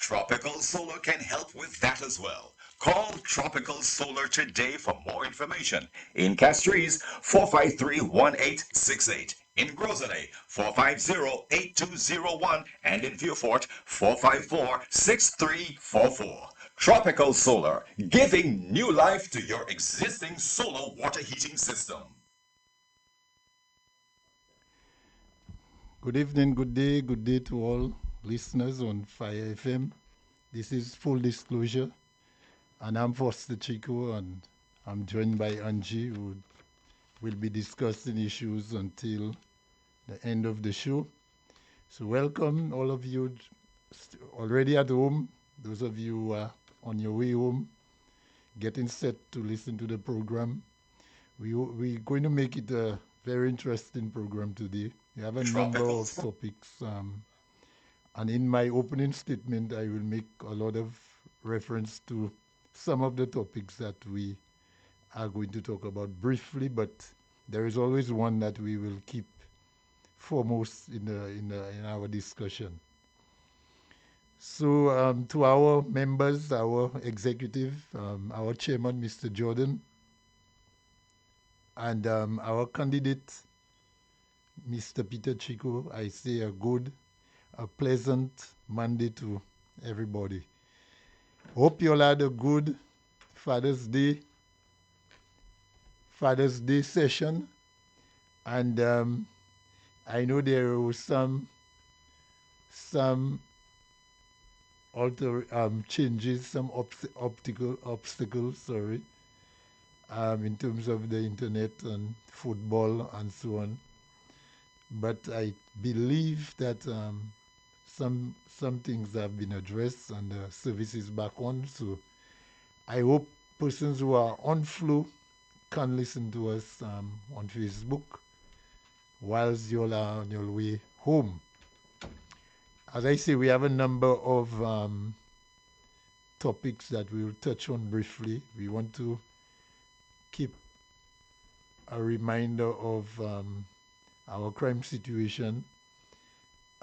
Tropical Solar can help with that as well. Call Tropical Solar today for more information. In Castries, 453-1868. In Grosvenor, 450-8201. And in Vieux-Fort, 454-6344. Tropical Solar, giving new life to your existing solar water heating system. Good evening, good day to all listeners on Fire FM. This is Full Disclosure, and I'm Foster Chico, and I'm joined by Angie, who will be discussing issues until the end of the show. So welcome all of you already at home, those of you who are on your way home, getting set to listen to the program. We're going to make it a very interesting program today. We have a number of topics, and in my opening statement, I will make a lot of reference to some of the topics that we are going to talk about briefly, but there is always one that we will keep foremost in our discussion. So to our members, our executive, our chairman, Mr. Jordan, and our candidate, Mr. Peter Chico, I say a pleasant Monday to everybody. Hope you all had a good Father's Day session, and I know there was some changes, some obstacles, sorry, in terms of the internet and football and so on. But I believe that some things have been addressed and the service is back on. So I hope persons who are on flow can listen to us on Facebook whilst you all are on your way home. As I say, we have a number of topics that we will touch on briefly. We want to keep a reminder of our crime situation,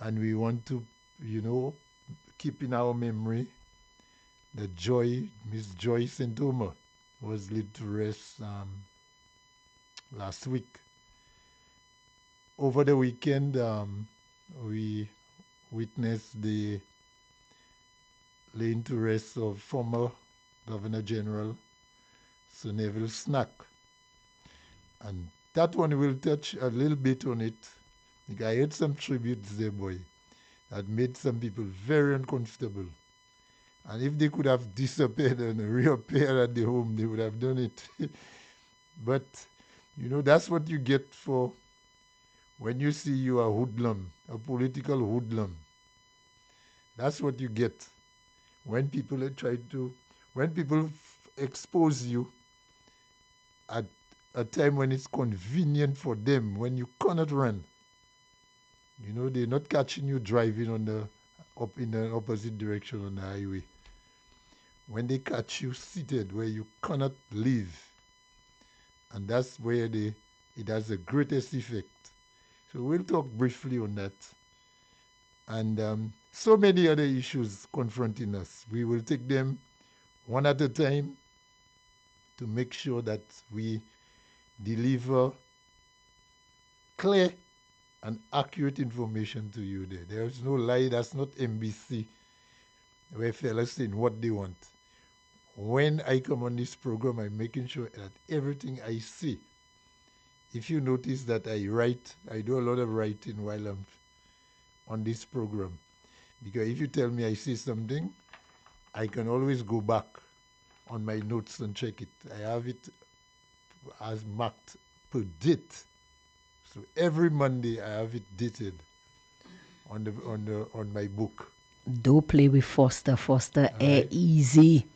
and we want to, keep in our memory the Miss Joy Sentoma was laid to rest last week. Over the weekend, we witnessed the laying to rest of former Governor General Sir Neville Snack. And that one will touch a little bit on it. I heard some tributes there, boy, that made some people very uncomfortable. And if they could have disappeared and reappeared at the home, they would have done it. But, that's what you get for when you see you a hoodlum, a political hoodlum. That's what you get when people expose you at a time when it's convenient for them, when you cannot run. They're not catching you driving in the opposite direction on the highway. When they catch you seated where you cannot leave, and that's where it has the greatest effect. So we'll talk briefly on that. And so many other issues confronting us. We will take them one at a time to make sure that we deliver clear and accurate information to you there. There is no lie. That's not NBC where fellas saying what they want. When I come on this program, I'm making sure that everything I say, if you notice that I do a lot of writing while I'm on this program. Because if you tell me I say something, I can always go back on my notes and check it. I have it as marked per date. So every Monday I have it dated on my book. Don't play with Foster. Air easy.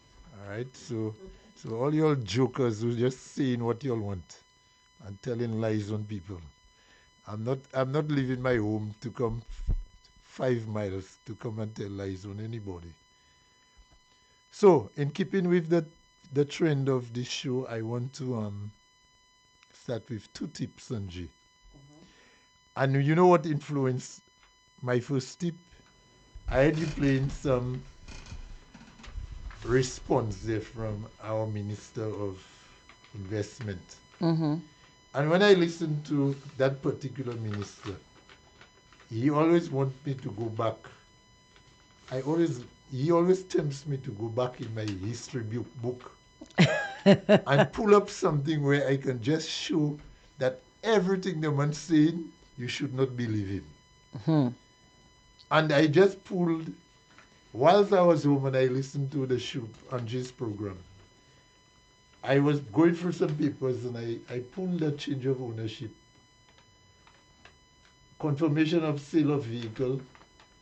All right. So all y'all jokers who just saying what y'all want and telling lies on people. I'm not leaving my home to come 5 miles to come and tell lies on anybody. So in keeping with the trend of this show, I want to start with 2 tips, Sanji. And you know what influenced my first tip? I had you playing some response there from our Minister of Investment. Mm-hmm. And when I listen to that particular minister, he always wants me to go back. He always tempts me to go back in my history book and pull up something where I can just show that everything the man's saying, you should not believe him. Mm-hmm. And I just pulled, whilst I was home and I listened to the show, Angie's program, I was going through some papers and I pulled a change of ownership, confirmation of sale of vehicle,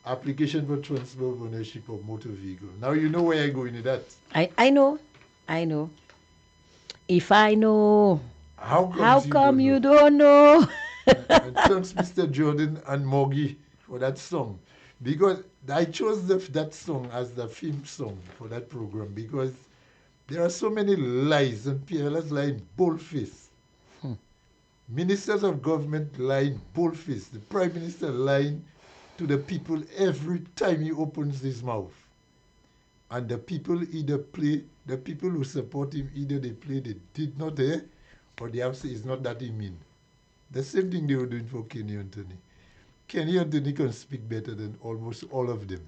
application for transfer of ownership of motor vehicle. Now you know where I go into that. I know. If I know, how come you don't know? And thanks Mr. Jordan and Moggy for that song. Because I chose that song as the theme song for that program because there are so many lies and PLS lying boldface. Ministers of government lying boldface. The Prime Minister lying to the people every time he opens his mouth. And the people either play, the people who support him, either they play they did not hear, or they have to say it's not that he mean. The same thing they were doing for Kenny Anthony. Kenny Anthony can speak better than almost all of them.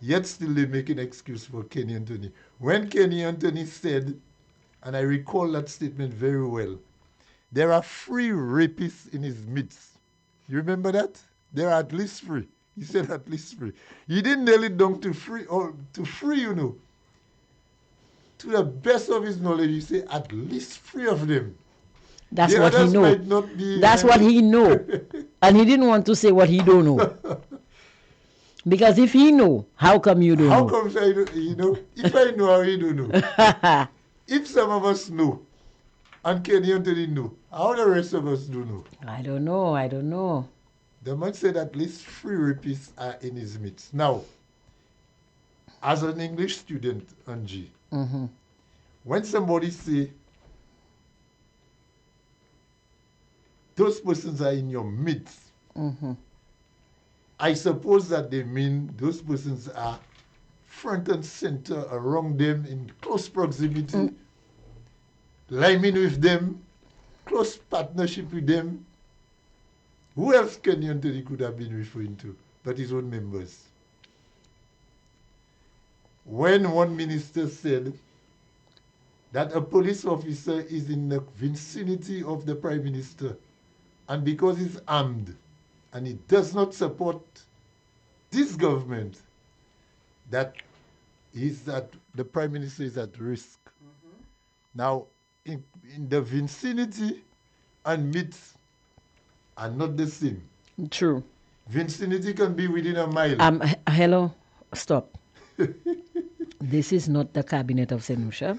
Yet still they make an excuse for Kenny Anthony. When Kenny Anthony said, and I recall that statement very well, there are 3 rapists in his midst. You remember that? There are at least 3. He said at least 3. He didn't nail it down to 3, you know. To the best of his knowledge, he said at least 3 of them. That's The what he others know. might not be, That's what he know. And he didn't want to say what he don't know. Because if he know, how come you don't How know? come I don't, you know? If I know, how you don't know? If some of us know, and Kenny Anthony know, how the rest of us do know? I don't know. The man said at least 3 rapists are in his midst. Now, as an English student, Angie, Mm-hmm. when somebody say, those persons are in your midst, Mm-hmm. I suppose that they mean those persons are front and center around them in close proximity, liming with them, close partnership with them. Who else Kenny Anthony could have been referring to but his own members? When one minister said that a police officer is in the vicinity of the Prime Minister, and because he's armed and he does not support this government, that the Prime Minister is at risk. Now, in the vicinity and midst are not the same. True. Vicinity can be within a mile. Hello, stop. This is not the cabinet of Senusha.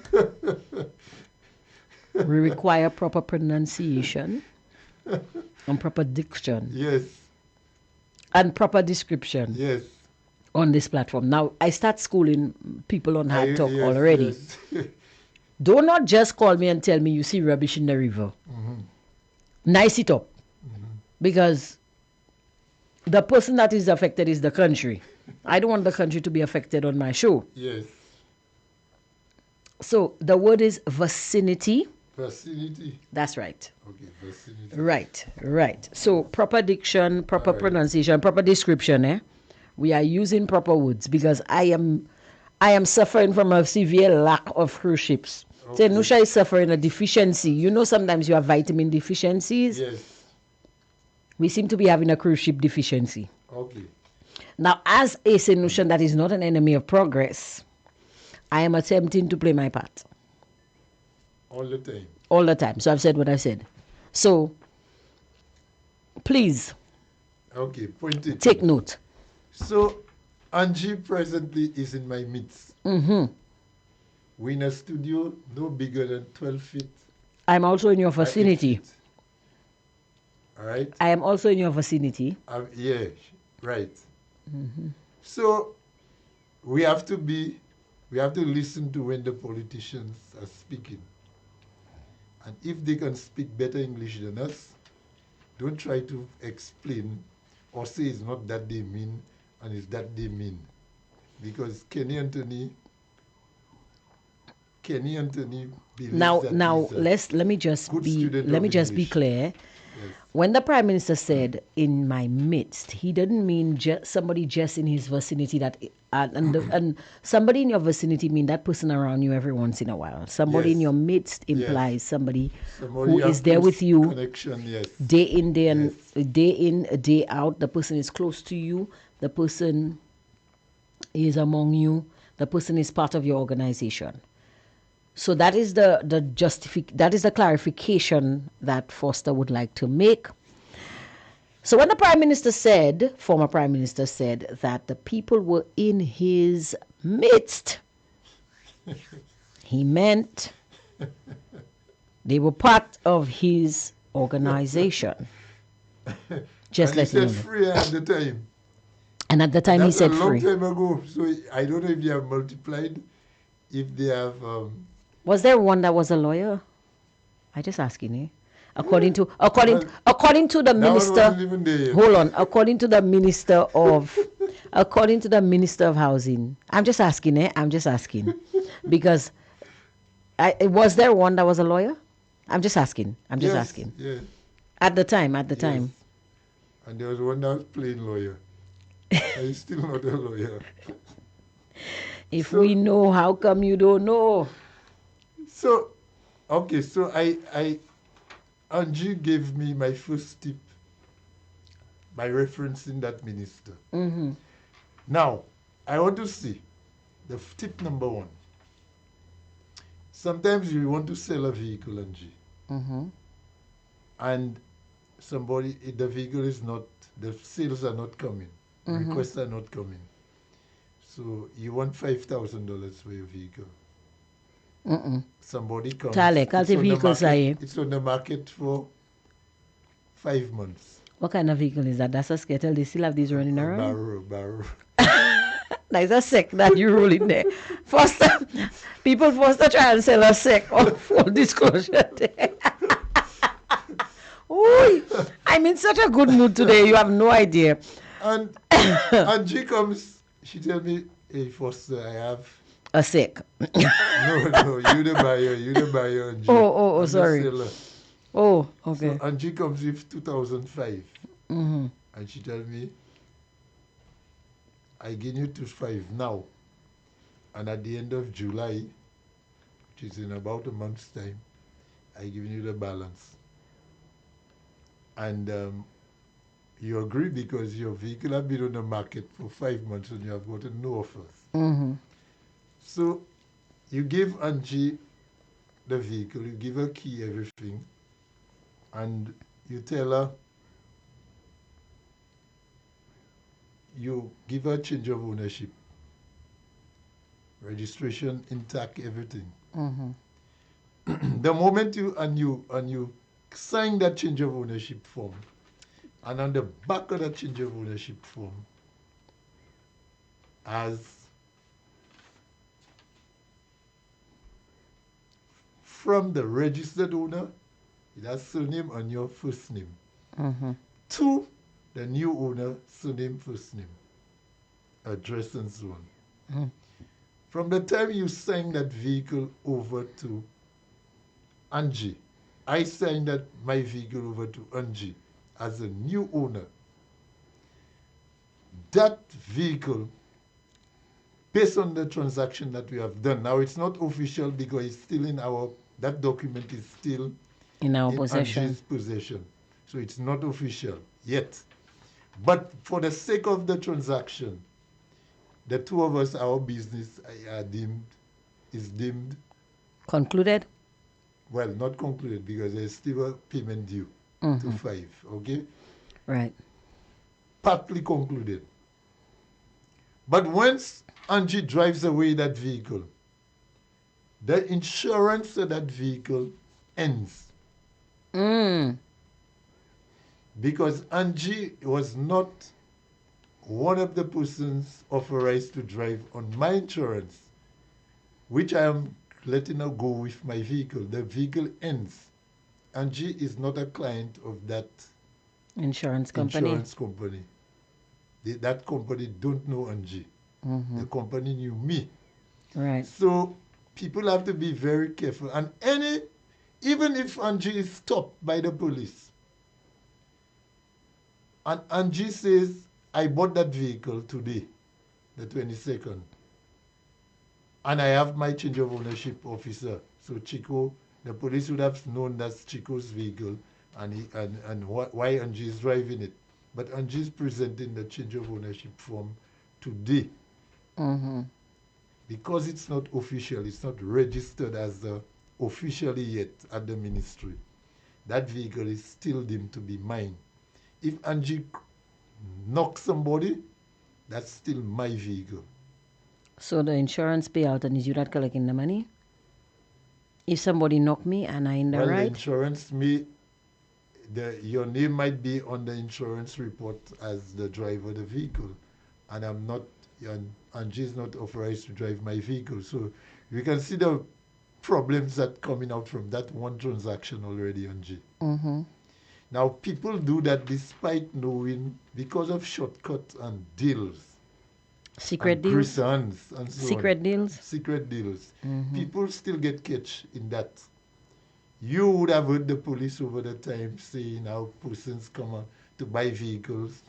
We require proper pronunciation and proper diction Yes, and proper description yes. on this platform. Now, I start schooling people on how to talk Yes, already. yes. Do not just call me and tell me you see rubbish in the river. Nice it up. Because the person that is affected is the country. I don't want the country to be affected on my show. Yes. So the word is vicinity. Vicinity. That's right. Okay, vicinity. Right. So proper diction, proper pronunciation, proper description. We are using proper words because I am suffering from a severe lack of cruise ships. Okay. So Nusha is suffering a deficiency. You know, sometimes you have vitamin deficiencies. Yes. We seem to be having a cruise ship deficiency. Okay. Now, as a Senushan that is not an enemy of progress, I am attempting to play my part. All the time. All the time. So I've said what I said. So, please, Okay, point it. take note. So, Angie presently is in my midst. Mm-hmm. We're in a studio no bigger than 12 feet. I'm also in your by 8 vicinity. feet. All right? I am also in your vicinity. Yeah, right. So, we have to listen to when the politicians are speaking. And if they can speak better English than us, don't try to explain or say it's not that they mean and it's that they mean. Because Kenny Anthony Kenny Anthony believes Now, that now he's a let me just good be student let of me just be English. clear. Yes. When the Prime Minister said "in my midst," he didn't mean somebody just in his vicinity. And somebody in your vicinity mean that person around you every once in a while. Somebody in Yes. your midst Yes. implies somebody Somebody who you is have there close with you connection, yes. day in, Yes. day out. The person is close to you. The person is among you. The person is part of your organization. So that is that is the clarification that Foster would like to make. So when the former Prime Minister said that the people were in his midst, he meant they were part of his organization. Just And he letting you said know. free at the time. And at the And time he that's a said long free. time ago. So I don't know if they have multiplied, if they have. Was there one that was a lawyer? I just asking you. According to the That one minister, wasn't even there yet. hold on. According to the minister of housing, I'm just asking. I'm just asking, because was there one that was a lawyer? I'm just asking. I'm just asking. Yes. At the time. Yes. And there was one that was plain lawyer. He's still not a lawyer. If So- we know, how come you don't know? So, okay, so Angie gave me my first tip by referencing that minister. Mm-hmm. Now, I want to see the tip number one. Sometimes you want to sell a vehicle, Angie, Mm-hmm. and the vehicle is not, the sales are not coming, Mm-hmm. requests are not coming. So you want $5,000 for your vehicle. Mm-mm. Somebody comes. Tale, it's kalte on the vehicle market- say. It's on the market for 5 months. What kind of vehicle is that? That's a skettle. They still have these running A around. barrow. That's a sec that you roll in there. People first try and sell a sec on full disclosure. Ooh, I'm in such a good mood today. You have no idea. And Angie comes, she tell me, hey Foster, I have A sec. no, you the buyer, Angie. Oh, I'm the sorry. seller. Oh, okay. So Angie comes with 2005, Mm-hmm. and she tell me, I give you 2.5 now, and at the end of July, which is in about a month's time, I give you the balance. And you agree because your vehicle has been on the market for 5 months and you have gotten no offers. Mm-hmm. So you give Angie the vehicle, you give her key, everything, and you tell her, you give her change of ownership, registration intact, everything. Mm-hmm. The moment you sign that change of ownership form, and on the back of that change of ownership form, as from the registered owner, it has surname and your first name, Mm-hmm. to the new owner, surname, first name, address, and so on. Mm. From the time you sign that vehicle over to Angie, I sign my vehicle over to Angie as a new owner. That vehicle, based on the transaction that we have done, now it's not official because it's still that document is still In our in possession. Angie's possession. So it's not official yet. But for the sake of the transaction, the two of us, our business is deemed, Concluded? well, not concluded because there's still a payment due Mm-hmm. to 5, okay? Right. Partly concluded. But once Angie drives away that vehicle, the insurance of that vehicle ends. Mm. Because Angie was not one of the persons authorized to drive on my insurance, which I am letting her go with my vehicle. The vehicle ends. Angie is not a client of that Insurance company. insurance company. That company don't know Angie. Mm-hmm. The company knew me. Right. So people have to be very careful. And even if Angie is stopped by the police, and Angie says, I bought that vehicle today, the 22nd, and I have my change of ownership officer. So Chico, the police would have known that's Chico's vehicle and why Angie is driving it. But Angie is presenting the change of ownership form today. Because it's not official, it's not registered as officially yet at the ministry. That vehicle is still deemed to be mine. If Angie knocks somebody, that's still my vehicle. So the insurance payout and is you not collecting the money? If somebody knock me and I in the Well, right? the insurance your name might be on the insurance report as the driver of the vehicle, and I'm not, and Angie's not authorized to drive my vehicle. So you can see the problems that coming out from that one transaction already, Angie. Now people do that despite knowing, because of shortcuts and deals. Secret and deals? Croissants and so Secret on. deals? Secret deals. People still get catch in that. You would have heard the police over the time saying how persons come to buy vehicles.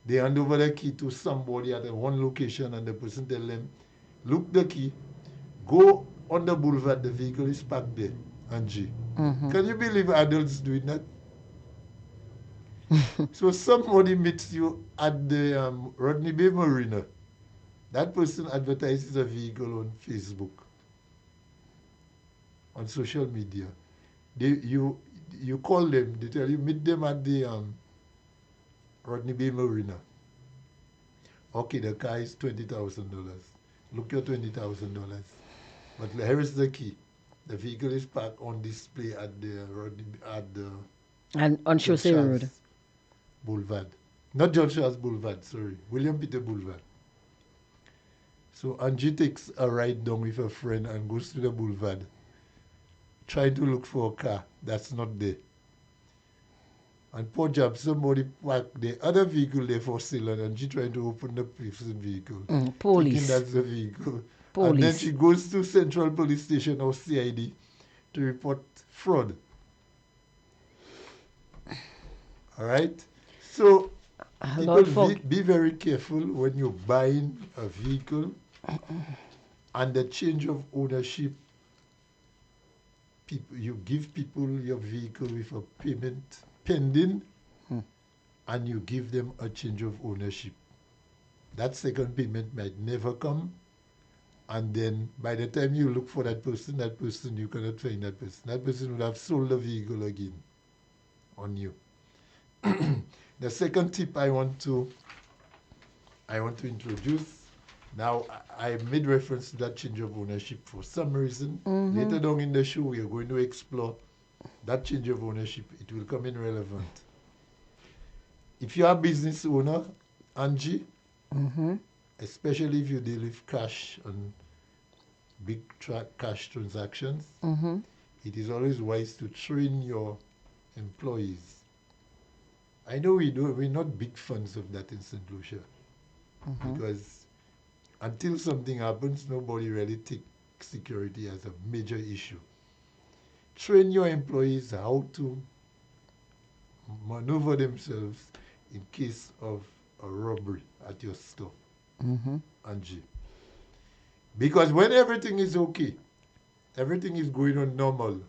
They hand over the key to somebody at one location and the person tell them, look the key, go on the boulevard, the vehicle is parked there, Angie. Can you believe adults doing that? So somebody meets you at the Rodney Bay Marina. That person advertises a vehicle on Facebook, on social media. You call them, they tell you, meet them at the Rodney Bay Marina. Okay, the car is $20,000. Look your $20,000. But here is the key. The vehicle is parked on display at the And on John Chaussee Road. Charles Boulevard. Not John Charles Boulevard, sorry. William Peter Boulevard. So Angie takes a ride down with a friend and goes to the boulevard, trying to look for a car that's not there. And poor job, somebody parked the other vehicle there for sale, and Angie trying to open the person's vehicle. Police. Thinking that's the vehicle. Police. And then she goes to Central Police Station or CID to report fraud. All right? So people be very careful when you're buying a vehicle and the change of ownership. You give people your vehicle with a payment pending and you give them a change of ownership. That second payment might never come, and then by the time you look for that person, you cannot find that person. That person would have sold the vehicle again on you. The second tip I want to introduce. Now, I made reference to that change of ownership for some reason. Later down in the show, we are going to explore that change of ownership. It will come in relevant. If you're a business owner, Angie, especially if you deal with cash and big cash transactions, it is always wise to train your employees. I know we're not big fans of that in St. Lucia, because until something happens, nobody really takes security as a major issue. Train your employees how to maneuver themselves in case of a robbery at your store, Angie. Because when everything is okay, everything is going on normal,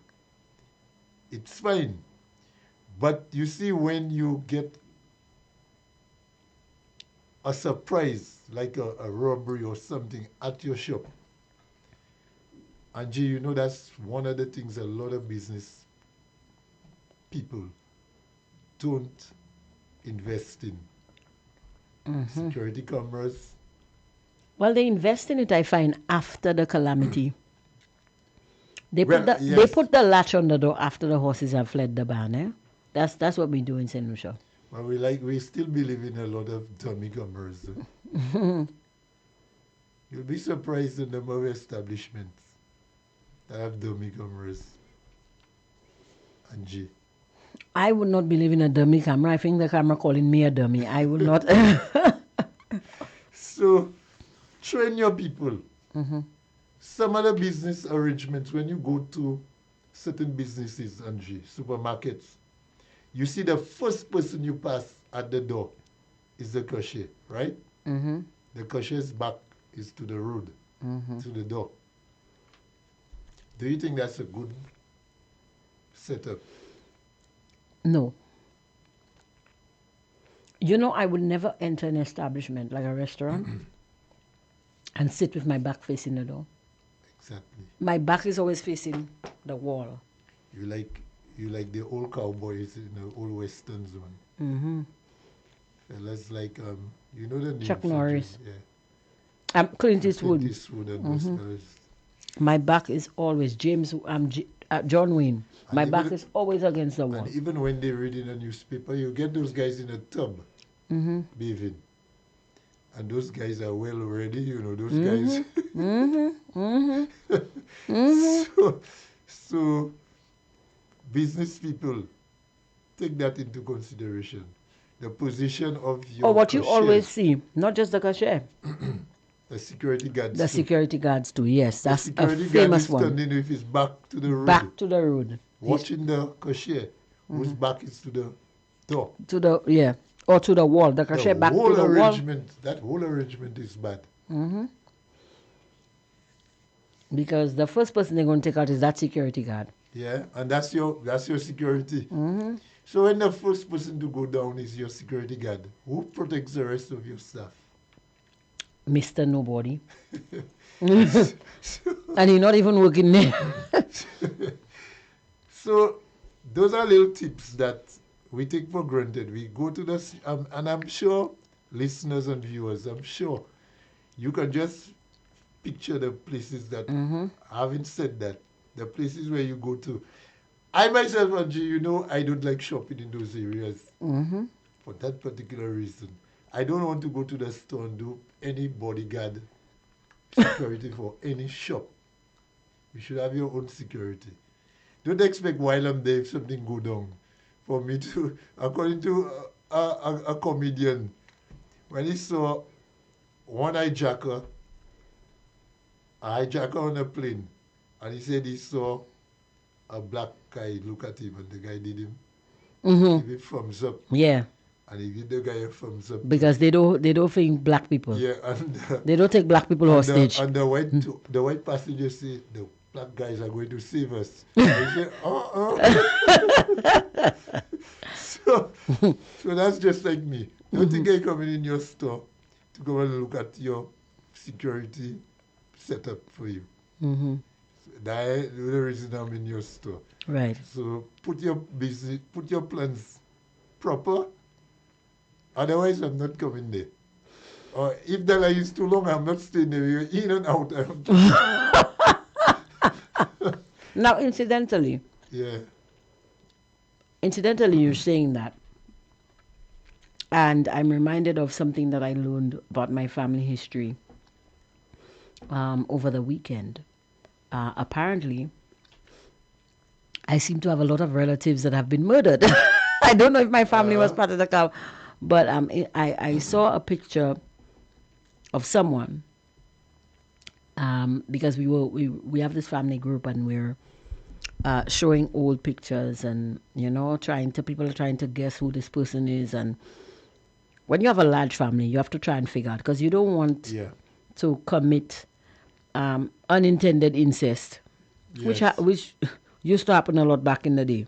it's fine. But you see, when you get a surprise, like a robbery or something at your shop, Angie, you know that's one of the things a lot of business people don't invest in. Security cameras. Well, they invest in it, I find, after the calamity. They Well, they put the latch on the door after the horses have fled the barn, eh? That's what we do in St. Lucia. Well, we still believe in a lot of dummy cameras. You'll be surprised the number of establishments that have dummy cameras. Angie. I would not believe in a dummy camera. I think the camera calling me a dummy. I would not. So, train your people. some other business arrangements, when you go to certain businesses, Angie, supermarkets, you see the first person you pass at the door is the cashier, right? Mm-hmm. The cashier's back is to the road, to the door. Do you think that's a good setup? No. You know, I would never enter an establishment like a restaurant and sit with my back facing the door. Exactly. My back is always facing the wall. You like the old cowboys in the old westerns one. Mm-hmm. Fellas like you know the name Chuck for Norris. Jim? Yeah. Clint Eastwood. Clint Eastwood and those fellas. My back is always John Wayne. My And back even- is always against the wall. And even when they read in a newspaper, you get those guys in a tub bathing. And those guys are well ready, you know, those guys. So business people, take that into consideration. The position of your Or what you cashiers, always see, not just the cashier, the security guards. the too. security guards too. Yes, The that's a security guard famous is one. standing with his back to the road, Back to the road. watching the cashier, whose back is to the door. To the, yeah, or to the wall. The cashier The back whole to the wall. arrangement, that whole arrangement is bad. Because the first person they're going to take out is that security guard. Yeah, and that's your security. So when the first person to go down is your security guard, who protects the rest of your staff? Mr. Nobody. And he's not even working there. So those are little tips that we take for granted. We go to the, and I'm sure listeners and viewers, I'm sure you can just picture the places that, having said that, the places where you go to. I myself, Angie, you know, I don't like shopping in those areas for that particular reason. I don't want to go to the store and do any bodyguard security for any shop. You should have your own security. Don't expect while I'm there if something go down for me to, according to a comedian, when he saw one hijacker on a plane, and he said he saw a black guy look at him, and the guy did him give him thumbs up, Yeah, and he gave the guy a thumbs up. because they don't think black people. Yeah, and They don't take black people hostage. and the white passenger say the black guys are going to save us. And he said, so that's just like me. Don't think I'm coming in your store to go and look at your security setup for you. That's the reason I'm in your store. Right. So put your plans proper. Otherwise, I'm not coming there. Or if the line is too long, I'm not staying there. You're in and out. Now, incidentally, Yeah. you're saying that. And I'm reminded of something that I learned about my family history over the weekend. Apparently, I seem to have a lot of relatives that have been murdered. I don't know if my family was part of the cow, but I saw a picture of someone because we have this family group and we're showing old pictures and people are trying to guess who this person is. And when you have a large family, you have to try and figure out, because you don't want Yeah. to commit unintended incest, Yes. which used to happen a lot back in the day.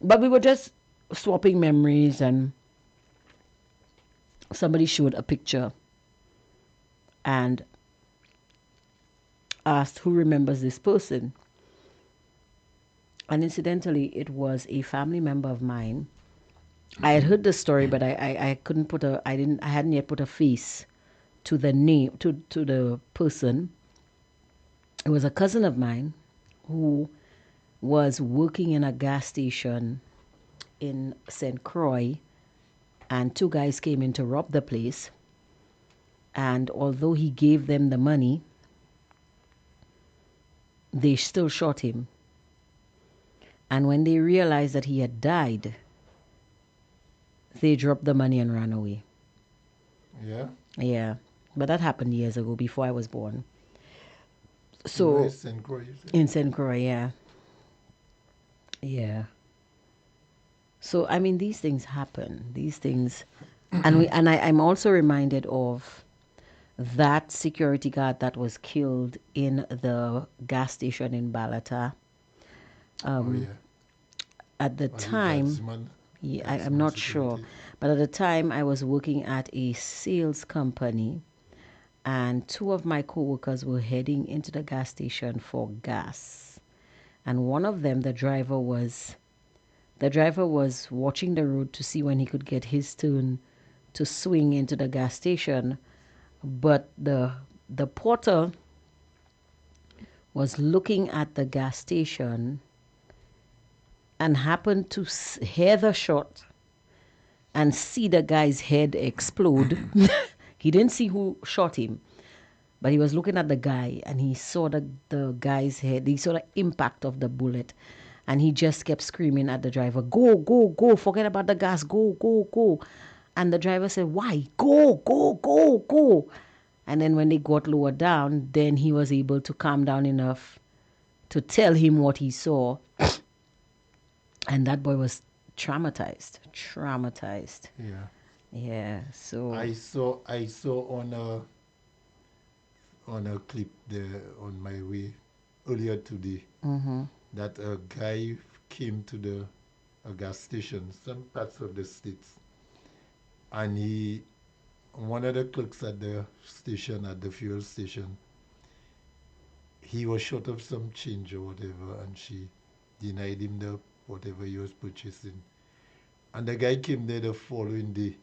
But we were just swapping memories, and somebody showed a picture and asked who remembers this person. And incidentally, it was a family member of mine. I had heard the story, but I hadn't yet put a face to the name, to the person. It was a cousin of mine who was working in a gas station in St. Croix, and two guys came in to rob the place. And although he gave them the money, they still shot him. And when they realized that he had died, they dropped the money and ran away. Yeah. Yeah, but that happened years ago, before I was born. So Where's St. Croix, you said? in St. Croix, yeah. Yeah. So I mean these things happen. These things I'm also reminded of that security guard that was killed in the gas station in Balata. Oh, yeah. At the Was it time, Gatsman? yeah, I'm Gatsman not sure, Security? but at the time I was working at a sales company, and two of my coworkers were heading into the gas station for gas, and one of them, the driver was watching the road to see when he could get his turn to swing into the gas station, but the porter was looking at the gas station and happened to hear the shot and see the guy's head explode. He didn't see who shot him, but he was looking at the guy and he saw the guy's head. He saw the impact of the bullet, and he just kept screaming at the driver, "Go, go, go, forget about the gas, go, go, go." And the driver said, "Why? Go, go, go, go." And then when they got lower down, then he was able to calm down enough to tell him what he saw. And that boy was traumatized. Traumatized. Yeah. Yeah. So. I saw on a clip there on my way earlier today that a guy came to a gas station, some parts of the states, and one of the clerks at the station, at the fuel station, he was short of some change or whatever, and she denied him the whatever he was purchasing. And the guy came there the following day,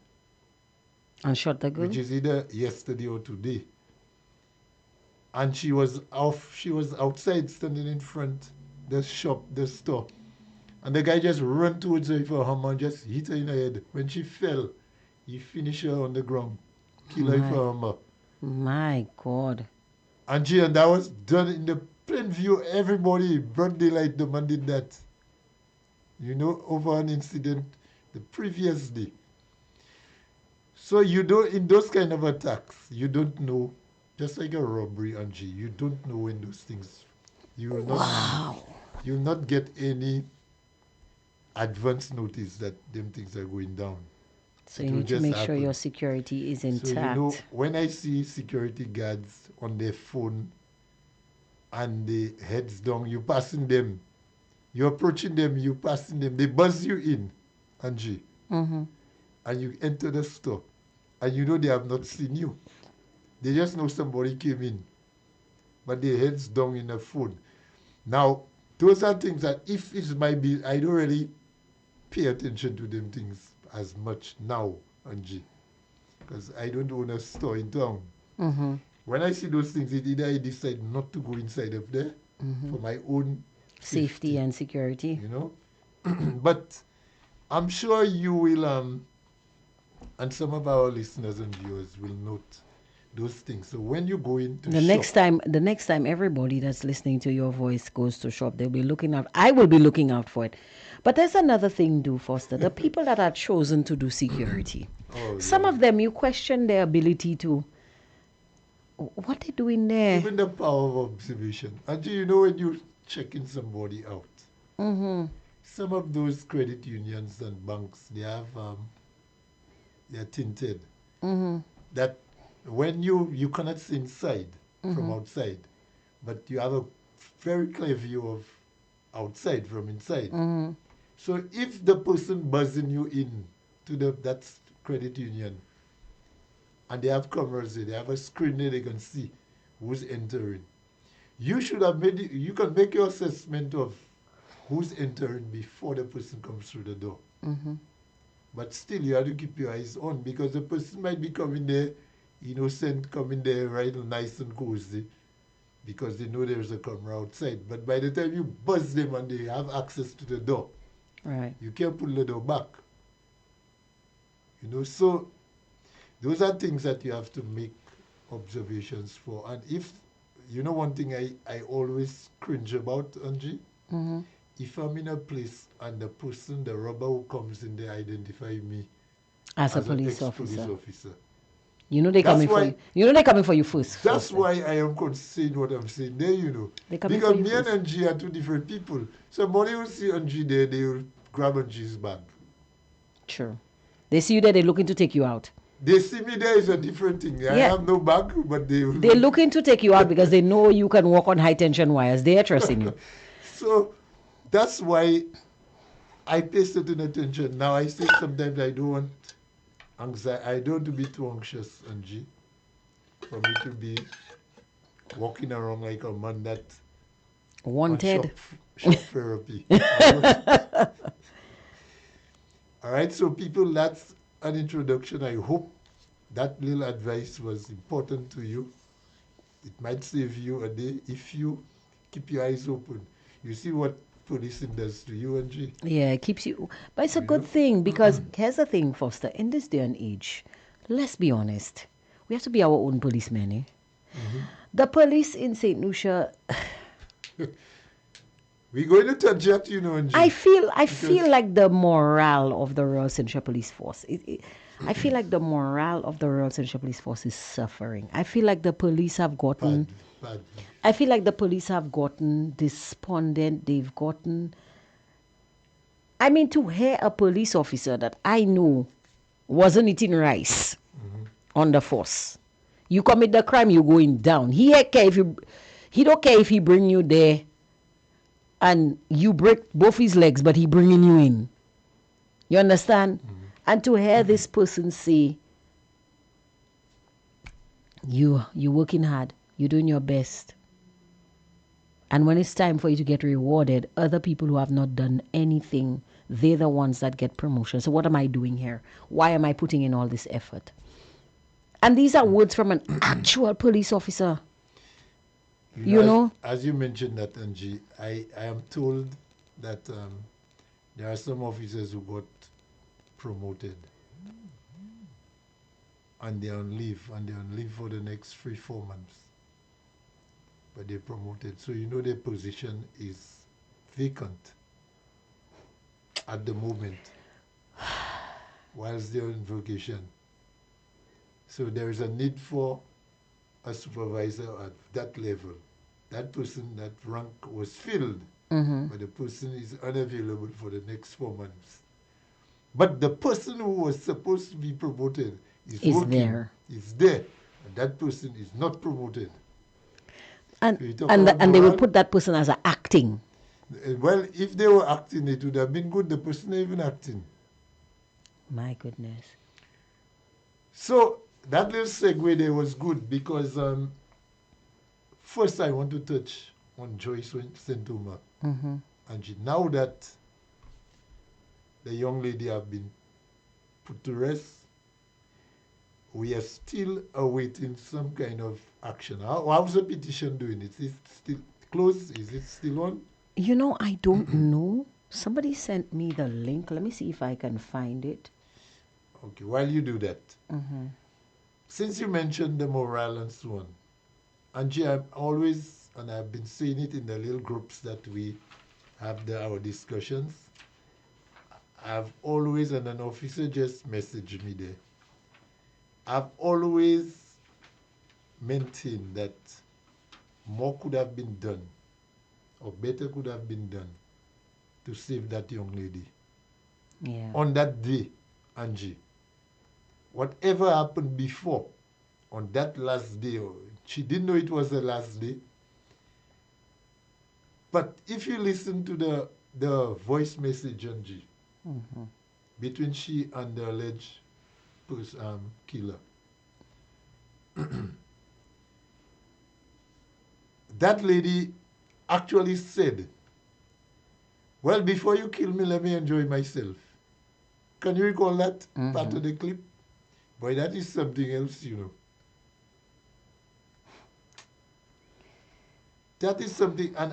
And shot the which girl? is either yesterday or today. And she was outside standing in front the shop, the store. And the guy just ran towards her with a hammer and just hit her in the head. When she fell, he finished her on the ground, killed her with a My, hammer. my God. And that was done in the plain view. Everybody, broad daylight, the man did that. Over an incident the previous day. So in those kind of attacks, you don't know, just like a robbery, Angie, you don't know when those things, you will not, Wow. you'll not get any advance notice that them things are going down. So It you will need to just make sure your happen. security is So intact. when I see security guards on their phone and the heads down, you passing them, you're approaching them, you passing them, they buzz you in, Angie, and you enter the store, and they have not seen you. They just know somebody came in, but their heads down in the phone. Now, those are things that if it might be, I don't really pay attention to them things as much now, Angie, because I don't own a store in town. When I see those things, either I decide not to go inside of there for my own Safety safety, and security. you know. But I'm sure you will, and some of our listeners and viewers will note those things. So when you go into The shop, next time everybody that's listening to your voice goes to shop, they'll be looking out. I will be looking out for it. But there's another thing, do Foster. The people that are chosen to do security, oh some Lord, of them you question their ability to. What they doing there? even the power of observation. And when you're checking somebody out, some of those credit unions and banks, they're tinted. That when you cannot see inside from outside, but you have a very clear view of outside from inside. So if the person buzzing you in to that credit union, and they have cameras there, they have a screen there, they can see who's entering. You can make your assessment of who's entering before the person comes through the door. But still, you have to keep your eyes on, because the person might be coming there innocent, coming there right nice and cozy, because they know there's a camera outside. But by the time you buzz them and they have access to the door, Right. you can't pull the door back. So those are things that you have to make observations for. And one thing I always cringe about, Angie, if I'm in a place and the robber who comes in there identify me As a as an police ex-police officer. officer, You know they That's coming for why- you. You know they coming for you first. That's Foster. why I am saying what I'm saying there, you know. They coming Because for you me and first. Angie are two different people. Somebody will see Angie there, they will grab Angie's bag. True. They see you there, they're looking to take you out. They see me there is a different thing. I Yeah. have no bag, but they will. They're looking to take you out because they know you can walk on high tension wires. They're trusting you. So that's why I pay certain attention. Now I say sometimes I don't want anxiety. I don't want to be too anxious, Angie, for me to be walking around like a man that Wanted. Shock therapy. All right, so people, that's an introduction. I hope that little advice was important to you. It might save you a day if you keep your eyes open. You see what policing does to you, Angie? Yeah, it keeps you. But it's a You good know? thing because here's the thing, Foster. In this day and age, let's be honest. We have to be our own policemen. Eh? The police in St. Lucia, We're going to touch that, you know, Angie. I feel like the morale of the Royal Central Police Force. I feel like the morale of the Royal Central Police Force is suffering. I feel like the police have gotten. Bad. I feel like the police have gotten despondent. They've gotten. I mean, to hear a police officer that I know wasn't eating rice on the force. You commit the crime, you're going down. He don't care if he bring you there and you break both his legs, but he bringing you in. You understand? And to hear this person say, you working hard, you're doing your best. And when it's time for you to get rewarded, other people who have not done anything, they're the ones that get promotion. So what am I doing here? Why am I putting in all this effort? And these are words from an actual police officer. You know? As you mentioned that, Angie, I am told that there are some officers who got promoted and they're on leave for the next 3-4 months. But they're promoted. So you know their position is vacant at the moment whilst they're on vacation. So there is a need for a supervisor at that level. That person, that rank was filled, but the person is unavailable for the next 4 months. But the person who was supposed to be promoted is working, there. is there, and that person is not promoted. And So you talk and, about and they will morale. put that person as a acting. Well, if they were acting, it would have been good. The person not even acting. My goodness. So that little segue there was good because first I want to touch on Joyce Sentoma. And now that the young lady have been put to rest, we are still awaiting some kind of action. How's the petition doing? Is it still closed? Is it still on? You know, I don't know. Somebody sent me the link. Let me see if I can find it. Okay, while you do that, since you mentioned the morale and so on, Angie, I'm always, and I've been saying it in the little groups that we have our discussions, I've always, and an officer just messaged me there, I've always maintained that more could have been done, or better could have been done, to save that young lady. Yeah. On that day, Angie, whatever happened before, on that last day, she didn't know it was the last day. But if you listen to the voice message, Angie, between she and the alleged killer, that lady actually said, well, before you kill me, let me enjoy myself. Can you recall that part of the clip? Boy, that is something else, you know. That is something, and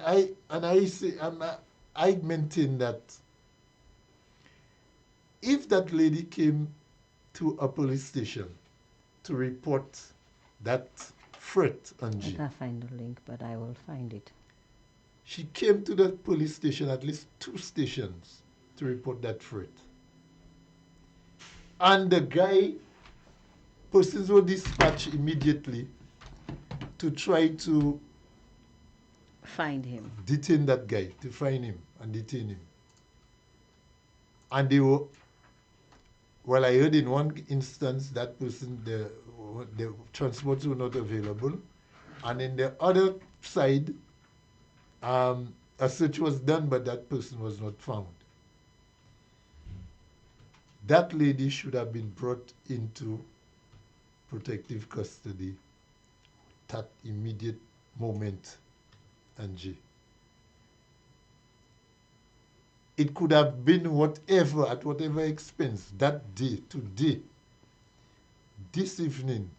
I say, I maintain that if that lady came to a police station to report that threat, I Angie, can't find the link, but I will find it. she came to the police station, at least 2 stations, to report that threat. And the guy persons were dispatched immediately to try to Find him. detain that guy, to find him and detain him. And they were, well, I heard in one instance that person, the transports were not available. And in the other side, a search was done, but that person was not found. That lady should have been brought into protective custody that immediate moment, Angie. It could have been whatever, at whatever expense, that day, today, this evening,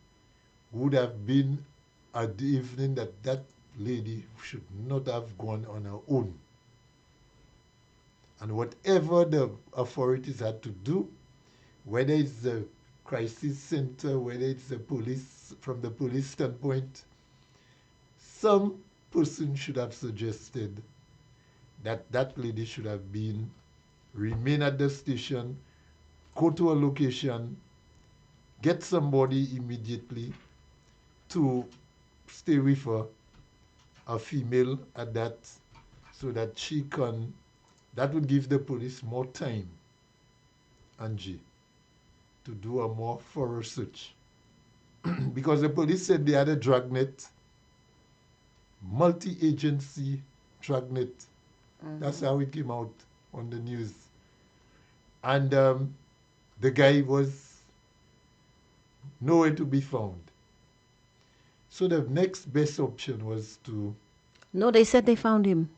would have been the evening that that lady should not have gone on her own. And whatever the authorities had to do, whether it's the crisis center, whether it's the police, from the police standpoint, some person should have suggested that that lady should have been, remain at the station, go to a location, get somebody immediately to stay with her, a female at that, so that she can, that would give the police more time, Angie, to do a more thorough search. Because the police said they had a dragnet, multi-agency dragnet. That's how it came out on the news. And the guy was nowhere to be found. So the next best option was to... No, they said they found him.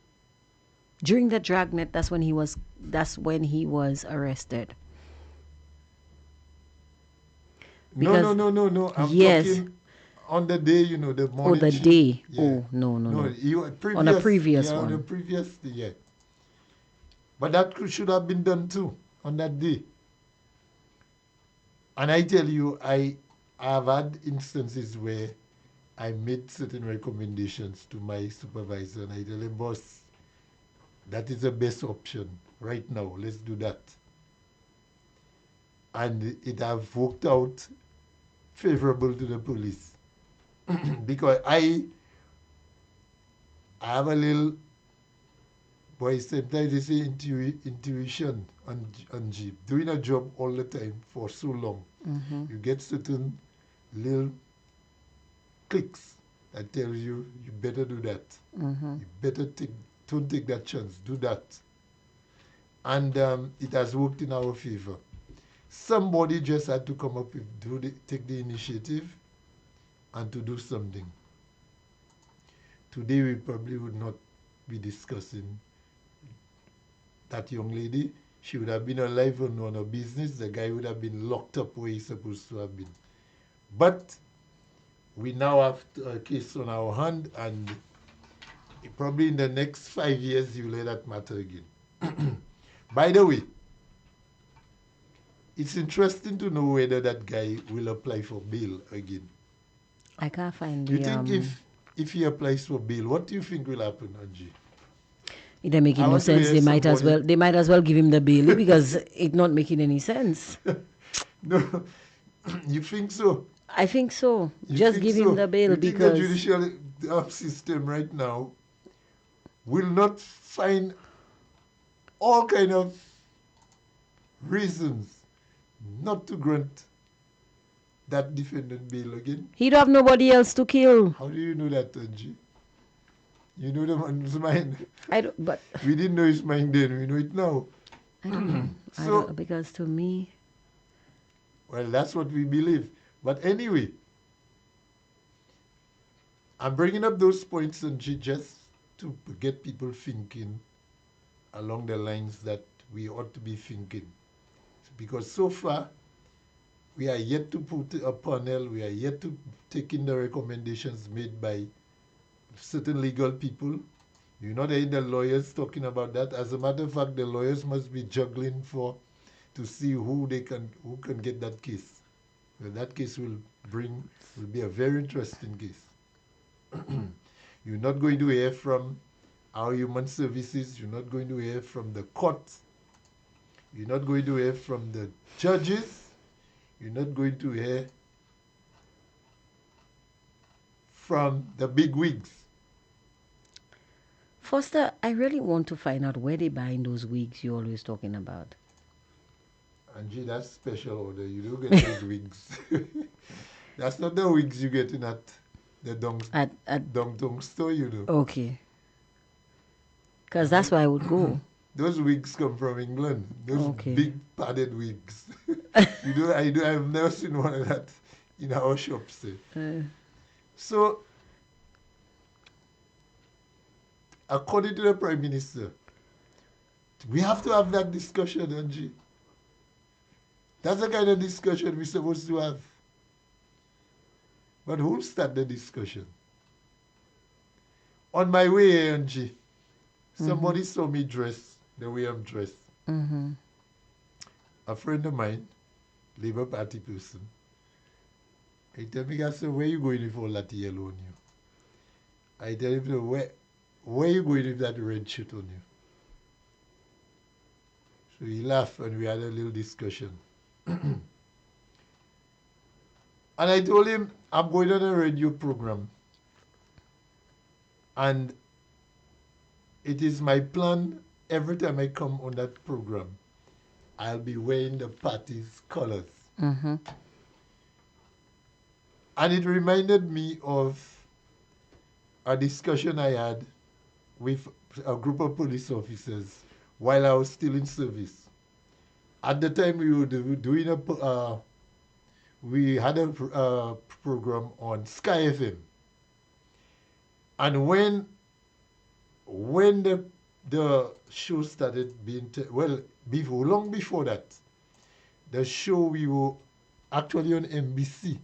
During the dragnet, that's when he was arrested. No. Because- I'm Yes. talking on the day, you know, the Oh, morning. the shift. day. Yeah. Oh, no. You, On a previous yeah, one. On the previous day, yeah. But that should have been done too, on that day. And I tell you, I have had instances where I made certain recommendations to my supervisor, and I tell him, boss, that is the best option right now. Let's do that. And it have worked out favorable to the police. Because I have a little, boy, sometimes they say intuition on Jeep. Doing a job all the time for so long, you get certain little clicks that tell you, you better do that. You better don't take that chance, do that. And it has worked in our favor. Somebody just had to come up with, take the initiative and to do something. Today we probably would not be discussing that young lady. She would have been alive and on her business. The guy would have been locked up where he's supposed to have been. But we now have a case on our hand, and probably in the next 5 years you'll hear that matter again. By the way, it's interesting to know whether that guy will apply for bail again. I can't find You the. think if he applies for bail, what do you think will happen, Angie? It ain't making I no want to sense. hear They might as well give him the bail because it's not making any sense. No, you think so? I think so. You Just think give so? him the bail You think because the judicial system right now will not find all kind of reasons not to grant that defendant bail again? he'd have nobody else to kill. How do you know that, Angie? You know the man's mind. I don't. But We didn't know his mind then. We know it now. I don't know. So- Because to me, Well, that's what we believe. But anyway, I'm bringing up those points, Angie, just to get people thinking along the lines that we ought to be thinking. Because so far, we are yet to put a panel, we are yet to take in the recommendations made by certain legal people. You're not hearing the lawyers talking about that. As a matter of fact, the lawyers must be juggling to see who can get that case. Well, that case will be a very interesting case. You're not going to hear from our human services. You're not going to hear from the courts. You're not going to hear from the judges. You're not going to hear from the big wigs. Foster, I really want to find out where they buying those wigs you're always talking about. Angie, that's special order. You don't get those wigs. That's not the wigs you get in at the Dong store, you know. Okay. Because that's where I would go. Those wigs come from England. Those Okay. big padded wigs. I've never seen one of that in our shops. So, according to the Prime Minister, we have to have that discussion, Angie. That's the kind of discussion we're supposed to have. But who'll start the discussion? On my way here, Angie, somebody saw me dressed the way I'm dressed. Mm-hmm. A friend of mine, Labour Party person, he tell me, I said, where you going with all that yellow on you? I tell him, where you going with that red shirt on you? So he laughed and we had a little discussion. And I told him, I'm going on a radio program. And it is my plan, every time I come on that program, I'll be wearing the party's colors. Mm-hmm. And it reminded me of a discussion I had with a group of police officers while I was still in service. At the time, we were doing we had a program on Sky FM. And when the show started being, long before that, the show we were actually on NBC.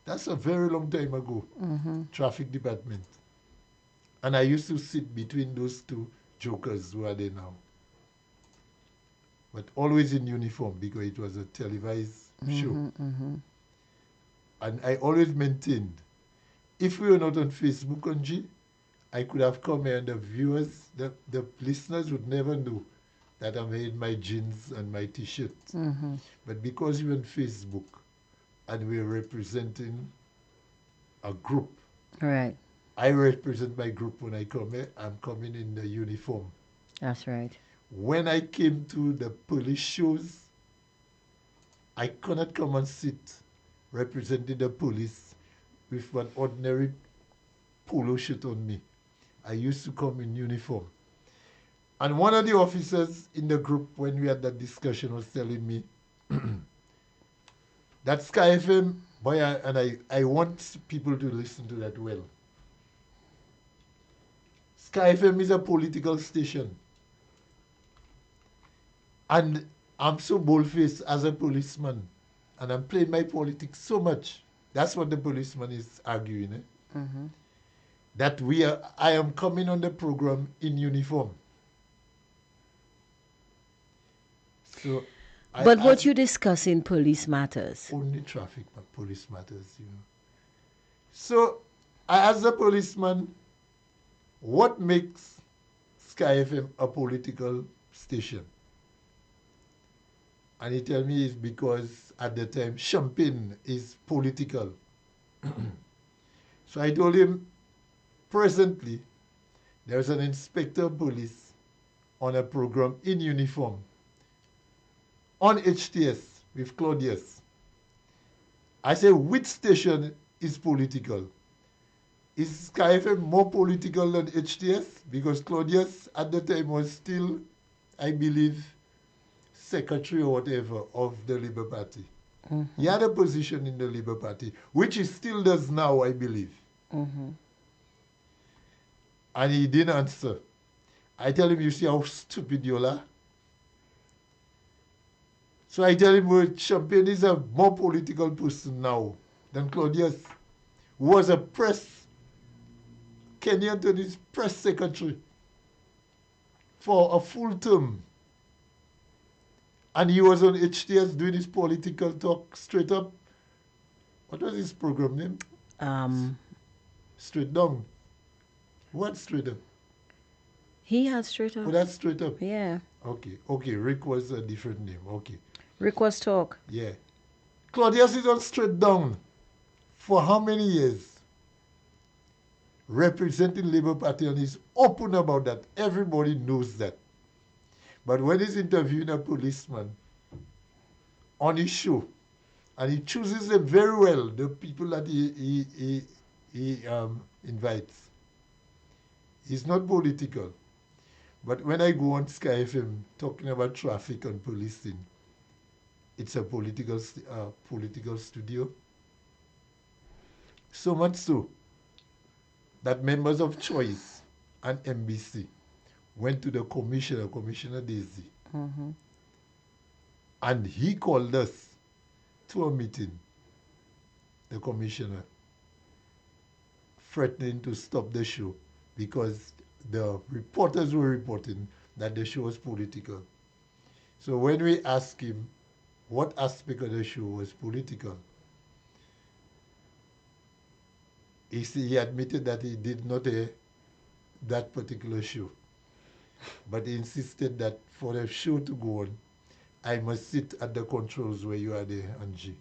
That's a very long time ago, traffic department. And I used to sit between those two jokers who are there now. But always in uniform because it was a televised show. And I always maintained, if we were not on Facebook, Angie, I could have come here and the viewers, the listeners would never know that I'm wearing my jeans and my t-shirt. But because we're on Facebook and we're representing a group, Right. I represent my group when I come here. I'm coming in the uniform. That's right. When I came to the police shows, I cannot come and sit representing the police with an ordinary polo shirt on me. I used to come in uniform. And one of the officers in the group, when we had that discussion, was telling me that Sky FM, boy, I want people to listen to that well. Sky FM is a political station. And I'm so bold-faced as a policeman, and I'm playing my politics so much. That's what the policeman is arguing, that I am coming on the program in uniform. So, But what you discuss in police matters. Only traffic, but police matters, you know. So, I asked the policeman, what makes Sky FM a political station? And he told me it's because at the time champagne is political. So I told him, presently, there's an inspector of police on a program in uniform on HTS with Claudius. I said, which station is political? Is Sky FM more political than HTS? Because Claudius at the time was still, I believe, secretary or whatever of the Labour Party. He had a position in the Labour Party, which he still does now, I believe. And he didn't answer. I tell him, you see how stupid you are? So I tell him, well, Champagne is a more political person now than Claudius, who was a Kenny Anthony's press secretary for a full term. And he was on HTS doing his political talk straight up. What was his program name? Straight Down. What straight up? He had straight up. Oh, that's straight up. Yeah. Okay. Rick was a different name. Okay. Rick was talk. Yeah. Claudius is on Straight Down. For how many years? representing Labour Party, and he's open about that. Everybody knows that. But when he's interviewing a policeman on his show, and he chooses them very well, the people that he invites, he's not political. But when I go on Sky FM talking about traffic and policing, it's a political studio. So much so that members of Choice and MBC went to the commissioner, Commissioner Daisy, and he called us to a meeting, the commissioner, threatening to stop the show because the reporters were reporting that the show was political. So when we asked him what aspect of the show was political, he admitted that he did not air that particular show. But he insisted that for the show to go on, I must sit at the controls where you are there, Angie.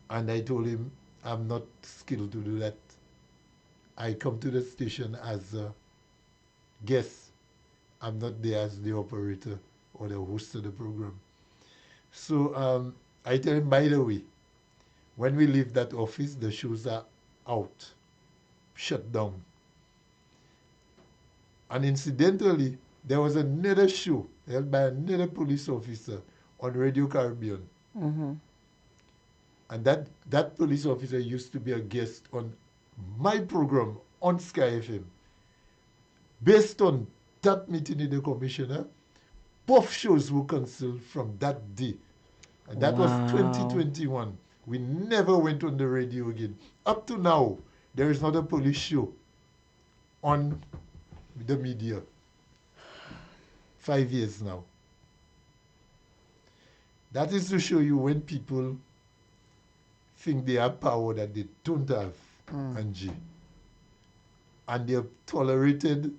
And I told him, I'm not skilled to do that. I come to the station as a guest. I'm not there as the operator or the host of the program. So I tell him, by the way, when we leave that office, the shows are out, shut down. And incidentally, there was another show held by another police officer on Radio Caribbean. And that police officer used to be a guest on my program on Sky FM. Based on that meeting with the commissioner, both shows were cancelled from that day. And that was 2021. We never went on the radio again. Up to now, there is not a police show on the media. 5 years now. That is to show you when people think they have power that they don't have, Angie. And they are tolerated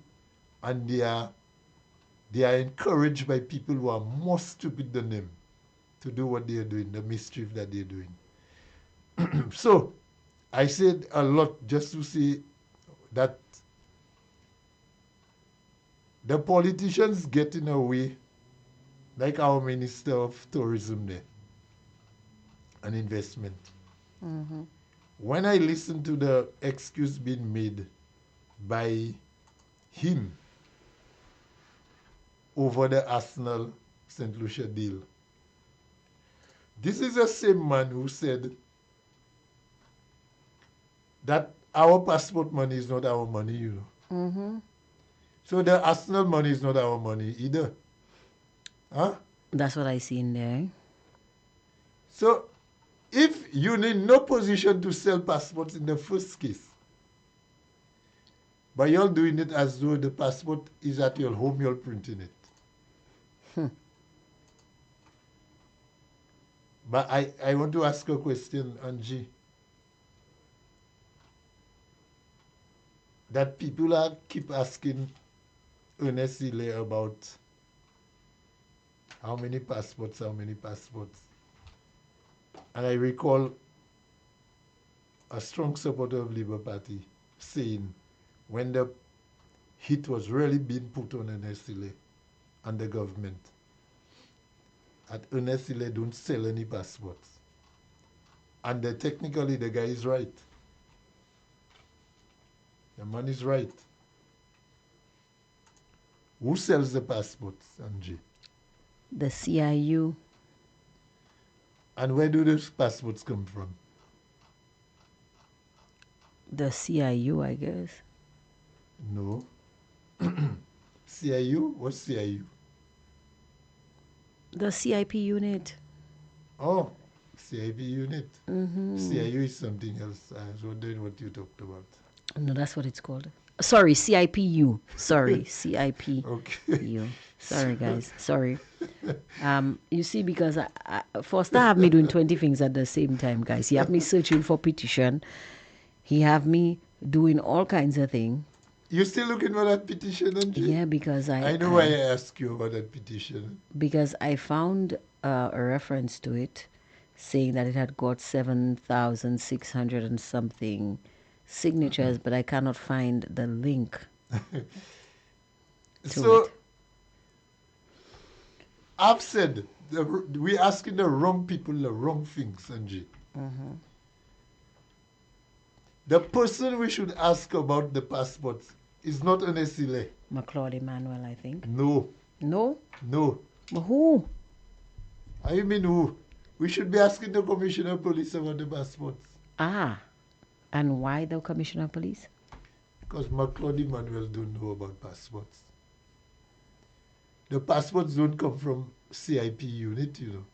and they are encouraged by people who are more stupid than them to do what they are doing, the mischief that they are doing. So, I said a lot just to say that the politicians get in a way, like our Minister of Tourism there, and investment. When I listen to the excuse being made by him over the Arsenal St. Lucia deal, this is the same man who said that our passport money is not our money, you know. So the Arsenal money is not our money either. Huh? That's what I see in there. So if you're in no position to sell passports in the first case, but you're doing it as though the passport is at your home, you're printing it. But I want to ask a question, Angie. That people keep asking Ernest Sile about how many passports. And I recall a strong supporter of Labour Party saying when the hit was really being put on Ernest Sile and the government, that Ernest Sile don't sell any passports. And technically the guy is right. The man is right. Who sells the passports, Angie? The CIU. And where do those passports come from? The CIU, I guess. No. CIU? What's CIU? The CIP unit. Oh, CIP unit. CIU is something else. I was wondering what you talked about. No, that's what it's called. Sorry, CIPU. Sorry, CIP. Okay. Sorry, guys. Sorry. You see, because Foster have me doing 20 things at the same time, guys. He have me searching for petition. He have me doing all kinds of things. You still looking for that petition, Angie? Yeah, because I know why I asked you about that petition. Because I found a reference to it saying that it had got 7,600 and something signatures, but I cannot find the link to So it. I've said we're asking the wrong people the wrong things, Angie. The person we should ask about the passports is not Onesile. McLeod Emmanuel, I think. No, No? no. But who? I mean who? We should be asking the Commissioner of Police about the passports. Ah. And why the Commissioner of Police? Because McLeod Emmanuel don't know about passports. The passports don't come from CIP unit, you know.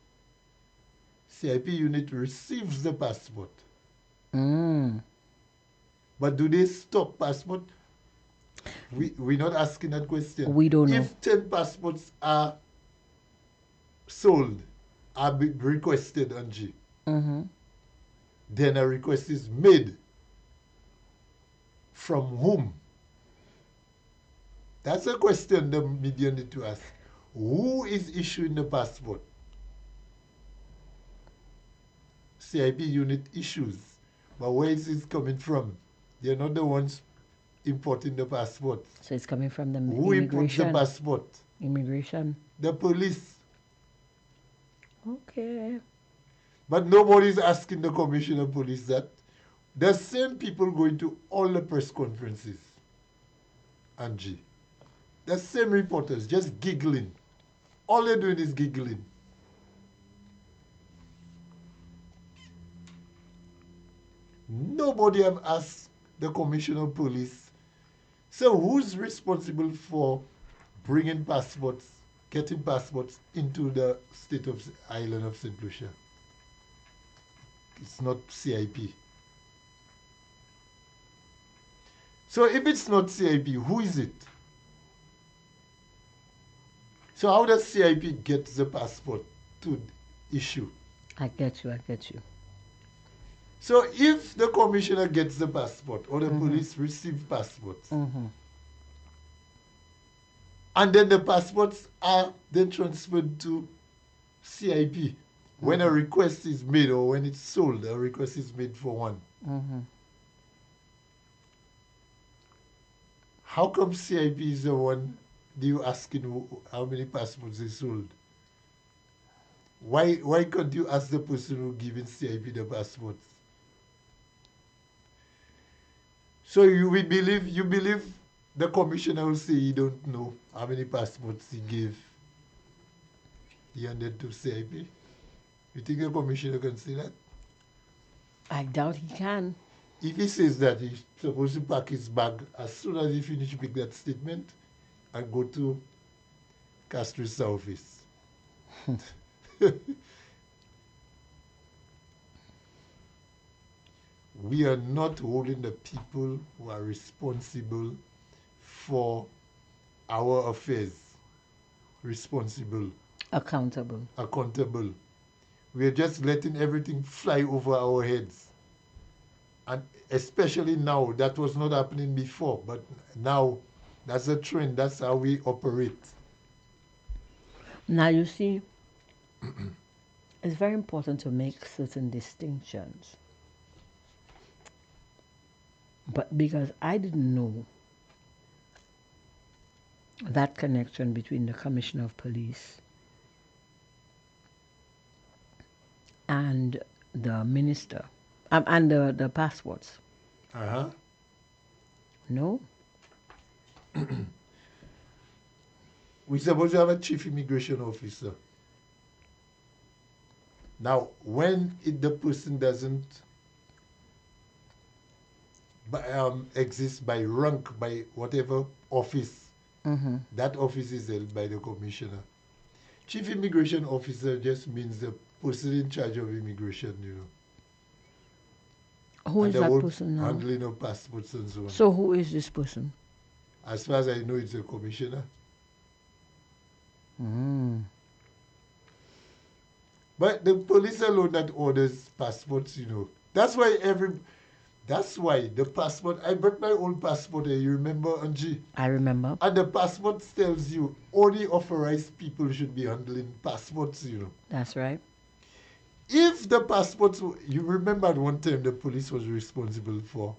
CIP unit receives the passport. Mm. But do they stop passport? We're not asking that question. We don't know. If 10 passports are sold, are requested, Angie, then a request is made. From whom? That's a question the media need to ask. Who is issuing the passport? CIP unit issues. But where is it coming from? They're not the ones importing the passport. So it's coming from the Who imports the immigration. passport? Immigration. The police. Okay. But nobody's asking the Commissioner of Police that. The same people going to all the press conferences, Angie. The same reporters just giggling. All they're doing is giggling. Nobody have asked the Commissioner of Police. So who's responsible for bringing passports, getting passports into the state of island of St. Lucia? It's not CIP. So if it's not CIP, who is it? So how does CIP get the passport to issue? I get you. So if the commissioner gets the passport or the police receive passports, and then the passports are then transferred to CIP when a request is made or when it's sold, a request is made for one. How come CIP is the one you asking how many passports they sold? Why can't you ask the person who giving CIP the passports? So you believe the commissioner will say he don't know how many passports he handed to CIP? You think the commissioner can say that? I doubt he can. If he says that, he's supposed to pack his bag as soon as he finishes making that statement and go to Castries office. We are not holding the people who are responsible for our affairs responsible, accountable. We are just letting everything fly over our heads. And especially now, that was not happening before, but now that's a trend. That's how we operate. Now you see, it's very important to make certain distinctions. But because I didn't know that connection between the Commissioner of Police and the minister, and the passports. No? We're supposed to have a chief immigration officer. Now, when the person doesn't exist by rank, by whatever office, that office is held by the commissioner. Chief immigration officer just means the person in charge of immigration, you know. Who is that whole person now? handling of passports and so on. So who is this person? As far as I know, it's a commissioner. But the police alone that orders passports, you know. That's why the passport, I brought my old passport here, you remember, Angie? I remember. And the passport tells you only authorized people should be handling passports, you know. That's right. If the passports, you remember at one time the police was responsible for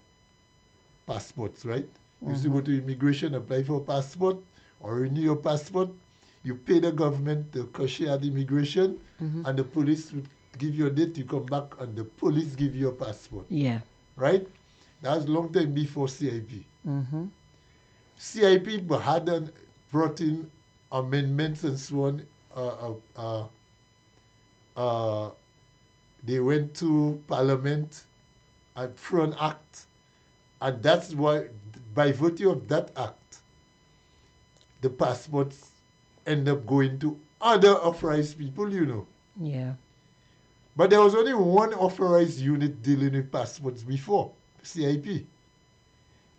passports, right? You used to go to immigration, apply for a passport, or renew your passport. You pay the government the cachet at immigration, and the police would give you a date. You come back, and the police give you a passport, Yeah. right? That was a long time before CIP. Mm-hmm. CIP had brought in amendments and so on. They went to Parliament and through an act, and that's why, by virtue of that act, the passports end up going to other authorized people, you know. Yeah. But there was only one authorized unit dealing with passports before, CIP.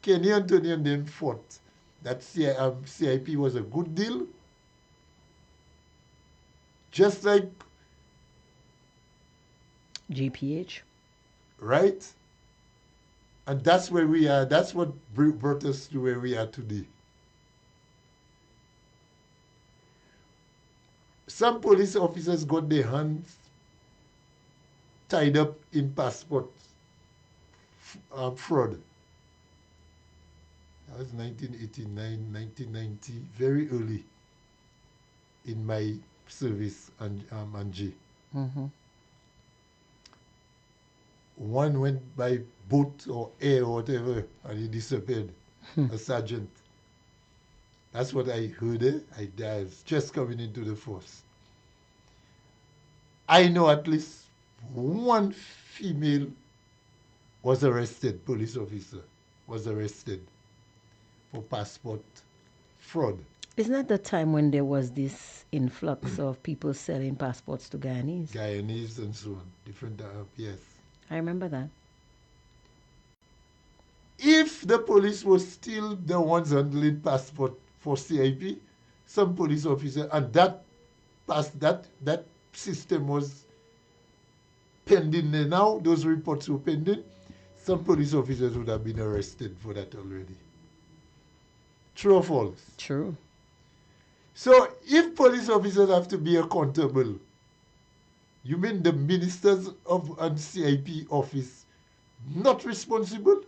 Kenny Anthony and them fought that CIP was a good deal, just like, GPH. right? And that's where we are. That's what brought us to where we are today. Some police officers got their hands tied up in passport fraud. That was 1989, 1990, very early in my service, Angie. Mm-hmm. One went by boat or air or whatever, and he disappeared, a sergeant. That's what I heard. I was just coming into the force. I know at least one female was arrested, police officer was arrested for passport fraud. Isn't that the time when there was this influx of people selling passports to Guyanese? Guyanese and so on, different, yes. I remember that. If the police was still the ones handling passport for CIP, some police officer, and that system was pending now, those reports were pending, some police officers would have been arrested for that already. True or false? True. So if police officers have to be accountable, you mean the ministers of and CIP office not responsible?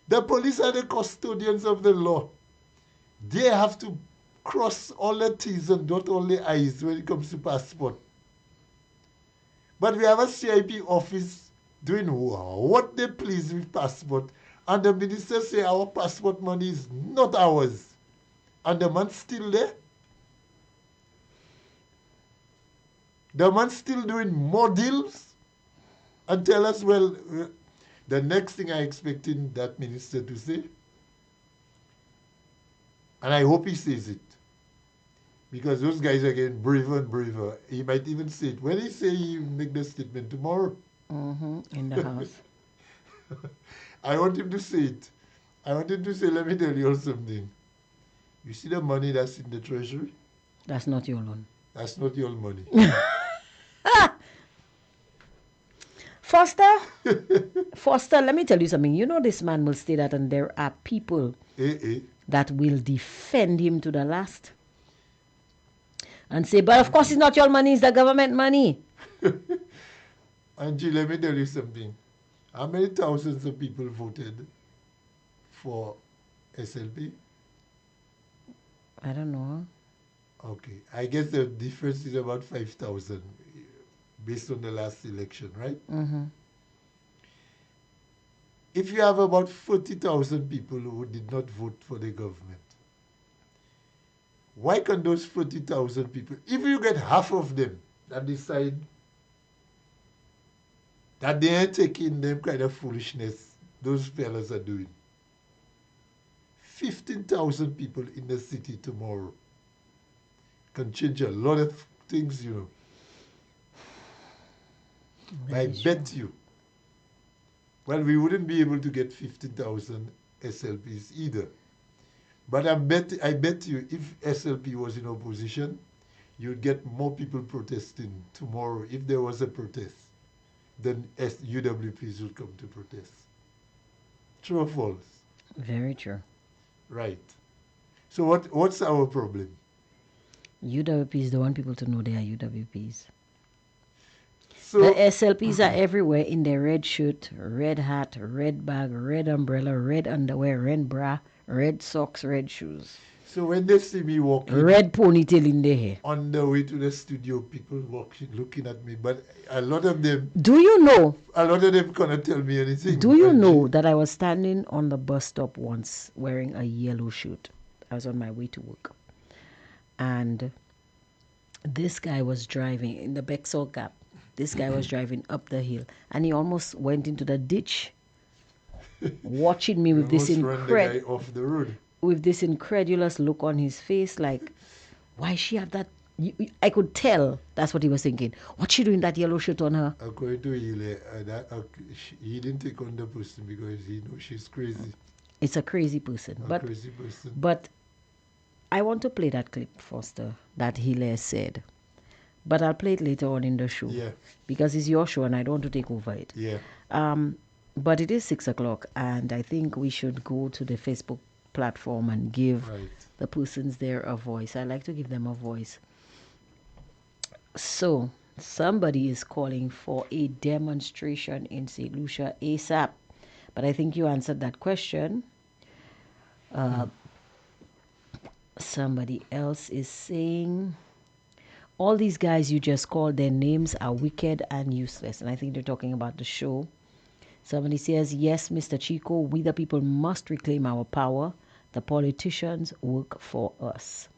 The police are the custodians of the law. They have to cross all the T's and dot all the I's when it comes to passport. But we have a CIP office doing what they please with passport, and the minister say our passport money is not ours, and the man's still there. The man's still doing more deals and tell us, well, the next thing I expecting that minister to say, and I hope he says it, because those guys are getting braver and braver. He might even say it. When he say he make the statement tomorrow, in the house. I want him to say it. I want him to say, let me tell you all something. You see the money that's in the treasury? That's not your loan. That's not your money. Foster, Foster, let me tell you something. You know this man will say that, and there are people that will defend him to the last and say, but of course it's not your money, it's the government money. Angie, let me tell you something. How many thousands of people voted for SLP? I don't know. Okay. I guess the difference is about 5,000 based on the last election, right? Mm-hmm. If you have about 40,000 people who did not vote for the government, why can those 40,000 people, if you get half of them that decide that they are taking them kind of foolishness those fellas are doing, 15,000 people in the city tomorrow can change a lot of things, you know. I bet you. Well, we wouldn't be able to get 15,000 SLPs either. But I bet you if SLP was in opposition, you'd get more people protesting tomorrow if there was a protest. Then UWPs would come to protest. True or false? Very true. Right. So what's our problem? UWPs don't want people to know they are UWPs. The So SLPs are everywhere in their red shirt, red hat, red bag, red umbrella, red underwear, red bra, red socks, red shoes, when they see me walking red ponytail in their hair. on the way to the studio, people walking, looking at me, but a lot of them Do you know? cannot tell me anything. Do you And know that I was standing on the bus stop once wearing a yellow shirt? I was on my way to work, and this guy was driving in the Bexall Gap. This guy was driving up the hill, and he almost went into the ditch, watching me with this almost run the guy off the road. with this incredulous look on his face, like, why she have that? I could tell that's what he was thinking. What's she doing that yellow shirt on her? According to Ile, he didn't take on the person because he knows she's crazy. It's a crazy person, Crazy person. but I want to play that clip, Foster, that Hilaire said. But I'll play it later on in the show. Yeah. Because it's your show and I don't want to take over it. Yeah. But it is 6 o'clock and I think we should go to the Facebook platform and give the persons there a voice. I like to give them a voice. So, somebody is calling for a demonstration in St. Lucia ASAP. But I think you answered that question. Somebody else is saying, all these guys you just called, their names are wicked and useless. And I think they're talking about the show. Somebody says, yes, Mr. Chico, we the people must reclaim our power. The politicians work for us.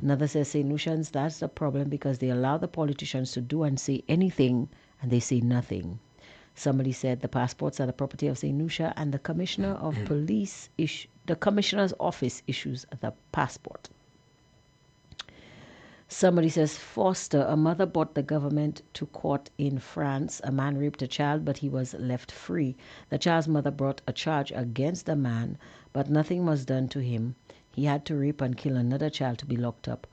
Another says, St. Lucians, that's the problem because they allow the politicians to do and say anything and they say nothing. Somebody said the passports are the property of St. Lucia and the commissioner of police, the commissioner's office issues the passport. Somebody says, Foster, a mother brought the government to court in France. A man raped a child, but he was left free. The child's mother brought a charge against the man, but nothing was done to him. He had to rape and kill another child to be locked up.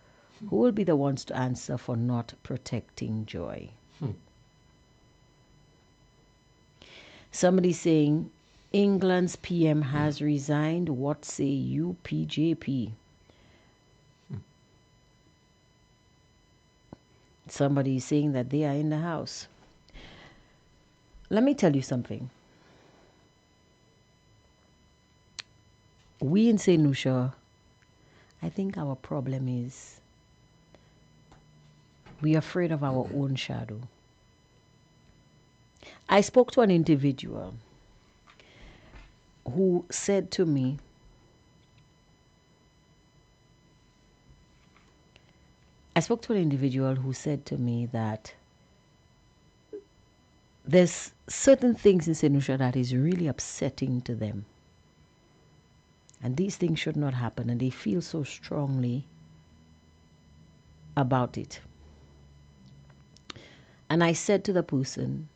Who will be the ones to answer for not protecting Joy? Somebody saying, England's PM has resigned. What say you, PJP? Somebody is saying that they are in the house. Let me tell you something. We in St. Lucia, I think our problem is we are afraid of our own shadow. I spoke to an individual who said to me, that there's certain things in St. Lucia that is really upsetting to them. And these things should not happen, and they feel so strongly about it. And I said to the person,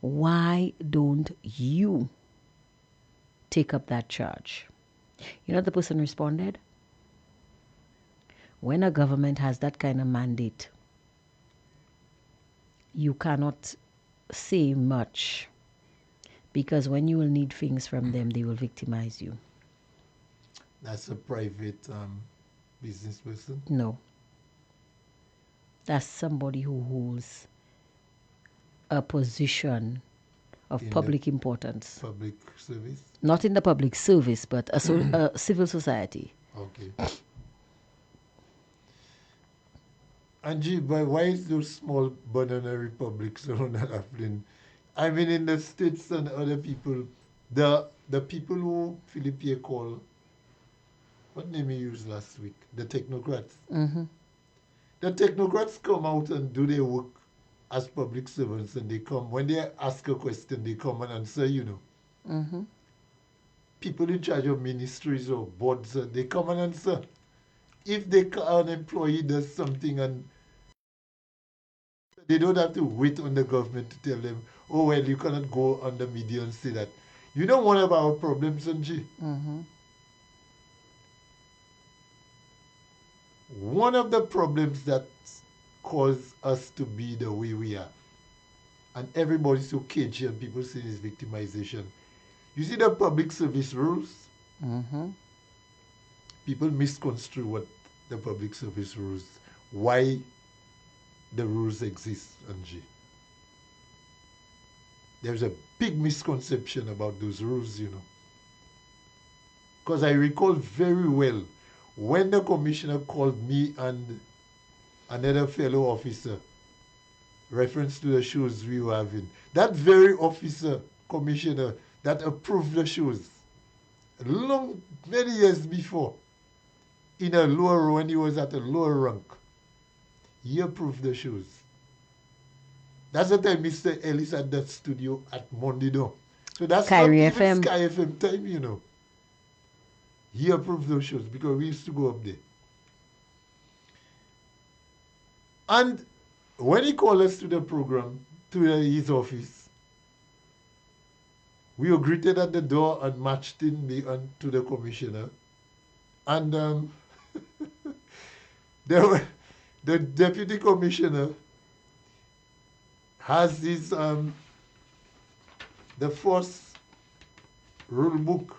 why don't you take up that charge? You know what the person responded? When a government has that kind of mandate, you cannot say much because when you will need things from them, they will victimize you. That's a private business person? No. That's somebody who holds a position of public importance. Public service? Not in the public service, but a civil society. Okay. Angie, but why is those small banana republics around that happening? I mean, in the States and other people, the people who Philippe called, what name he used last week? The technocrats. Mm-hmm. The technocrats come out and do their work as public servants, and they come, when they ask a question, they come and answer, you know. Mm-hmm. People in charge of ministries or boards, they come and answer. If an employee does something and they don't have to wait on the government to tell them, oh, well, you cannot go on the media and say that. You know one of our problems, Sanji? Mm-hmm. One of the problems that cause us to be the way we are, and everybody's so cagey and people say it's victimization. You see the public service rules? Mm-hmm. People misconstrue what the public service rules. Why the rules exist, Angie. There's a big misconception about those rules, you know. Because I recall very well when the commissioner called me and another fellow officer, reference to the shows we were having. That very officer, commissioner, that approved the shows, many years before, in a lower, when he was at a lower rank, he approved the shows. That's the time Mr. Ellis had that studio at Mondidon. So that's Kyrie not even FM. Sky FM time, you know. He approved those shows because we used to go up there. And when he called us to the program, to his office, we were greeted at the door and marched in to the commissioner. And the deputy commissioner has his, the force rule book,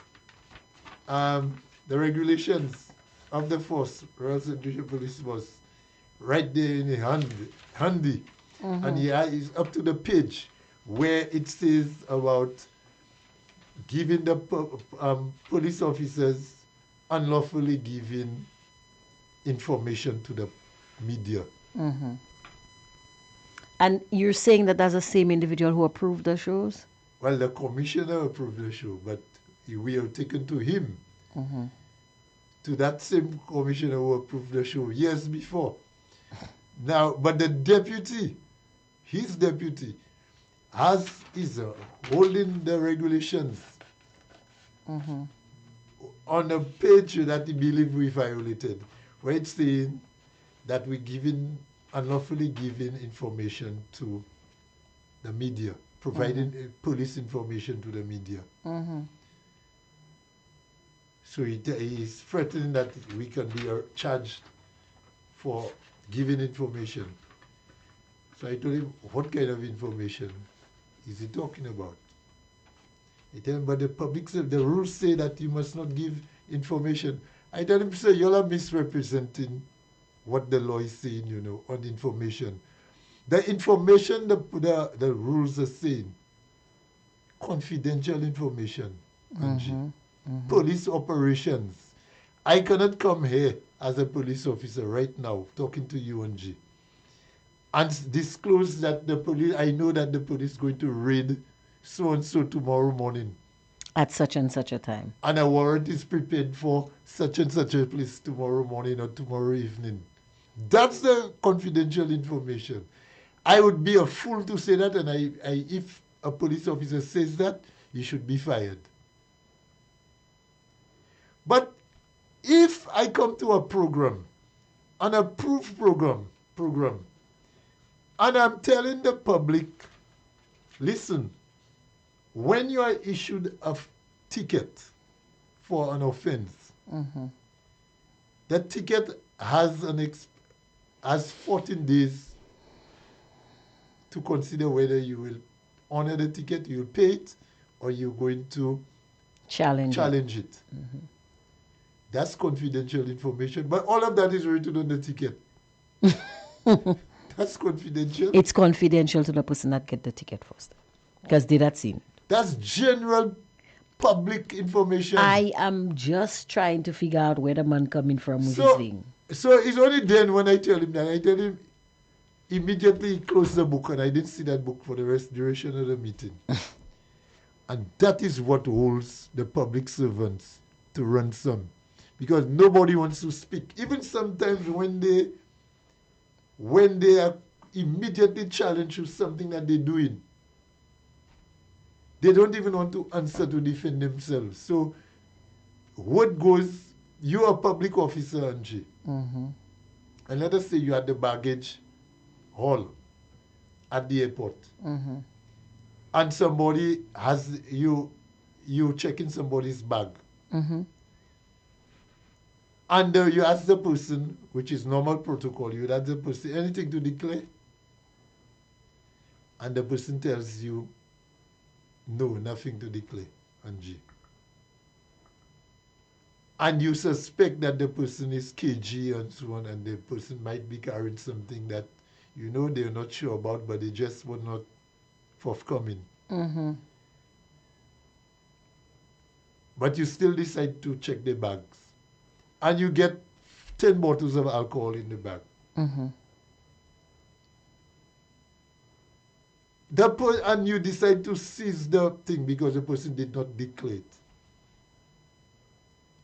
the regulations of the force, Royal St. Lucia Police Force, right there in the handy. And he's up to the page where it says about giving the police officers unlawfully giving information to the media. And you're saying that that's the same individual who approved the shows? Well, the commissioner approved the show, but we are taken to him, to that same commissioner who approved the show years before. Now, but the deputy, his deputy, is holding the regulations on a page that he believes we violated, where it's saying that we're unlawfully giving information to the media, providing police information to the media. So he's threatening that we can be charged for giving information. So I told him, what kind of information is he talking about? He told him, but the rules say that you must not give information. I told him, sir, you all are misrepresenting what the law is saying, you know, on information. The information, the rules are saying, confidential information, Angie. Police operations. I cannot come here as a police officer right now, talking to you, Angie, and disclose that I know that the police is going to raid so-and-so tomorrow morning. At such and such a time. And a warrant is prepared for such and such a place tomorrow morning or tomorrow evening. That's the confidential information. I would be a fool to say that, and if a police officer says that, he should be fired. But if I come to a program, an approved program, and I'm telling the public, listen, when you are issued a ticket for an offense, that ticket has 14 days to consider whether you will honor the ticket, you'll pay it, or you're going to challenge it. That's confidential information, but all of that is written on the ticket. That's confidential. It's confidential to the person that get the ticket first, because they not seen it. That's general public information. I am just trying to figure out where the man coming from with his thing. So it's only then when I tell him that, I tell him immediately he closed the book, and I didn't see that book for the duration of the meeting. And that is what holds the public servants to ransom. Because nobody wants to speak. Even sometimes when they are immediately challenged with something that they're doing, they don't even want to answer to defend themselves. So word goes, you're a public officer, Angie. And let us say you're at the baggage hall at the airport. And somebody has you checking somebody's bag. And you ask the person, which is normal protocol, you ask the person, anything to declare? And the person tells you, no, nothing to declare, Angie. And you suspect that the person is KG and so on, and the person might be carrying something that you know they're not sure about, but they just were not forthcoming. But you still decide to check the bags. And you get 10 bottles of alcohol in the bag. And you decide to seize the thing because the person did not declare it.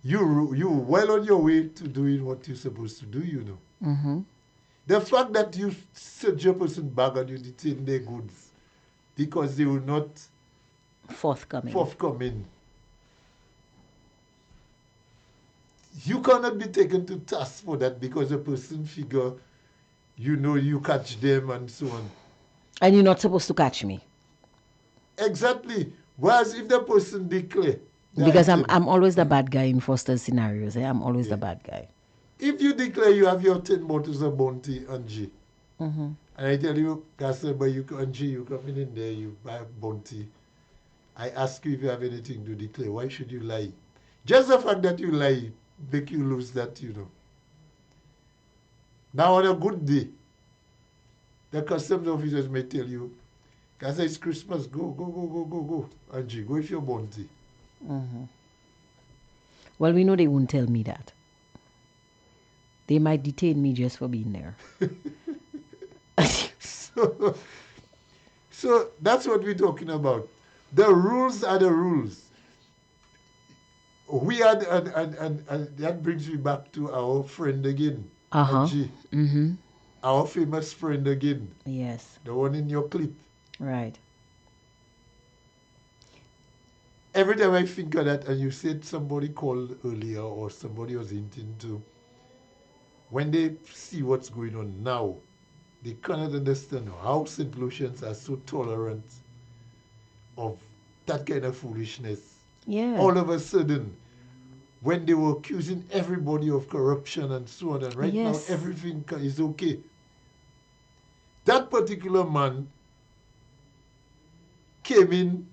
You well on your way to doing what you're supposed to do, you know. The fact that you search your person's bag and you detain their goods because they were not forthcoming. You cannot be taken to task for that because the person figure, you know, you catch them and so on. And you're not supposed to catch me. Exactly. Whereas if the person declare. Because I'm always the bad guy in Foster's scenarios. I'm always the bad guy. If you declare you have your 10 bottles of Bounty, Angie, and I tell you, customer, Angie, you come in there, you buy Bounty. I ask you if you have anything to declare. Why should you lie? Just the fact that you lie make you lose that, you know. Now on a good day, the customs officers may tell you, Casa, it's Christmas, go, Angie, go with your Bounty. Well, we know they won't tell me that. They might detain me just for being there. So that's what we're talking about. The rules are the rules. We had, and that brings me back to our friend again, Angie. Our famous friend again. Yes. The one in your clip. Right. Every time I think of that, and you said somebody called earlier or somebody was hinting to, when they see what's going on now, they cannot understand how St. Lucians are so tolerant of that kind of foolishness. Yeah. All of a sudden, when they were accusing everybody of corruption and so on, and right now everything is okay. That particular man came in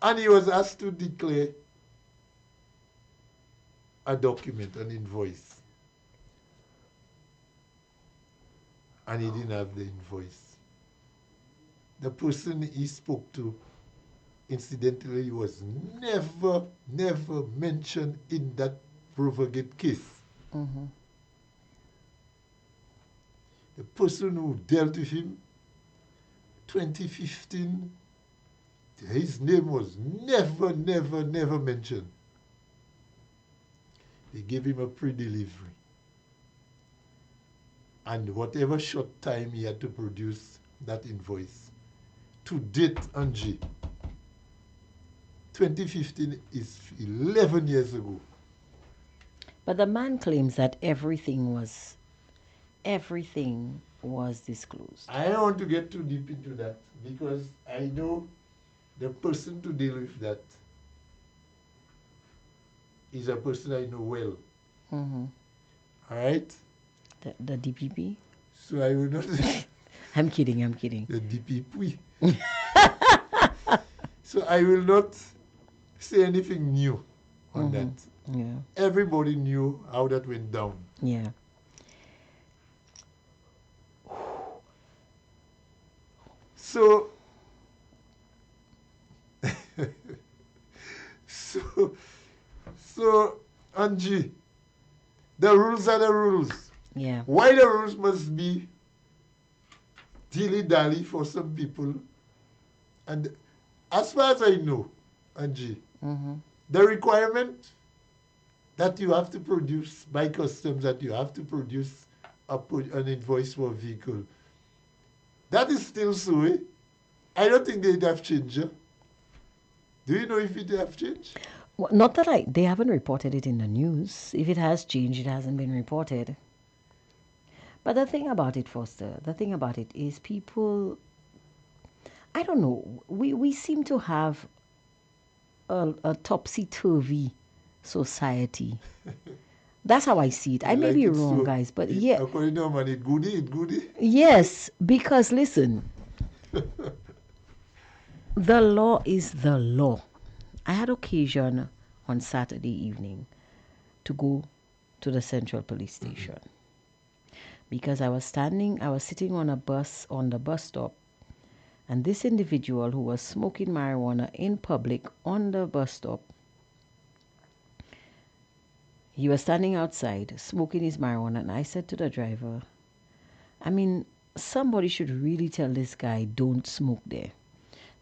and he was asked to declare a document, an invoice. And he didn't have the invoice. The person he spoke to, incidentally, was never mentioned in that Rovergate case. The person who dealt with him, 2015, his name was never mentioned. They gave him a pre-delivery. And whatever short time he had to produce that invoice. To date, Angie, 2015 is 11 years ago. But the man claims that everything was disclosed. I don't want to get too deep into that because I know the person to deal with that is a person I know well. All right? The DPP? So I will not... I'm kidding. The DPP. So I will not say anything new on that. Yeah. Everybody knew how that went down. Yeah. So, so Angie, the rules are the rules. Yeah. Why the rules must be dilly-dally for some people? And as far as I know, Angie, the requirement that you have to produce by customs, that you have to produce an invoice for a vehicle, that is still so, eh? I don't think they'd have changed. Do you know if it have changed? Well, not that they haven't reported it in the news. If it has changed, it hasn't been reported. But the thing about it, Foster, is people, I don't know, we seem to have a topsy-turvy society. That's how I see it. I may be wrong, guys, but yeah. According to man, it goody. Yes, because listen, the law is the law. I had occasion on Saturday evening to go to the Central Police Station. because I was sitting on the bus stop, and this individual who was smoking marijuana in public on the bus stop, he was standing outside smoking his marijuana, and I said to the driver, I mean, somebody should really tell this guy, don't smoke there.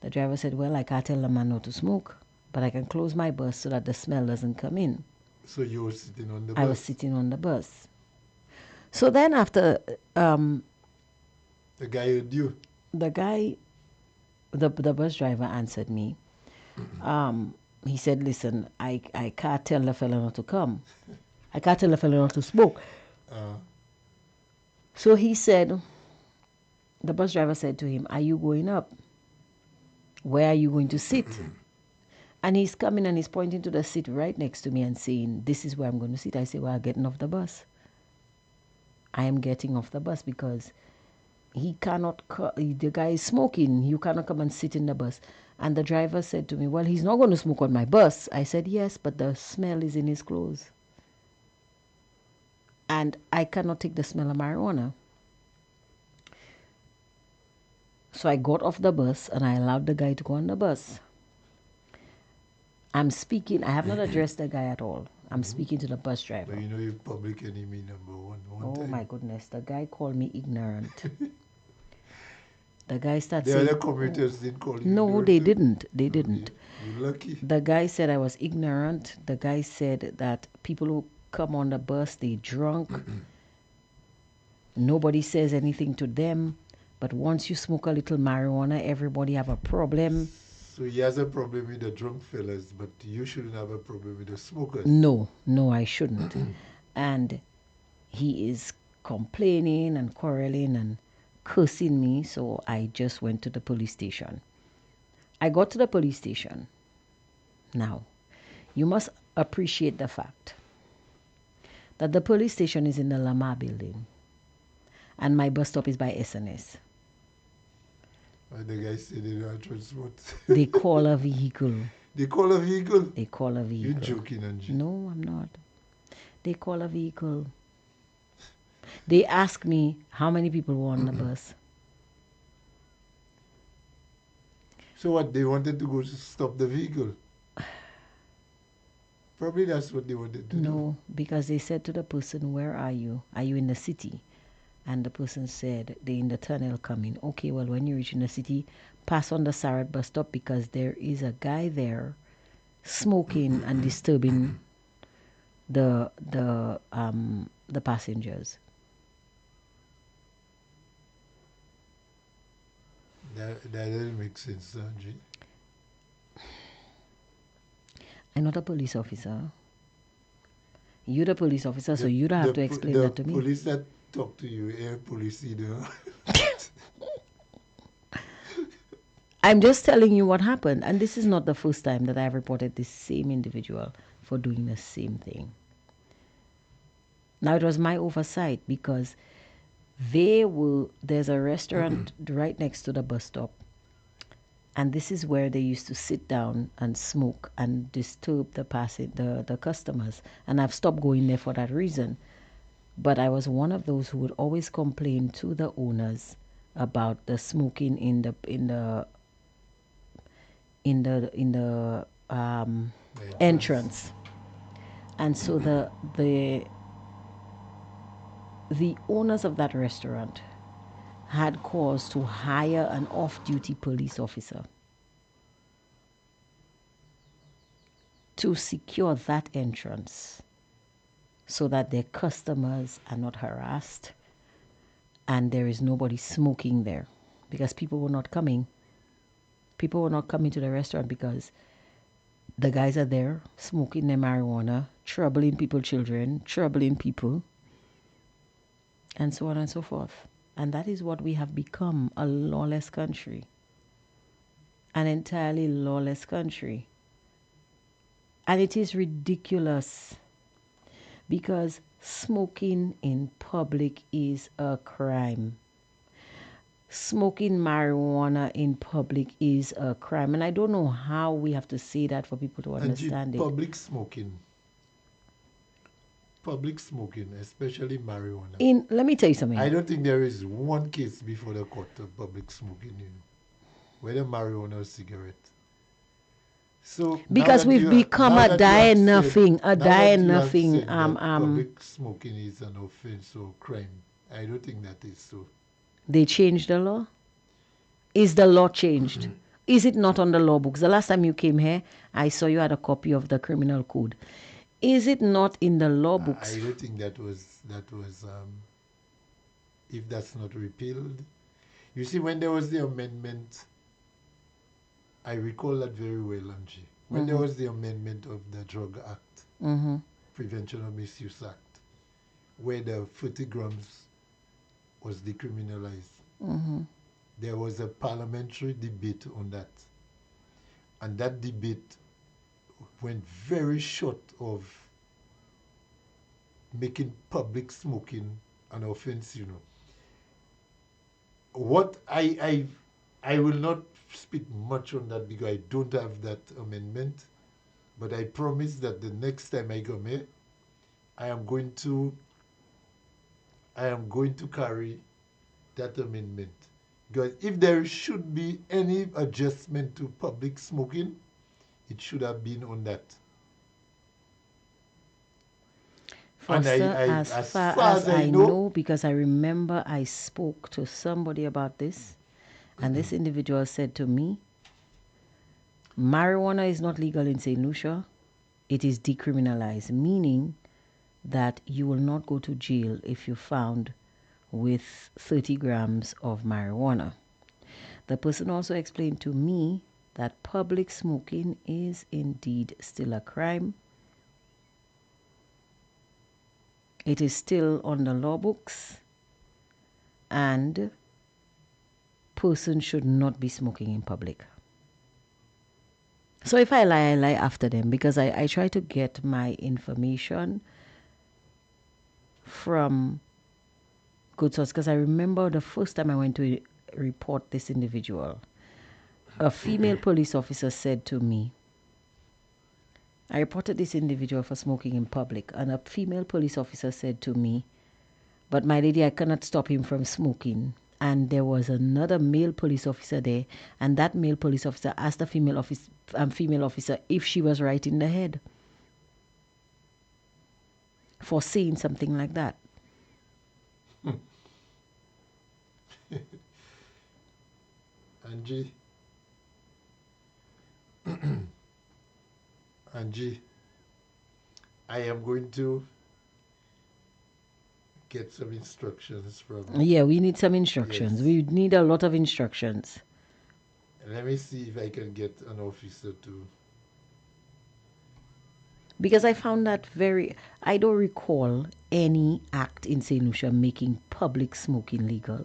The driver said, well, I can't tell the man not to smoke, but I can close my bus so that the smell doesn't come in. So you were sitting on the bus? I was sitting on the bus. So then after the guy heard you? the bus driver answered me. He said, listen, I can't tell the fellow not to come. I can't tell the fellow not to smoke. So he said, the bus driver said to him, are you going up? Where are you going to sit? And he's coming and he's pointing to the seat right next to me and saying, this is where I'm going to sit. I say, well, I'm getting off the bus. I am getting off the bus because he cannot, the guy is smoking. You cannot come and sit in the bus. And the driver said to me, well, he's not going to smoke on my bus. I said, yes, but the smell is in his clothes. And I cannot take the smell of marijuana. So I got off the bus and I allowed the guy to go on the bus. I'm speaking, I have not addressed the guy at all. I'm speaking to the bus driver. But you know you're public enemy number one. Oh time. my goodness, the guy called me ignorant. The guy started The saying... other commuters didn't call you No, ignorant they too? didn't. They didn't. You're lucky. The guy said I was ignorant. The guy said that people who come on the bus, they drunk. Nobody says anything to them. But once you smoke a little marijuana, everybody have a problem. So he has a problem with the drunk fellas, but you shouldn't have a problem with the smokers. No, I shouldn't. And he is complaining and quarreling and cursing me, so I just went to the police station. I got to the police station. Now, you must appreciate the fact that the police station is in the Lamar building and my bus stop is by SNS. The guy said they don't transport. They call a vehicle. They call a vehicle? They call a vehicle. You're joking, Angie. No, I'm not. They call a vehicle. They ask me how many people were on the bus. So what, they wanted to go to stop the vehicle? Probably that's what they wanted to do. No, because they said to the person, where are you? Are you in the city? And the person said, they're in the tunnel coming. Okay, well, when you reach in the city, pass on the Sarat bus stop because there is a guy there smoking and disturbing the passengers. That doesn't make sense, Angie. I'm not a police officer. You're the police officer, so you don't have to explain that to me. The police that talk to you, air police, you know. I'm just telling you what happened. And this is not the first time that I've reported this same individual for doing the same thing. Now, it was my oversight because there's a restaurant right next to the bus stop. And this is where they used to sit down and smoke and disturb the customers. And I've stopped going there for that reason. But I was one of those who would always complain to the owners about the smoking in the entrance. And so the owners of that restaurant had cause to hire an off-duty police officer to secure that entrance so that their customers are not harassed and there is nobody smoking there, because people were not coming. People were not coming to the restaurant because the guys are there smoking their marijuana, troubling people's children, troubling people, and so on and so forth. And that is what we have become, a lawless country. An entirely lawless country. And it is ridiculous because smoking in public is a crime. Smoking marijuana in public is a crime. And I don't know how we have to say that for people to understand it. Public smoking. public smoking, especially marijuana. Let me tell you something. I don't think there is one case before the court of public smoking, whether marijuana or cigarette. So because we've become a die nothing, public smoking is an offense or crime. I don't think that is so. They changed the law? Is the law changed? Is it not on the law books? The last time you came here, I saw you had a copy of the criminal code. Is it not in the law books? I don't think that was if that's not repealed. You see, when there was the amendment, I recall that very well, Angie. When there was the amendment of the Drug Act, Prevention of Misuse Act, where the 40 grams was decriminalized, there was a parliamentary debate on that. And that debate went very short of making public smoking an offense, What I will not speak much on that because I don't have that amendment, but I promise that the next time I come here, I am going to carry that amendment. Because if there should be any adjustment to public smoking, it should have been on that. Foster, as far as I know, because I remember I spoke to somebody about this, and this individual said to me, marijuana is not legal in St. Lucia. It is decriminalized, meaning that you will not go to jail if you're found with 30 grams of marijuana. The person also explained to me that public smoking is indeed still a crime. It is still on the law books, and person should not be smoking in public. So if I lie after them, because I try to get my information from good source, because I remember the first time I went to report this individual, a female police officer said to me, I reported this individual for smoking in public, and a female police officer said to me, but my lady, I cannot stop him from smoking. And there was another male police officer there, and that male police officer asked the female officer if she was right in the head for saying something like that. Angie, I am going to get some instructions from... Yeah, we need some instructions. Yes. We need a lot of instructions. Let me see if I can get an officer to... Because I found that I don't recall any act in St. Lucia making public smoking legal.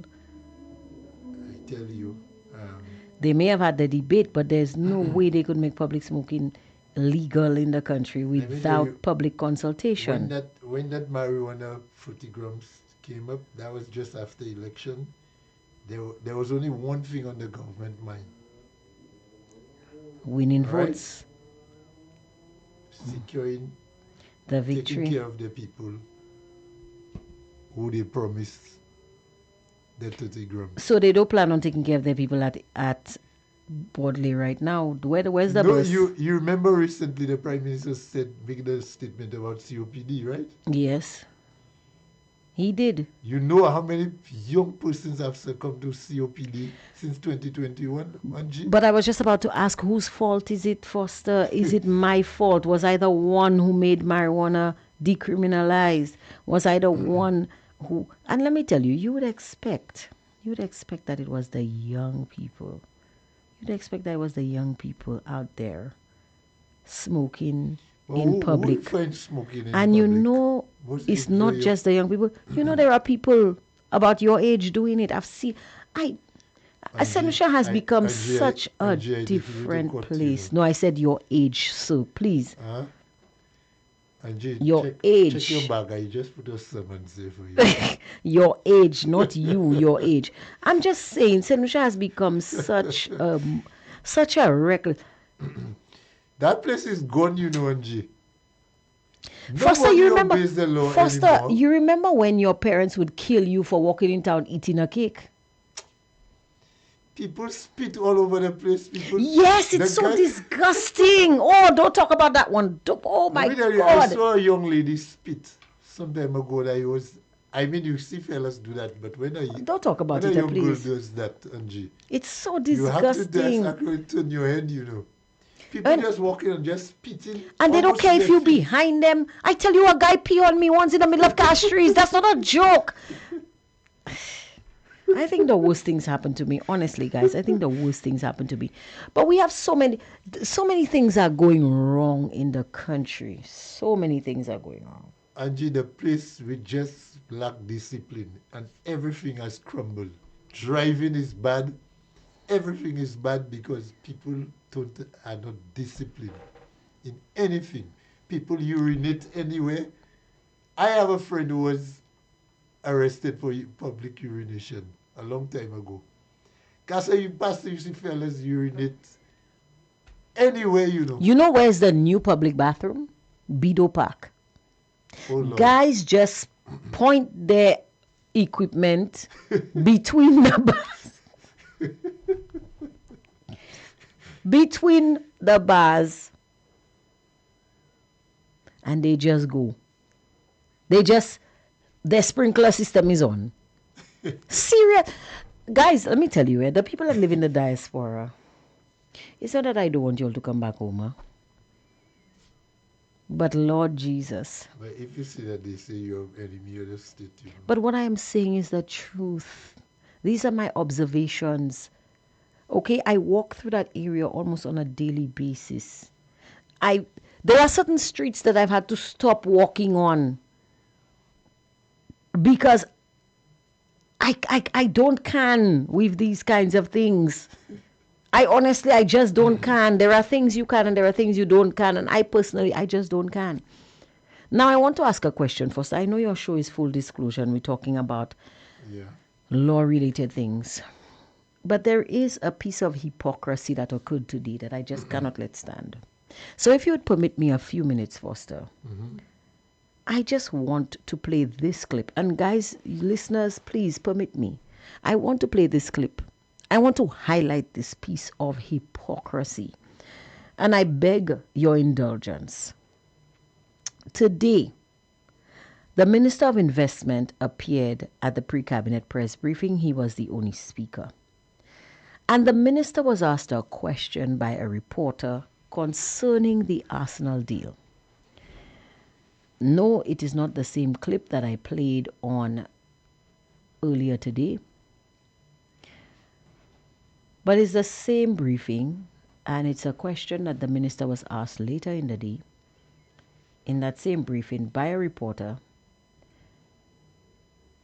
I tell you... they may have had the debate, but there's no way they could make public smoking legal in the country without public consultation. When that marijuana 40 grams came up, that was just after election. There was only one thing on the government mind. Winning votes. Securing the victory. Taking care of the people who they promised the 30 grams. So they don't plan on taking care of their people at Bodley right now. Where's the bus? You remember recently the Prime Minister made a statement about COPD, right? Yes. He did. You know how many young persons have succumbed to COPD since 2021, Angie? But I was just about to ask, whose fault is it, Foster? Is it my fault? Was I the one who made marijuana decriminalized? Was I the one who... And let me tell you, you would expect that it was the young people. You'd expect that it was the young people out there smoking in public. Smoking in and public? It's not just the young people. There are people about your age doing it. I've seen... St. Lucia has become such a different place. No, I said your age, so please. Angie, your age. Check your bag. I just put a summons there for you. Your age, not you, your age. I'm just saying, St. Lucia has become such a reckless... That place is gone, Angie. Foster, Nobody you remember? obeys the law Foster, anymore. you remember when your parents would kill you for walking in town eating a cake? People spit all over the place. People. Yes, it's The so guy- disgusting. Oh, don't talk about that one. Oh my Let me tell you, I God. saw a young lady spit some time ago that you see fellas do that, but when Don't talk about when it, a young girl please. does that, Angie, It's so you have to just disgusting. actually turn your head, you know. People And- just walking and just spitting. And they don't almost care to if their you feet. behind them. I tell you, a guy pee on me once in the middle of Castries. That's not a joke. I think the worst things happen to me. Honestly, guys, I think the worst things happen to me. But we have so many things are going wrong in the country. So many things are going wrong. Angie, the place we just lack discipline and everything has crumbled. Driving is bad. Everything is bad because people are not disciplined in anything. People urinate anywhere. I have a friend who was arrested for public urination a long time ago. Casa, you pass, you see fellas urinate anywhere, you know. You know where's the new public bathroom? Bido Park. Oh, Lord. Guys just point their equipment between the bars. Between the bars. And they just go. Their sprinkler system is on. Serious. Guys, let me tell you, the people that live in the diaspora, it's not that I don't want you all to come back home, huh? But Lord Jesus. But if you see that they say you're enemy of the state, you know. But what I am saying is the truth. These are my observations. Okay, I walk through that area almost on a daily basis. There are certain streets that I've had to stop walking on because I don't can with these kinds of things. I just don't can. There are things you can and there are things you don't can. And I just don't can. Now, I want to ask a question first. I know your show is full disclosure and we're talking about law-related things. But there is a piece of hypocrisy that occurred today that I just cannot let stand. So if you would permit me a few minutes, Foster, I just want to play this clip. And guys, listeners, please permit me. I want to play this clip. I want to highlight this piece of hypocrisy. And I beg your indulgence. Today, the Minister of Investment appeared at the pre-cabinet press briefing. He was the only speaker. And the minister was asked a question by a reporter concerning the Arsenal deal. No, it is not the same clip that I played on earlier today. But it's the same briefing, and it's a question that the minister was asked later in the day, in that same briefing, by a reporter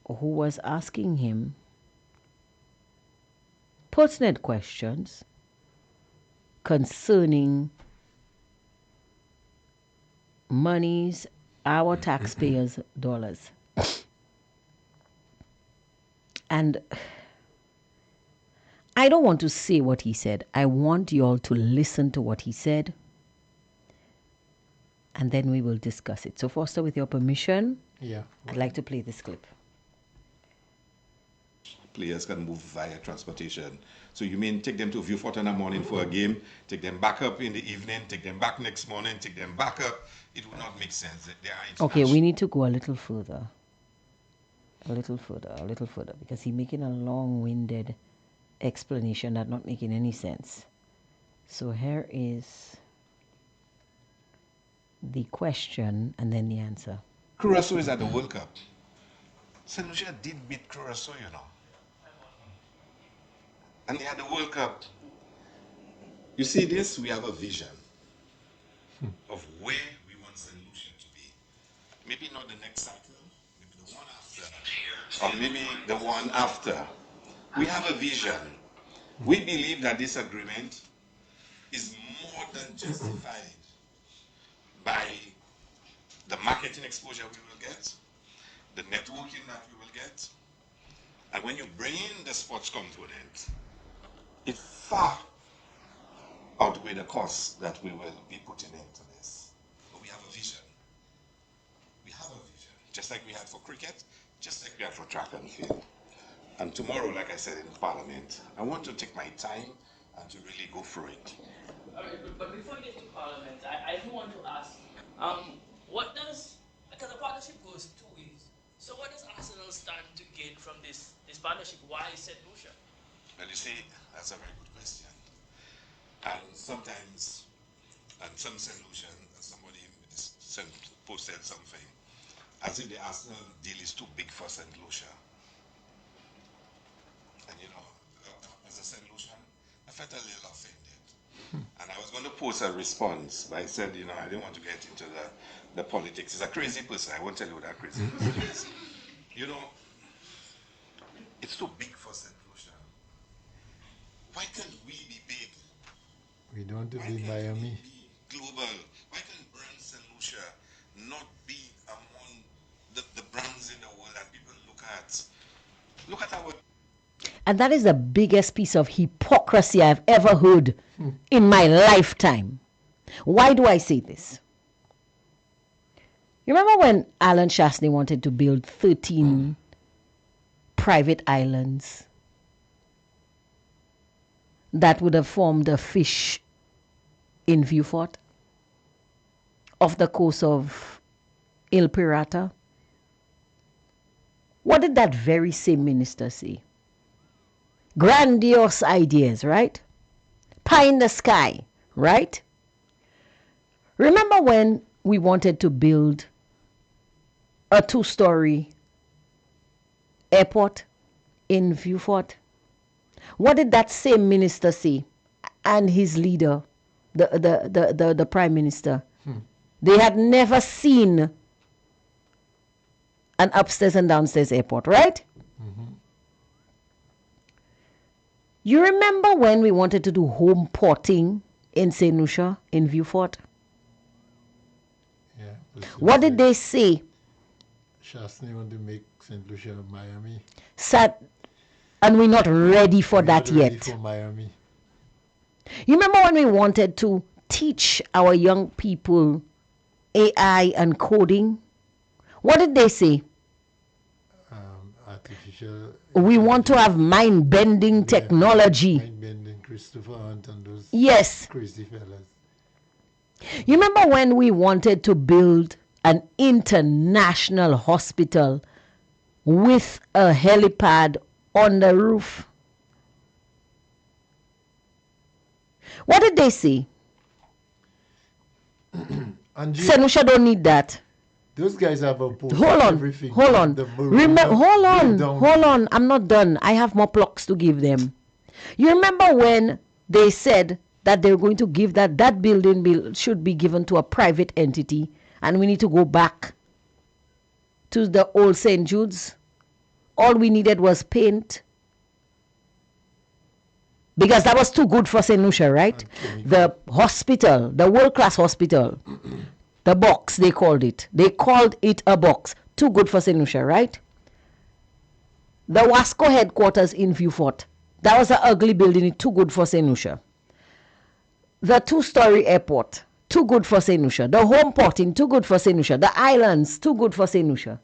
who was asking him pertinent questions concerning monies, our taxpayers' dollars. And I don't want to say what he said. I want you all to listen to what he said. And then we will discuss it. So, Foster, with your permission, I'd like to play this clip. Players can move via transportation. So you mean take them to Vieux-Fort in the morning for a game, take them back up in the evening, take them back next morning, take them back up. It would not make sense. They are Okay, we need to go a little further. A little further, because he's making a long-winded explanation that not making any sense. So here is the question and then the answer. Curaçao is at the World Cup. St. Lucia did beat Curaçao, you know. And they had the World Cup. You see this, we have a vision of where we want St. Lucia to be. Maybe not the next cycle, maybe the one after, or maybe the one after. We have a vision. We believe that this agreement is more than justified by the marketing exposure we will get, the networking that we will get, and when you bring in the sports component, it far outweighs the costs that we will be putting into this. But we have a vision. just like we had for cricket, just like we had for track and field. And tomorrow, like I said in Parliament, I want to take my time and to really go through it. All right, but before we get to Parliament, I do want to ask, what does, because the partnership goes two ways, so what does Arsenal stand to gain from this partnership? Why St. Lucia? Well, you see, that's a very good question. And sometimes, and some solution, somebody posted something, as if the Arsenal deal is too big for St. Lucia. And you know, as a St. Lucian, I felt a little offended. And I was going to post a response, but I said, you know, I didn't want to get into the politics. He's a crazy person. I won't tell you what that crazy person is. You know, it's too big for St. Lucia. Why can't we be big? We don't want to Why be can't Miami. we be global? Why can't brand St. Lucia not be among the brands in the world that people look at? Look at our... And that is the biggest piece of hypocrisy I've ever heard in my lifetime. Why do I say this? You remember when Alan Shastney wanted to build 13 private islands that would have formed a fish in Viewfort off the coast of Il Pirata? What did that very same minister say? Grandiose ideas, right? Pie in the sky, right? Remember when we wanted to build a 2-story airport in Viewfort? What did that same minister say? And his leader, the prime minister. They had never seen an upstairs and downstairs airport, right? You remember when we wanted to do home porting in St. Lucia, in Viewfort? Yeah. What did they say? Shastney want to make St. Lucia Miami. And we're not ready for We're that not ready yet. for Miami. You remember when we wanted to teach our young people AI and coding? What did they say? Artificial. We want to have mind-bending technology. Mind-bending, Christopher Hunt and those Yes. crazy fellas. You remember when we wanted to build an international hospital with a helipad on the roof? What did they say? And St. Lucia don't need that. those guys have opposed Hold on, everything. hold on. The marina, Hold on. I'm not done. I have more plugs to give them. You remember when they said that they're going to give that building should be given to a private entity, and we need to go back to the old St. Jude's? All we needed was paint. Because that was too good for St. Lucia, right? The hospital, the world-class hospital, the box, they called it. They called it a box. Too good for St. Lucia, right? The Wasco headquarters in Viewfort, that was an ugly building, too good for St. Lucia. The 2-story airport, too good for St. Lucia. The home porting, too good for St. Lucia. The islands, too good for St. Lucia.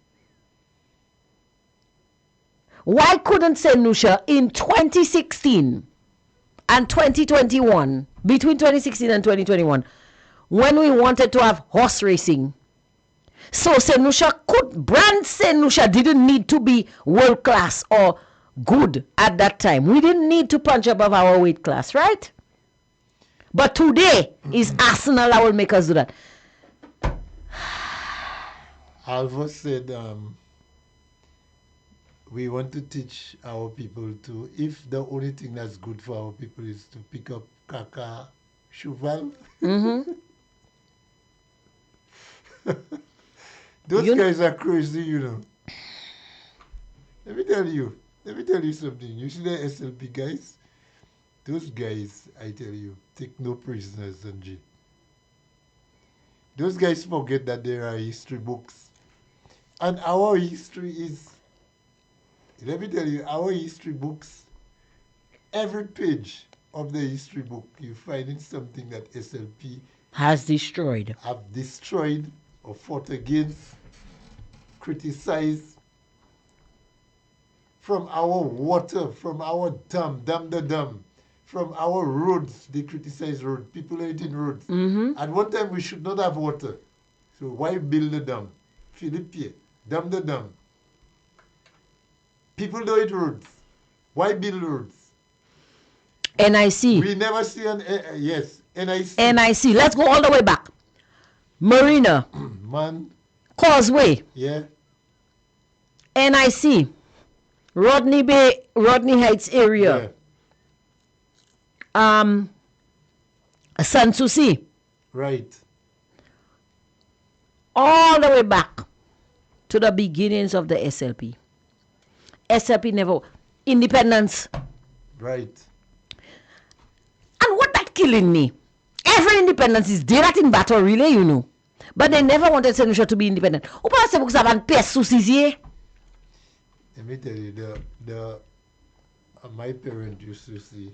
Why couldn't St. Lucia in 2016 and 2021, between 2016 and 2021, when we wanted to have horse racing, so St. Lucia brand St. Lucia didn't need to be world class or good at that time. We didn't need to punch above our weight class, right? But today is Arsenal that will make us do that. Alva said we want to teach our people to, if the only thing that's good for our people is to pick up caca cheval. Those guys are crazy, you know. Let me tell you something. You see the SLP guys? Those guys, I tell you, take no prisoners, Sanji. Those guys forget that there are history books. And our history is, let me tell you, our history books, every page of the history book, you find in something that SLP Has destroyed. have destroyed or fought against, criticize from our water, from our dam, from our roads. They criticize roads. People are eating roads. At one time, we should not have water. So why build the dam? Philippe, dam. People don't eat roads. Why build roads? NIC. We never see an, yes, NIC. NIC. Let's go all the way back. Marina. Man, Causeway. yeah, NIC. Rodney Bay, Rodney Heights area. Sanssouci. right. All the way back to the beginnings of the SLP. SLP never. Independence. Right. And what that killing me? Every independence is there in battle relay, you know. But they never wanted St. Lucia to be independent. Ou pas c'est pour que ça va paix soucis. Let me tell you, my parent used to say,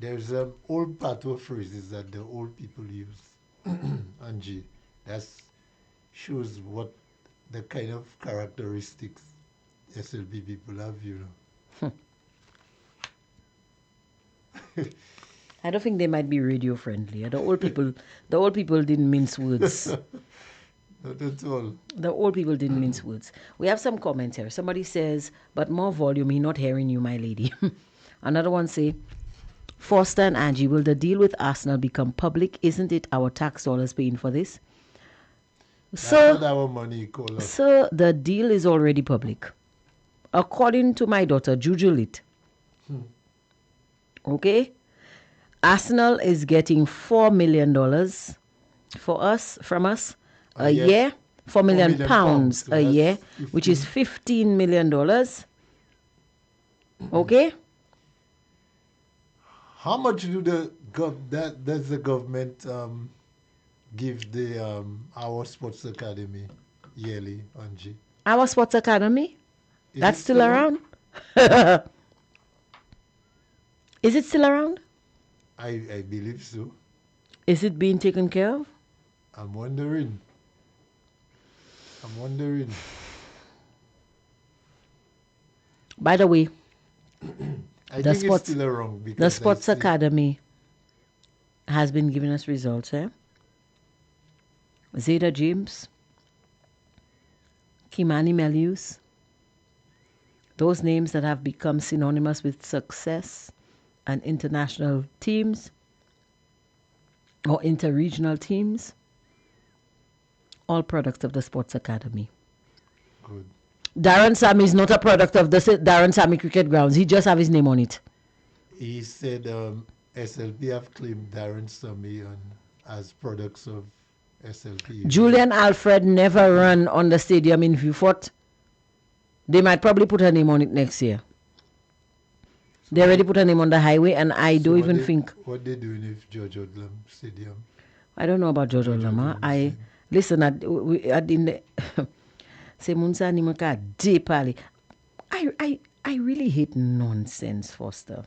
there's an old patois phrases that the old people use. Angie, that shows what the kind of characteristics SLP people have, you know. I don't think they might be radio friendly. The old people didn't mince words. Not at all. The old people didn't mince words. We have some comments here. Somebody says, but more volume, he not hearing you, my lady. Another one say, Foster and Angie, will the deal with Arsenal become public? Isn't it our tax dollars paying for this? That's not our money, Cola. Sir, the deal is already public. According to my daughter, Jujulit. Okay? Arsenal is getting $4 million from us a year. $4 million pounds so a year, 15. which is $15 million. Okay? How much do does the government give the our sports academy yearly, Angie? Our sports academy? Is That's it still around? Is it still around? I believe so. Is it being taken care of? I'm wondering. By the way, I The think sports- it's still around because the I Sports see- Academy has been giving us results, eh? Zeta James, Kimani Melius, those names that have become synonymous with success and international teams or interregional teams, all products of the Sports Academy. Good. Darren Sammy is not a product of the Darren Sammy Cricket Grounds. He just have his name on it. He said SLP have claimed Darren Sammy as products of SLP. Julian Alfred never ran on the stadium in Vieux-Fort. They might probably put her name on it next year. They already put her name on the highway, and I So don't what even they- think. What they doing with George Odlum Stadium? I don't know about George Olama. I listen. I didn't. Say Munsa ni maka de pali. I really hate nonsense, Foster.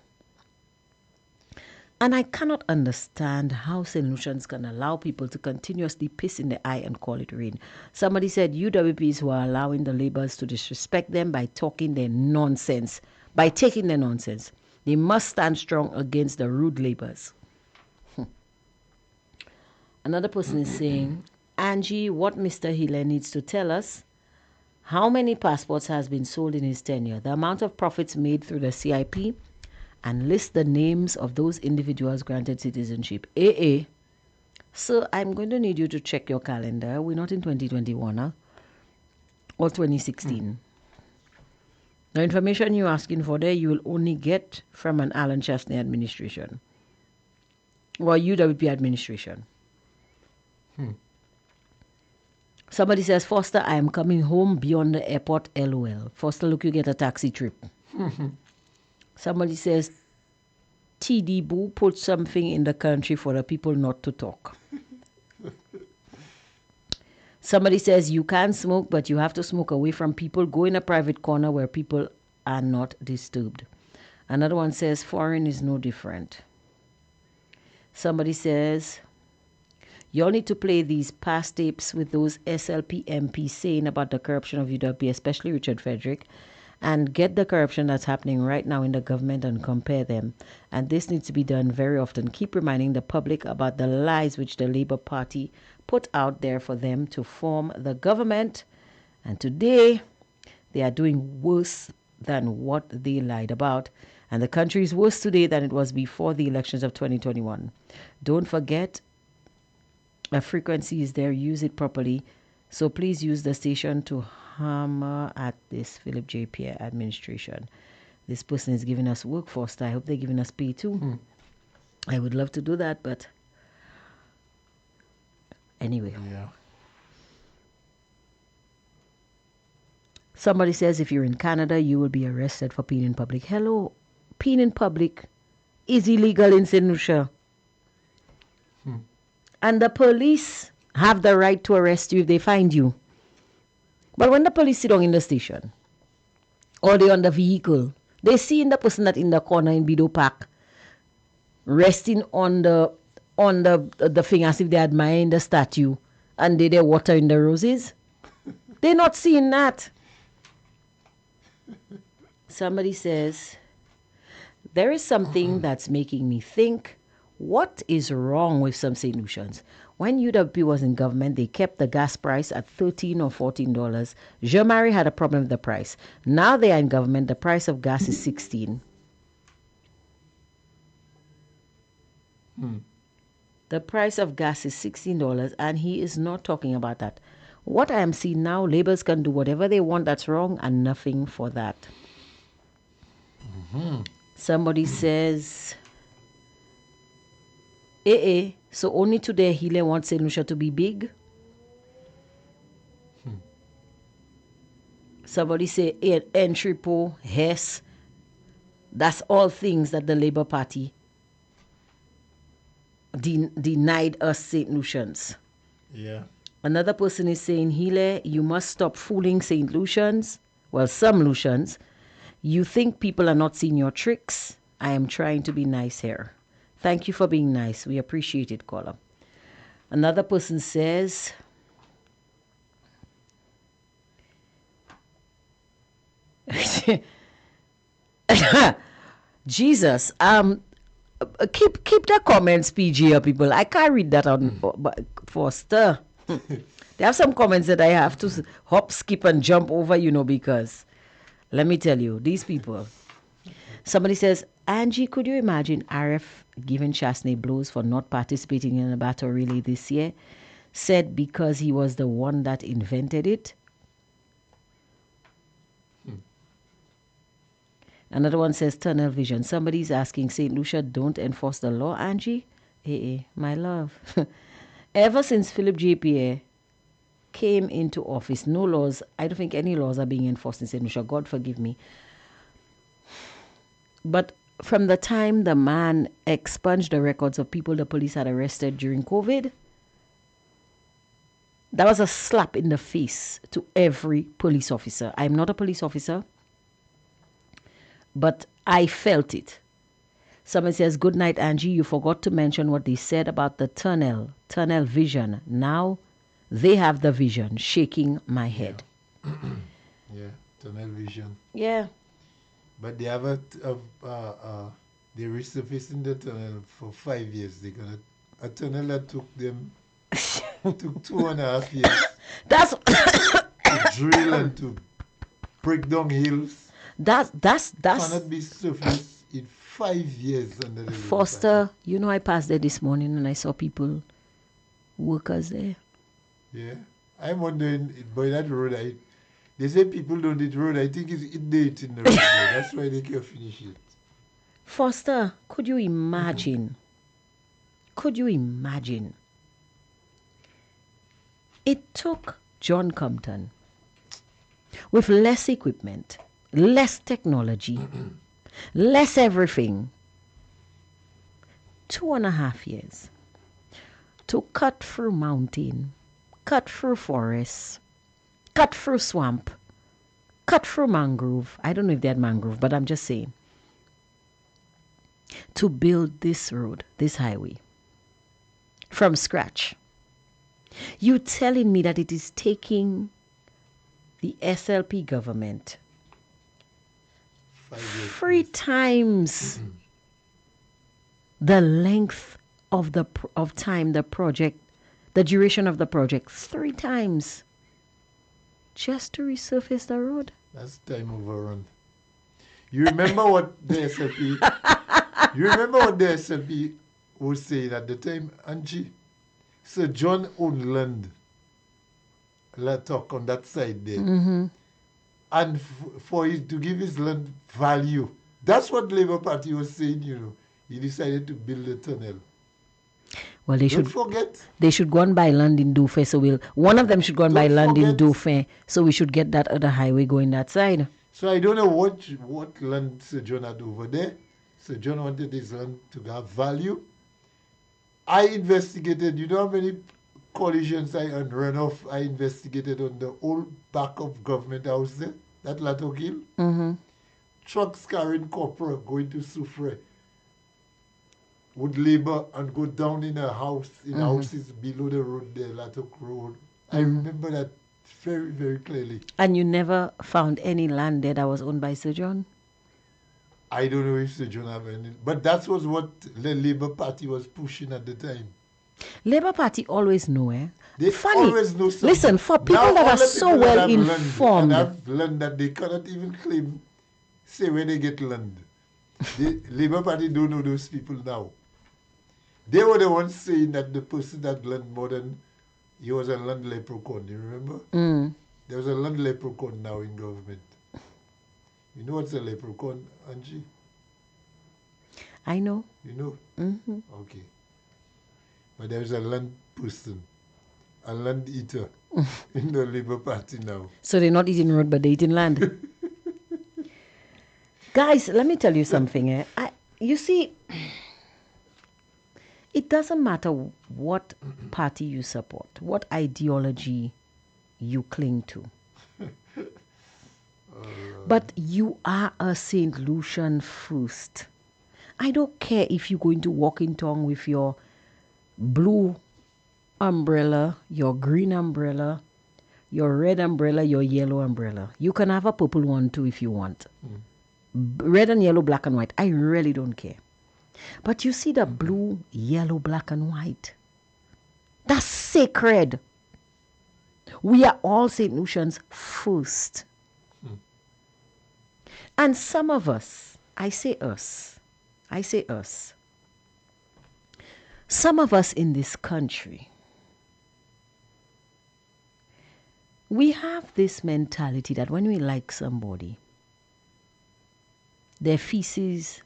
And I cannot understand how St. Lucians can allow people to continuously piss in the eye and call it rain. Somebody said UWPs who are allowing the laborers to disrespect them by taking their nonsense. They must stand strong against the rude laborers. Another person is saying, Angie, what Mr. Hiller needs to tell us, how many passports has been sold in his tenure, the amount of profits made through the CIP, and list the names of those individuals granted citizenship. So I'm going to need you to check your calendar. We're not in 2021 or 2016. The information you're asking for there, you will only get from an Alan Chastney administration or UWP administration. Somebody says, Foster, I am coming home beyond the airport, LOL. Foster, look, you get a taxi trip. Somebody says, TD Boo put something in the country for the people not to talk. Somebody says, you can smoke, but you have to smoke away from people. Go in a private corner where people are not disturbed. Another one says, foreign is no different. Somebody says, Y'all need to play these past tapes with those SLP MPs saying about the corruption of UWP, especially Richard Frederick, and get the corruption that's happening right now in the government and compare them. And this needs to be done very often. Keep reminding the public about the lies which the Labour Party put out there for them to form the government. And today, they are doing worse than what they lied about. And the country is worse today than it was before the elections of 2021. Don't forget, a frequency is there. Use it properly. So please use the station to hammer at this Philip J. Pierre administration. This person is giving us workforce. I hope they're giving us pay too. I would love to do that, but anyway. Yeah. Somebody says if you're in Canada, you will be arrested for peeing in public. Hello, peeing in public is illegal in St. Lucia. And the police have the right to arrest you if they find you. But when the police sit down in the station or they on the vehicle, they see the person that in the corner in Bido Park resting on the thing as if they're admiring the statue and they're watering the roses. They're not seeing that. Somebody says, there is something that's making me think, what is wrong with some St. Lucians? When UWP was in government, they kept the gas price at $13 or $14. Jean-Marie had a problem with the price. Now they are in government, the price of gas is $16. The price of gas is $16 and he is not talking about that. What I am seeing now, Labours can do whatever they want that's wrong and nothing for that. Somebody says, so only today Healy wants St. Lucia to be big? Somebody say, Entrepot, Hess, that's all things that the Labour Party denied us St. Lucians. Yeah. Another person is saying, Healy, you must stop fooling St. Lucians. Well, some Lucians. You think people are not seeing your tricks? I am trying to be nice here. Thank you for being nice. We appreciate it, caller. Another person says, Jesus, keep the comments PG, people. I can't read that on Foster. There are some comments that I have to hop, skip, and jump over, because let me tell you, these people. Somebody says, Angie, could you imagine RF giving Chasney blows for not participating in a battle relay this year? Said because he was the one that invented it. Another one says, tunnel vision. Somebody's asking, St. Lucia, don't enforce the law, Angie? My love. Ever since Philip J. Pierre came into office, no laws, I don't think any laws are being enforced in St. Lucia. God forgive me. But from the time the man expunged the records of people the police had arrested during COVID, that was a slap in the face to every police officer. I'm not a police officer, but I felt it. Someone says, good night, Angie. You forgot to mention what they said about the tunnel vision. Now they have the vision, shaking my head. Yeah, tunnel vision. Yeah. But they have they resurfacing the tunnel for 5 years. They're gonna a tunnel that took them took 2.5 years That's to drill and to break down hills. that's Cannot be surfaced in 5 years under the Foster. I passed there this morning and I saw people, workers there. Yeah, I'm wondering by that road. They say people don't eat road. I think it's it in the road. That's why they can't finish it. Foster, could you imagine? Could you imagine? It took John Compton with less equipment, less technology, less everything, 2.5 years to cut through mountain, cut through forests, cut through swamp, cut through mangrove. I don't know if they had mangrove, but I'm just saying. To build this road, this highway, from scratch. You telling me that it is taking the SLP government 5 years. 3 times the length of time the project, the duration of the project, 3 times just to resurface the road. That's time overrun. You remember what the SLP was saying at the time, Angie? Sir John owned land. Let's talk on that side there. And for it to give his land value. That's what Labour Party was saying, He decided to build a tunnel. Well, they Don't should forget. They should go and buy land in Dauphin, so one of them should go and buy land in Dauphin, so we should get that other highway going that side. So I don't know what land Sir John had over there. Sir John wanted his land to have value. I investigated, you know how many collisions and runoff I investigated on the old back of Government House there, that Latok Hill? Trucks carrying copper going to Soufrière would labor and go down in a house, houses below the road there, Latok Road. I remember that very, very clearly. And you never found any land there that was owned by Sir John? I don't know if Sir John have any, but that was what the Labour Party was pushing at the time. Labour Party always know, eh? They Funny. always know something. Listen, for people Now, that all are the so people that well have land informed. and have land that they cannot even say where they get land. The Labour Party don't know those people now. They were the ones saying that the person that land more than he was a land leprechaun. You remember? There was a land leprechaun now in government. You know what's a leprechaun, Angie? I know. You know? Okay. But there's a land person, a land eater in the Labour Party now. So they're not eating road, but they're eating land. Guys, let me tell you something. You see, it doesn't matter what party you support, what ideology you cling to. But you are a St. Lucian first. I don't care if you're going to walk in town with your blue umbrella, your green umbrella, your red umbrella, your yellow umbrella. You can have a purple one too if you want. Red and yellow, black and white. I really don't care. But you see the blue, yellow, black and white. That's sacred. We are all St. Lucians first. And some of us, I say us, some of us in this country, we have this mentality that when we like somebody, their feces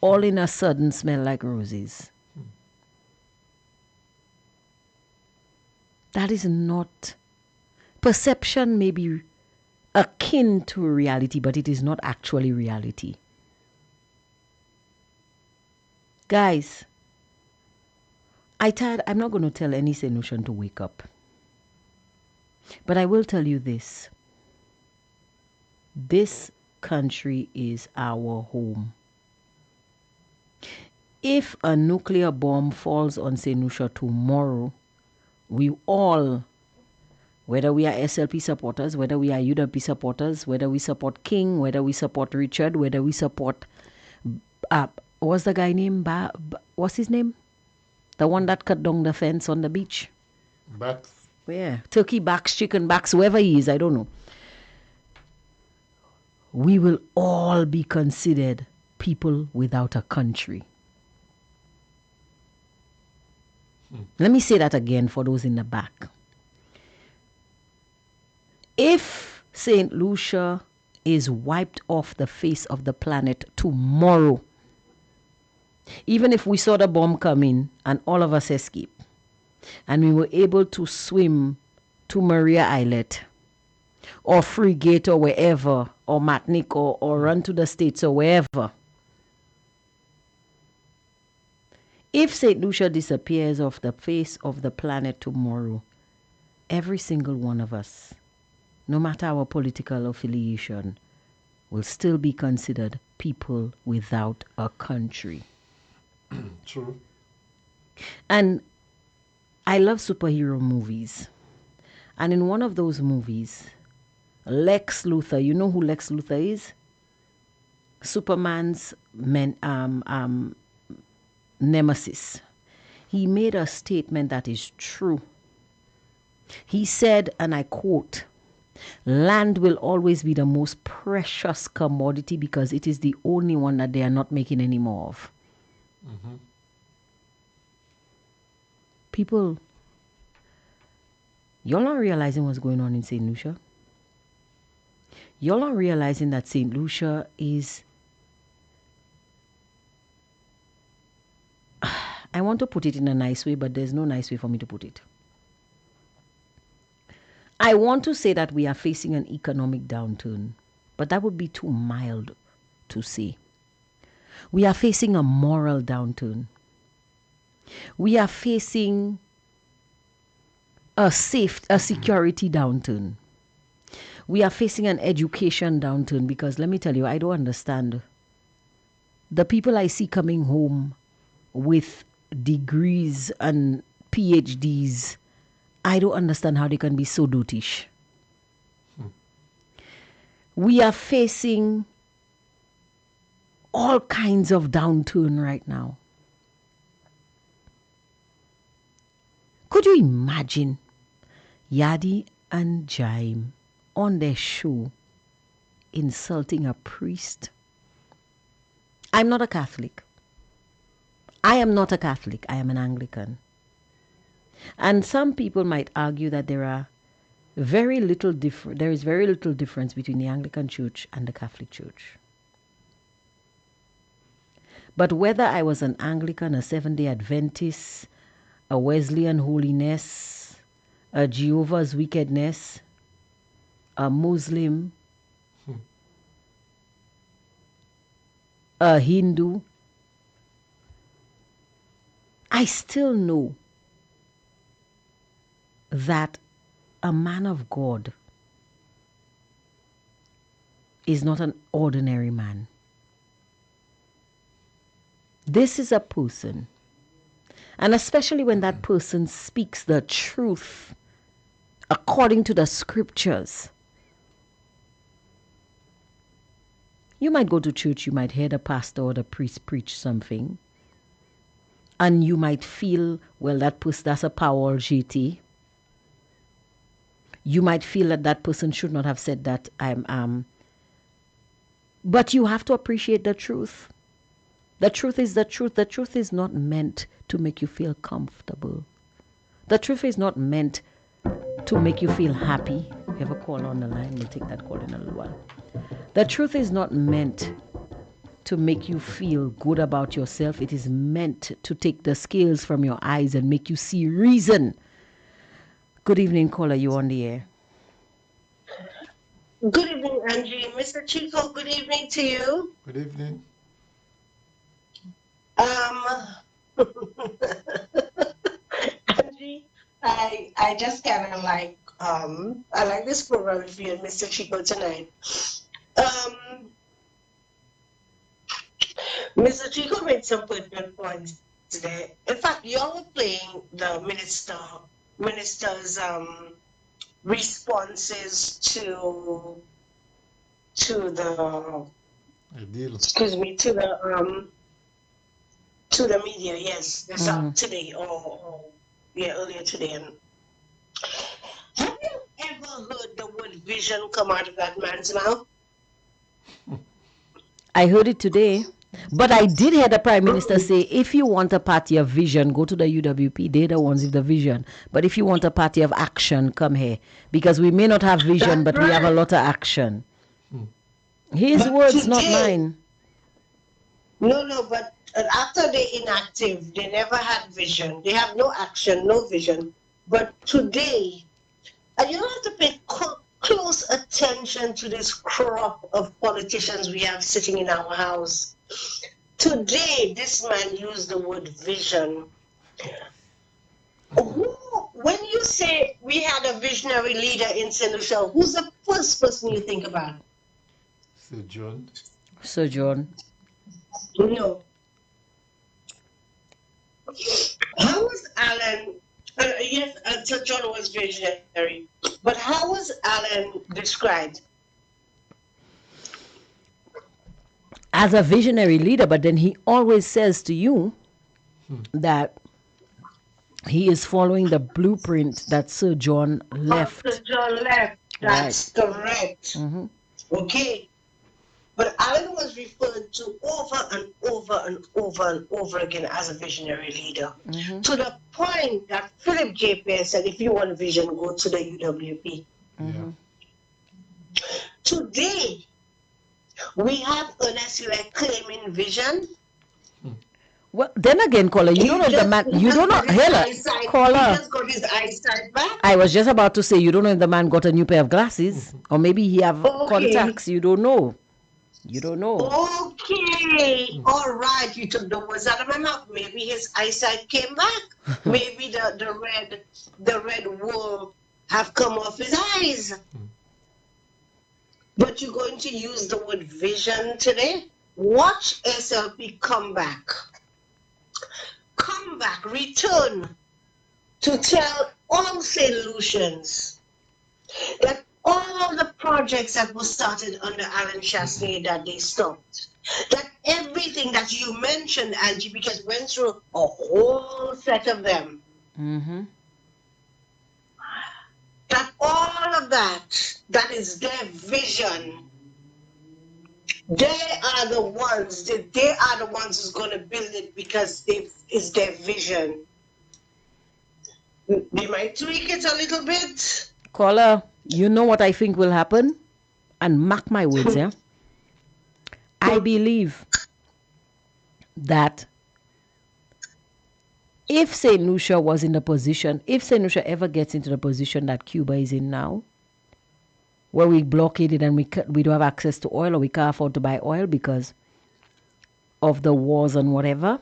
all in a sudden smell like roses. That is not. Perception may be akin to reality, but it is not actually reality. Guys, I'm not going to tell any St. Lucian to wake up. But I will tell you this. This country is our home. If a nuclear bomb falls on St. Lucia tomorrow, we all, whether we are SLP supporters, whether we are UWP supporters, whether we support King, whether we support Richard, whether we support, what's the guy name? What's his name? The one that cut down the fence on the beach. Backs. Yeah, turkey backs, chicken backs, whoever he is, I don't know. We will all be considered people without a country. Let me say that again for those in the back. If St. Lucia is wiped off the face of the planet tomorrow, even if we saw the bomb coming and all of us escape, and we were able to swim to Maria Islet, or Frigate or wherever, or Martinique, or run to the States or wherever, if St. Lucia disappears off the face of the planet tomorrow, every single one of us, no matter our political affiliation, will still be considered people without a country. True. And I love superhero movies. And in one of those movies, Lex Luthor, you know who Lex Luthor is? Superman's nemesis. He made a statement that is true. He said, and I quote, land will always be the most precious commodity because it is the only one that they are not making any more of. Mm-hmm. People, you're not realizing what's going on in St. Lucia. You're not realizing that St. Lucia is, I want to put it in a nice way, but there's no nice way for me to put it. I want to say that we are facing an economic downturn, but that would be too mild to say. We are facing a moral downturn. We are facing a security downturn. We are facing an education downturn because let me tell you, I don't understand. The people I see coming home with degrees and PhDs, I don't understand how they can be so dotish. We are facing all kinds of downturn right now. Could you imagine Yadi and Jaime on their show insulting a priest? I'm not a Catholic. I am not a Catholic. I am an Anglican. And some people might argue that there is very little difference between the Anglican Church and the Catholic Church. But whether I was an Anglican, a Seventh-day Adventist, a Wesleyan holiness, a Jehovah's wickedness, a Muslim, a Hindu, I still know that a man of God is not an ordinary man. This is a person, and especially when that person speaks the truth according to the scriptures. You might go to church, you might hear the pastor or the priest preach something, and you might feel, well, that's a power GT. You might feel that that person should not have said that. But you have to appreciate the truth. The truth is the truth. The truth is not meant to make you feel comfortable. The truth is not meant to make you feel happy. We have a call on the line. We'll take that call in a little while. The truth is not meant to make you feel good about yourself. It is meant to take the scales from your eyes and make you see reason. Good evening, caller. You on the air? Good evening, Angie. Mr. Chico, good evening to you. Good evening. Angie, I just kind of like I like this program with you and Mr. Chico tonight. Mr. Chico made some pertinent points today. In fact, you all were playing the minister's responses to the Deal. excuse me, to the media. Yes, that's up today or earlier today. And have you ever heard the word vision come out of that man's mouth? I heard it today. But I did hear the Prime Minister say, if you want a party of vision, go to the UWP. They're the ones with the vision. But if you want a party of action, come here. Because we may not have vision, but we have a lot of action. His words, not mine. No, but after they're inactive, they never had vision. They have no action, no vision. But today, and you don't have to pay close attention to this crop of politicians we have sitting in our house. Today, this man used the word vision. When you say we had a visionary leader in St. Lucia, who's the first person you think about? Sir John. Sir John. No. How was Alan? Yes, Sir John was visionary. But how was Allen described? As a visionary leader, but then he always says to you that he is following the blueprint that Sir John left. Sir John left. That's correct. Okay. But Allen was referred to over and over and over and over again as a visionary leader. To the point that Philip J. Pierce said, if you want a vision, go to the UWP. Today, we have Ernest Hillel claiming vision. Well, then again, caller, you don't know if the man. You don't know, Hela, caller. He just got his eyesight back. I was just about to say, you don't know if the man got a new pair of glasses, or maybe he have contacts. You don't know. You don't know. Okay, all right. You took the words out of my mouth. Maybe his eyesight came back. Maybe the red wool have come off his eyes. But you're going to use the word vision today. Watch SLP come back. Come back, return to tell all St. Lucians that all the projects that were started under Alan Chasney, that they stopped. That everything that you mentioned, Angie, because went through a whole set of them. That all of that is their vision. They are the ones who's going to build it because it's their vision. They might tweak it a little bit. Caller, you know what I think will happen? And mark my words, yeah? I believe that if St. Lucia was in the position, if St. Lucia ever gets into the position that Cuba is in now, where we blockaded and we don't have access to oil, or we can't afford to buy oil because of the wars and whatever,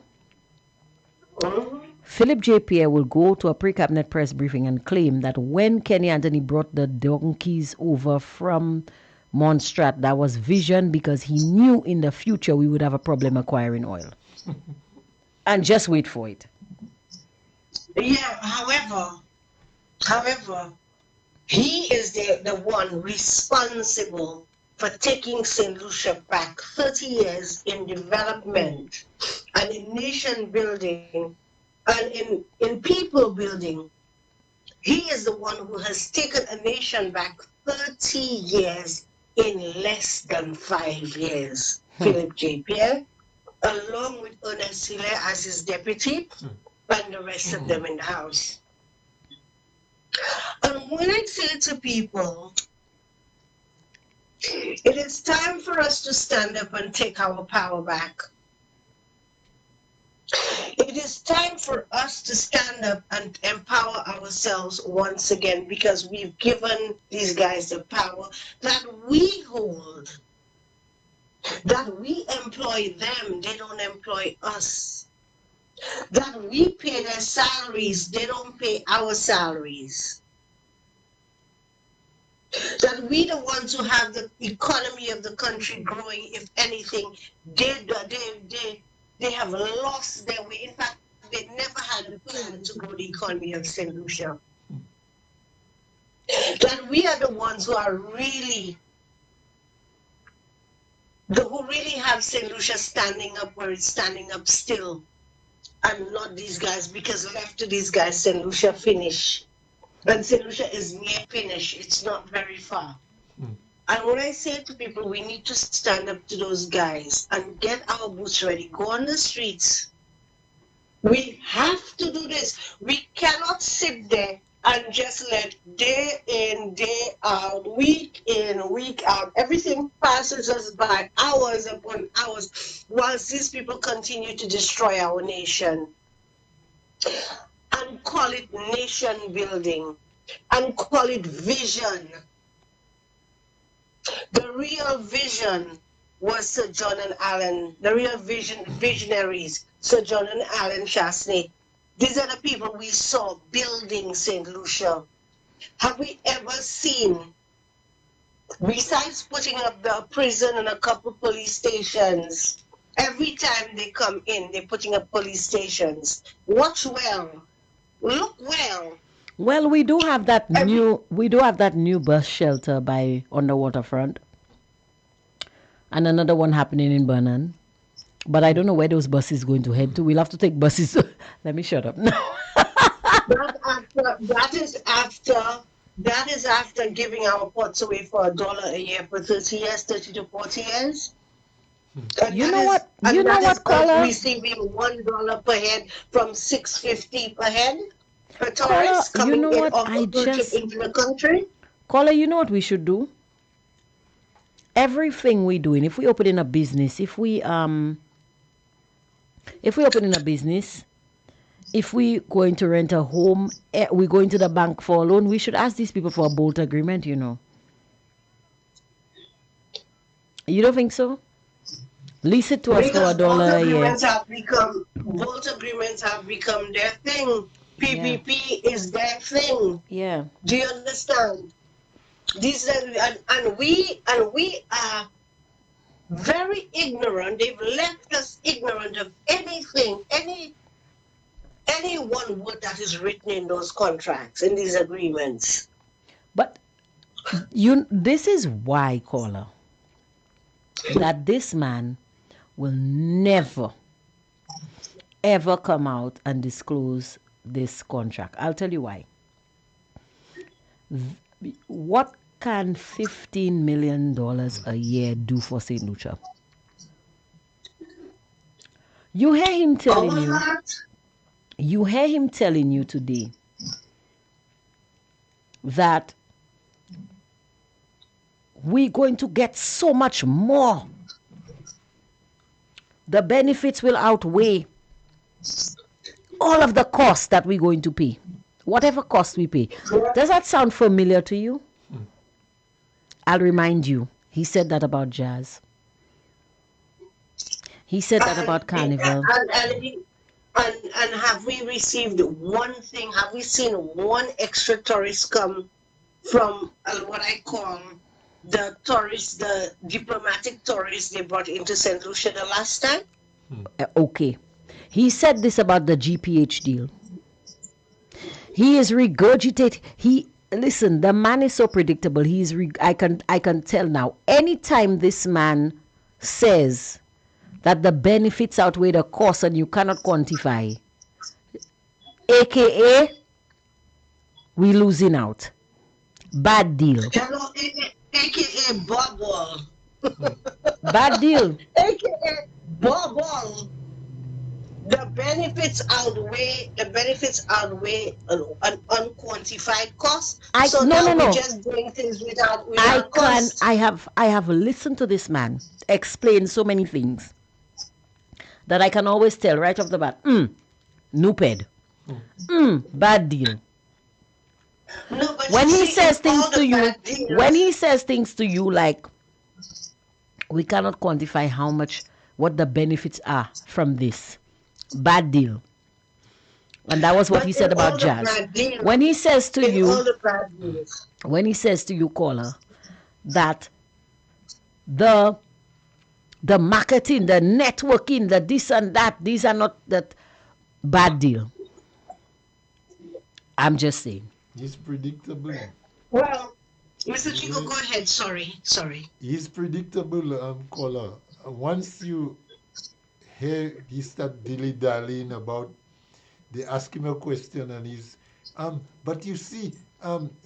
Philip J. Pierre will go to a pre-cabinet press briefing and claim that when Kenny Anthony brought the donkeys over from Montserrat, that was vision because he knew in the future we would have a problem acquiring oil. And just wait for it. Yeah, however, he is the one responsible for taking St. Lucia back 30 years in development and in nation building and in people building. He is the one who has taken a nation back 30 years in less than 5 years. Philip J. Pierre, along with Ernest Hillel as his deputy, and the rest of them in the house. And when I say to people, it is time for us to stand up and take our power back. It is time for us to stand up and empower ourselves once again, because we've given these guys the power that we hold, that we employ them, they don't employ us. That we pay their salaries, they don't pay our salaries. That we the ones who have the economy of the country growing, if anything, they have lost their way. In fact, they never had a plan to grow the economy of St. Lucia. That we are the ones who are really have St. Lucia standing up where it's standing up still. And not these guys, because left to these guys, St. Lucia finish. And St. Lucia is near finish. It's not very far. And when I say to people, we need to stand up to those guys and get our boots ready, go on the streets. We have to do this. We cannot sit there and just let day in, day out, week in, week out, everything passes us by, hours upon hours, whilst these people continue to destroy our nation. And call it nation building, and call it vision. The real vision was Sir John and Allen, the real visionaries, Sir John and Allen Chasney. These are the people we saw building St. Lucia. Have we ever seen, besides putting up the prison and a couple police stations, every time they come in, they're putting up police stations. Watch well. look well. Well, we do have that new bus shelter on the waterfront, and another one happening in Vernon. But I don't know where those buses going to head to. We'll have to take buses. Let me shut up now. That is after giving our pots away for $1 a year for 30 years, 30 to 40 years. And You that know is- what? and You know that is what, us caller? receiving $1 per head from $6.50 per head per Caller, tourist you coming know in what? off I a cruise ship just- into the country. Caller, you know what we should do? Everything we doing, if we open in a business, if we open in a business, if we going to rent a home, we going to the bank for a loan, we should ask these people for a bolt agreement, you know. You don't think so? Lease it to us for Because $1 a year. both agreements have become their thing. PPP is their thing. Yeah. Do you understand? These are, and we are very ignorant. They've left us ignorant of anything, any one word that is written in those contracts, in these agreements. But this is why, caller, that this man will never, ever come out and disclose this contract. I'll tell you why. What can $15 million a year do for St. Lucia? You hear him telling All you. that, You hear him telling you today that we're going to get so much more. The benefits will outweigh all of the costs that we're going to pay. Whatever cost we pay. Does that sound familiar to you? I'll remind you, he said that about jazz. He said that about carnival. And have we received one thing? Have we seen one extra tourist come from what I call the tourists, the diplomatic tourists they brought into St. Lucia the last time? Okay. He said this about the GPH deal. He is regurgitating. Listen, the man is so predictable. I can tell now. Anytime this man says that the benefits outweigh the cost and you cannot quantify, aka we losing out. Bad deal. Hello, aka Bubble. Bad deal. AKA Bubble. The benefits outweigh an unquantified cost. No. We're just doing things without I cost. I have listened to this man explain so many things that I can always tell right off the bat. Nuped. Bad deal. No, but When you he see, says in all things the to you, bad deals- when he says things to you like, we cannot quantify what the benefits are from this. Bad deal. And that was what But he said in all about the jazz. bad deals- When he says to in all you, the bad deals. caller, that the marketing, the networking, the this and that, these are not that bad deal. I'm just saying. He's predictable. Well, Mr. Chico, go ahead. Sorry. He's predictable, caller. Once you hear he start dilly-dallying about, they ask him a question and he's, but you see,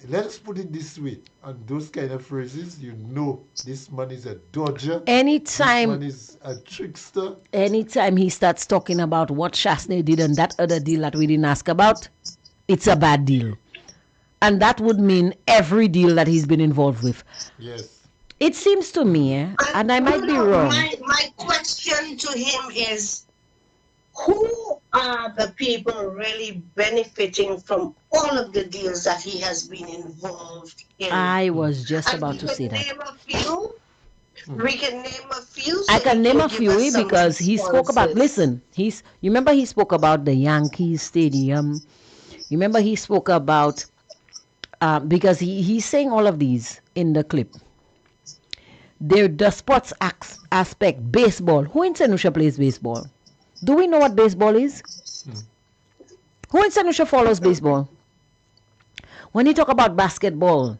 let us put it this way, and those kind of phrases, you know this man is a dodger. This man is a trickster. Anytime he starts talking about what Shasney did and that other deal that we didn't ask about, it's a bad deal. And that would mean every deal that he's been involved with. Yes. It seems to me, and I might be wrong. My question to him is, who are the people really benefiting from all of the deals that he has been involved in? I was just And about we to can say that. name a few. We can name a few. I so can he name a give few us some because he spoke about, responses. listen, you remember he spoke about the Yankees Stadium. You remember he spoke about, because he's saying all of these in the clip. The sports aspect, baseball. Who in St. Lucia plays baseball? Do we know what baseball is? Who in St. Lucia follows baseball? When you talk about basketball,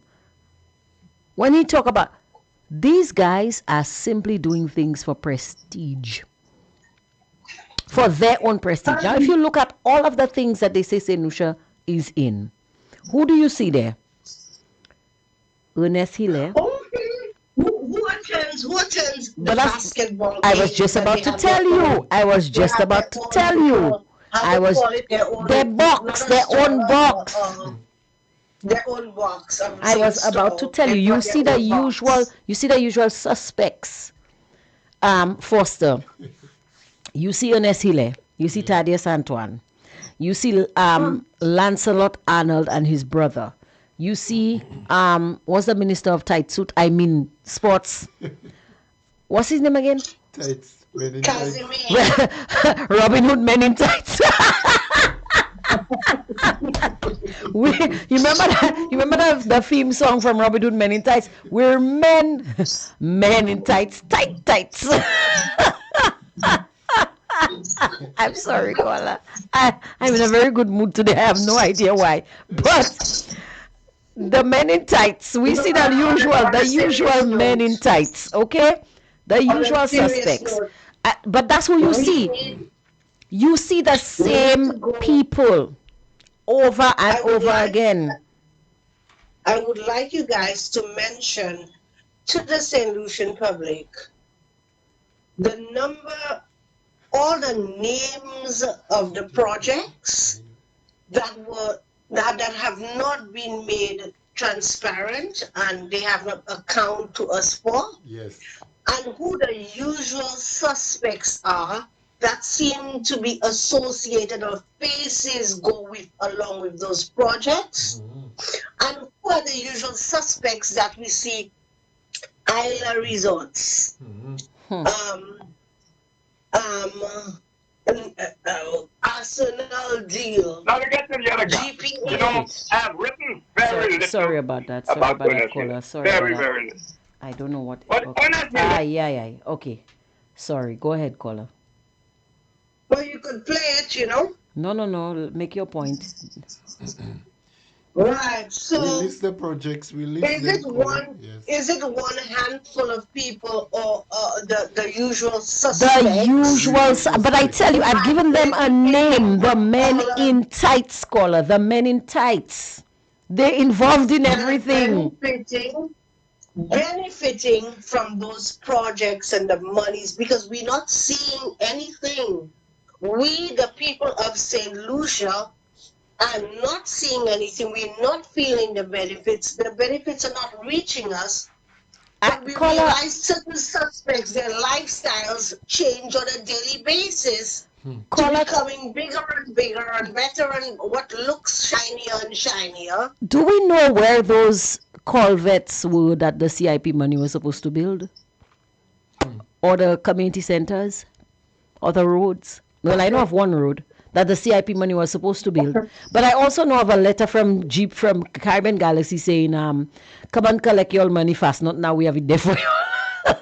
when you talk about these guys are simply doing things for prestige, for their own prestige. Now, if you look at all of the things that they say St. Lucia is in, who do you see there? Ernest Hilaire. Who attends the But that's, basketball I was games just that about they to have tell their own- you. I was they just have about their to own, tell you. how I they was call it, their own, their box, not a their store, own box. their own box. I was about to tell you. You see the usual suspects. Foster. You see Ernest Hilaire. You see Thaddeus Antoine. You see Lancelot Arnold and his brother. You see what's the minister of tight suit? I mean sports. What's his name again? Tights, men in tights. Casimir. Robin Hood Men in Tights. You remember the theme song from Robin Hood Men in Tights? We're men in tights, tights. I'm sorry, Koala. I'm in a very good mood today. I have no idea why. But the men in tights, we see the usual men in tights, okay? The usual suspects. But that's who you see. You see the same people over and over again. I would like you guys to mention to the St. Lucian public all the names of the projects that have not been made transparent and they have not account to us for. Yes. And who the usual suspects are that seem to be associated or faces go along with those projects. And who are the usual suspects that we see? Isla Resorts, Arsenal deal. Now to get to the other guy, GPA. you know, I've written very little Sorry about that. Sorry about about that, Ernest caller. Hilaire. Sorry Very, about that. very little. I don't know what. But Okay. Ernest Hilaire, Yeah. Okay. Sorry. Go ahead, caller. Well, you could play it, you know. No. Make your point. Right. So We list the projects. We list is them. it one? Yes. Is it one handful of people or the usual The suspects? usual. But I tell you, I've given them a name. The men in tights, caller. The men in tights. They're involved in everything. Benefiting from those projects and the monies because we're not seeing anything. We, the people of St. Lucia, are not seeing anything. We're not feeling the benefits. The benefits are not reaching us. But we Caller, realize certain suspects, their lifestyles change on a daily basis. Caller, Becoming bigger and bigger and better and what looks shinier and shinier. do we know where those culverts were that the CIP money was supposed to build? Or the community centers? Or the roads? Well, I know of one road that the CIP money was supposed to build. But I also know of a letter from Caribbean Galaxy saying, come and collect your money fast. Not now, we have it there for you.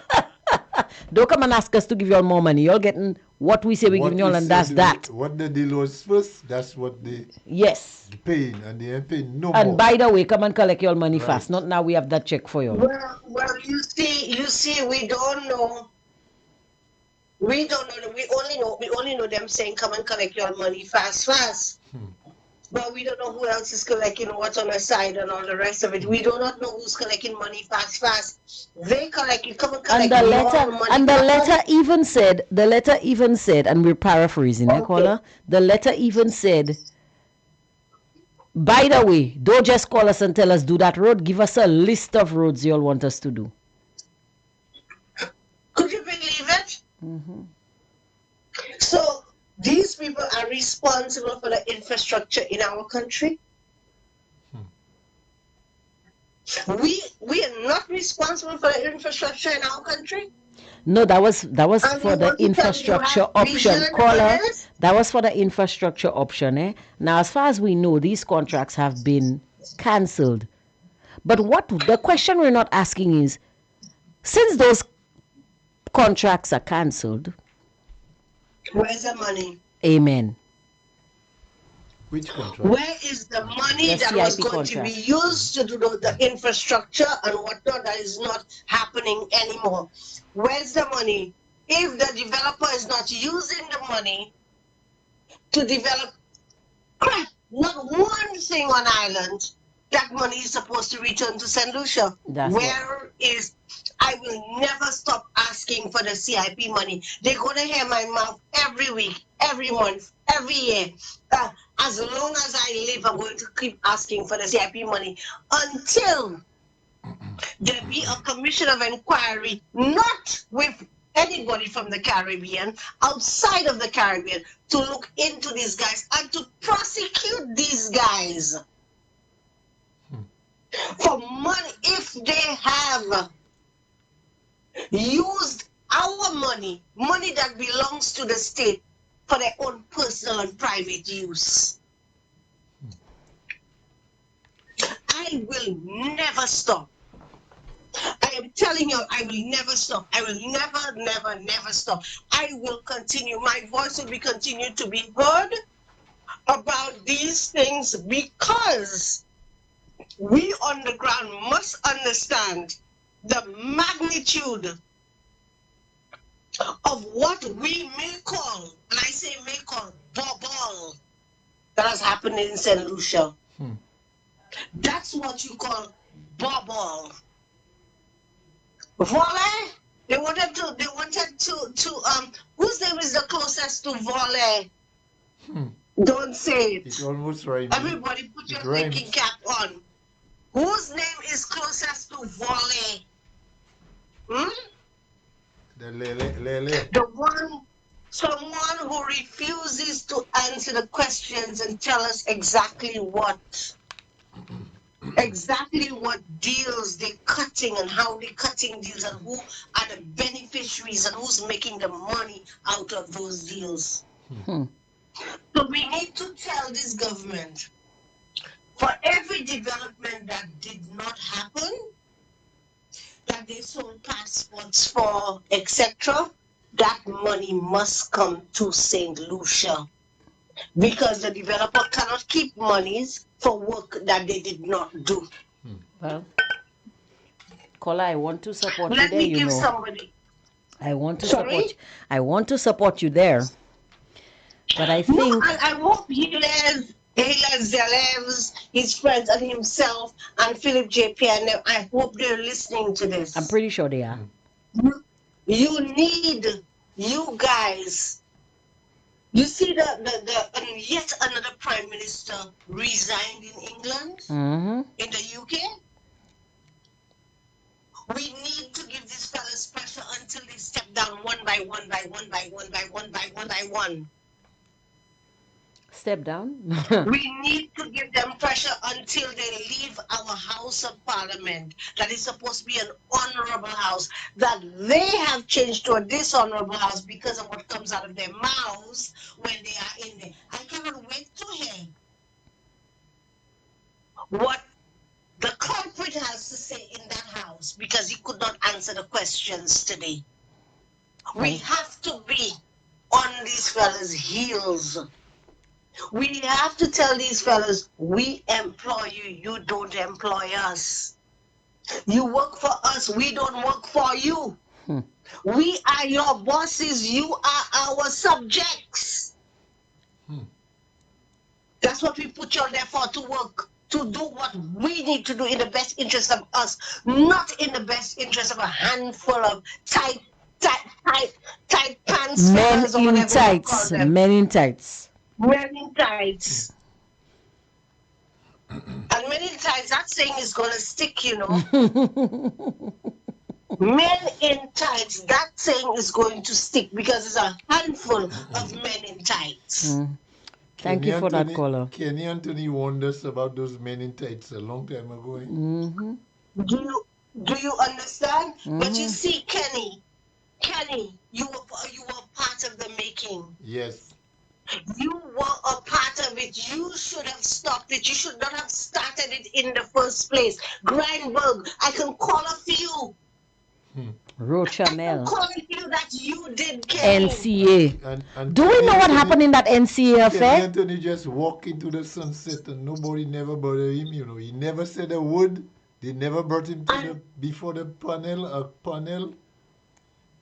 Don't come and ask us to give you all more money. You're getting what we say we're giving you all, and that's that. What the deal was first, that's what they Yes. paying, and they ain't paying no And more. by the way, come and collect your money Right. fast. Not now, we have that check for you. Well, you see, we don't know. We don't know. We only know them saying, "Come and collect your money fast." But we don't know who else is collecting what on the side and all the rest of it. We do not know who's collecting money fast. They collect. You come and collect And the your letter, money. and the letter even said, and we're paraphrasing, Okay. caller. The letter even said, by the way, don't just call us and tell us do that road. Give us a list of roads you'll want us to do. Could you believe it? So these people are responsible for the infrastructure in our country. We are not responsible for the infrastructure in our country. No, that was And for you the want to tell me you infrastructure have option, vision caller. on this? That was for the infrastructure option. Now, as far as we know, these contracts have been cancelled. But what the question we're not asking is, since those contracts are cancelled, Where's the money? amen. Which contract? Where is the money The that was CIP going to be contract. used to do the infrastructure and whatnot that is not happening anymore? Where's the money? If the developer is not using the money to develop crap, not one thing on island, that money is supposed to return to St. Lucia. That's what. Where is, I will never stop asking for the CIP money. They're going to hear my mouth every week, every month, every year. As long as I live, I'm going to keep asking for the CIP money until there be a commission of inquiry, not with anybody from the Caribbean, outside of the Caribbean, to look into these guys and to prosecute these guys for money if they have used our money that belongs to the state for their own personal and private use. I will never stop. I am telling you, I will never stop. I will never stop. I will continue. My voice will be continued to be heard about these things because we on the ground must understand the magnitude of what we may call, and I say may call, ball that has happened in St. Lucia. That's what you call ball. Volley? They wanted to whose name is the closest to volley? Don't say it. It's almost right. Everybody put your thinking cap on. Whose name is closest to volley? The Lele. The one, someone who refuses to answer the questions and tell us exactly what deals they're cutting and how they're cutting deals and who are the beneficiaries and who's making the money out of those deals. So we need to tell this government, for every development that did not happen, that they sold passports for, etc., that money must come to St. Lucia. Because the developer cannot keep monies for work that they did not do. Well, Kola, I want to support you Let there, me you give know. somebody. I want to Sorry? support. I want to support you there, but I No, think I hope Hilaire Zelevs, his friends, and himself, and Philip JP, and them, I hope they're listening to this. I'm pretty sure they are. You guys. You see yet another prime minister resigned in England, in the UK. We need to give these fellas pressure until they step down one by one. Step down. We need to give them pressure until they leave our House of Parliament, that is supposed to be an honorable house, that they have changed to a dishonorable house because of what comes out of their mouths when they are in there. I cannot wait to hear what the culprit has to say in that house because he could not answer the questions today. We have to be on these fellas' heels. We have to tell these fellas, we employ you, you don't employ us. You work for us, we don't work for you. We are your bosses, you are our subjects. That's what we put you on there for, to work, to do what we need to do in the best interest of us, not in the best interest of a handful of tight pants fellas or whatever you call them. Men in tights. Men in tights. And men in tights, that saying is going to stick, you know. Men in tights, that saying is going to stick because it's a handful of men in tights. Thank you for that, caller. Kenny Anthony warned us about those men in tights a long time ago. Do you understand? But you see, Kenny, you were part of the making. Yes. You were a part of it. You should have stopped it. You should not have started it in the first place. Grindberg, I can call a few. Rochamel. I'm calling you that you did, Kenny. NCA. And Do we know what happened in that NCA Kenny affair? Anthony just walked into the sunset and nobody never bothered him, you know. He never said a word. They never brought him to before the panel.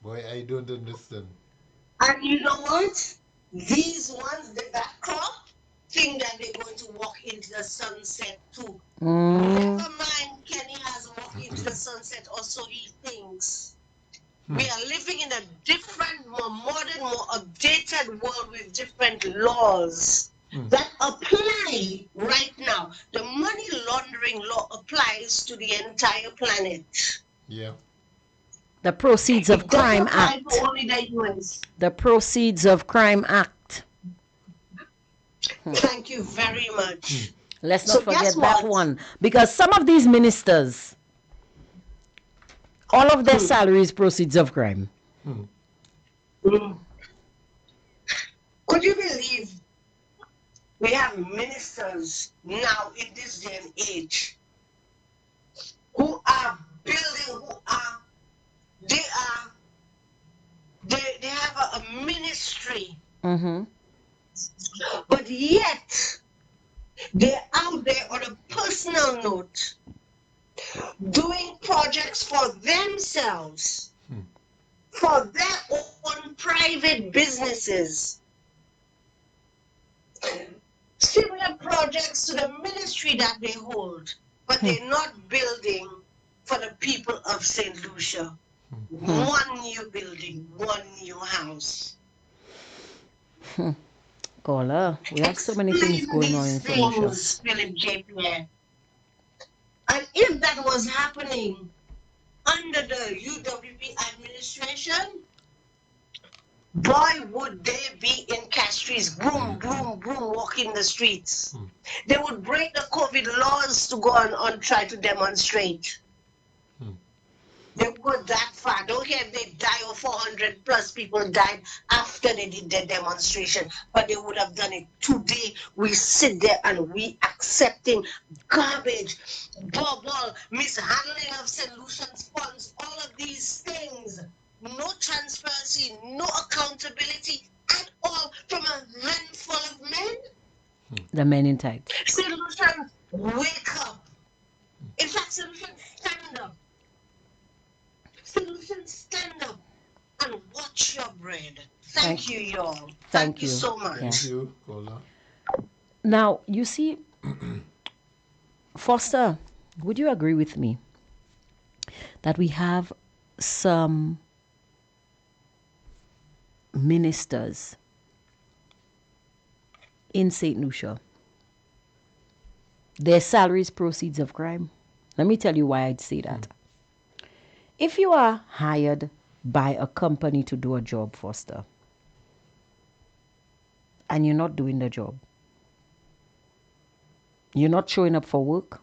Boy, I don't understand. And you know what? These ones, that crop, think that they're going to walk into the sunset too. Never mind, Kenny has walked into the sunset, or so he thinks. We are living in a different, more modern, more updated world with different laws that apply right now. The money laundering law applies to the entire planet. Yeah. The Proceeds of It doesn't Crime apply Act. to only the US. The Proceeds of Crime Act. Thank you very much. Let's So not forget guess that what? one. Because some of these ministers, all of their salaries proceeds of crime. Could you believe we have ministers now in this day and age who are building, they have a ministry, but yet they're out there on a personal note doing projects for themselves, for their own private businesses. Similar projects to the ministry that they hold, but they're not building for the people of St. Lucia. One new building, one new house. Caller, we have so many things going on in St. Lucia. Things, Philip J. Pierre. And if that was happening under the UWP administration, boy, would they be in Castries, boom, boom, boom, walking the streets. They would break the COVID laws to go on try to demonstrate. They would go that far. Don't care if they die or 400 plus people died after they did their demonstration, but they would have done it. Today, we sit there and we accepting garbage, bubble, mishandling of St. Lucian's funds, all of these things. No transparency, no accountability at all from a handful of men. The men in tights. St. Lucian, wake up. In fact, St. Lucian, stand up. St. Lucian, stand up and watch your bread. Thank you, y'all. Thank you so much. Thank you, Kola. Now, you see, Foster, would you agree with me that we have some ministers in St. Lucia? Their salaries proceeds of crime. Let me tell you why I'd say that. If you are hired by a company to do a job, Foster, and you're not doing the job, you're not showing up for work,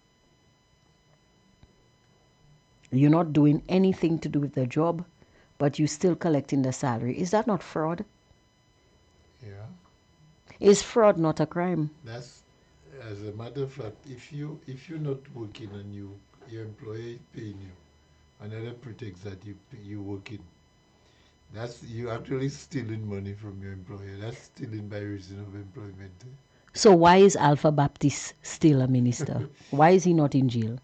you're not doing anything to do with the job, but you're still collecting the salary, is that not fraud? Yeah. Is fraud not a crime? That's, as a matter of fact, if you're not working and your employer is paying you, another pretext that you working, that's you actually stealing money from your employer. That's stealing by reason of employment. So why is Alpha Baptist still a minister? Why is he not in jail?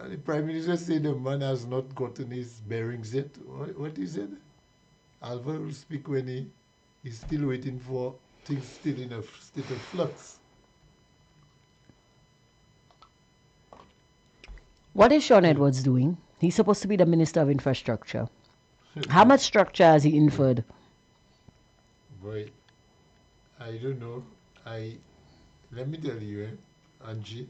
The Prime Minister said the man has not gotten his bearings yet. What he said? Alpha will speak when he's still waiting for things still in a state of flux. What is Sean Edwards doing? He's supposed to be the Minister of Infrastructure. How much structure has he inferred? Boy, I don't know. Let me tell you, Angie.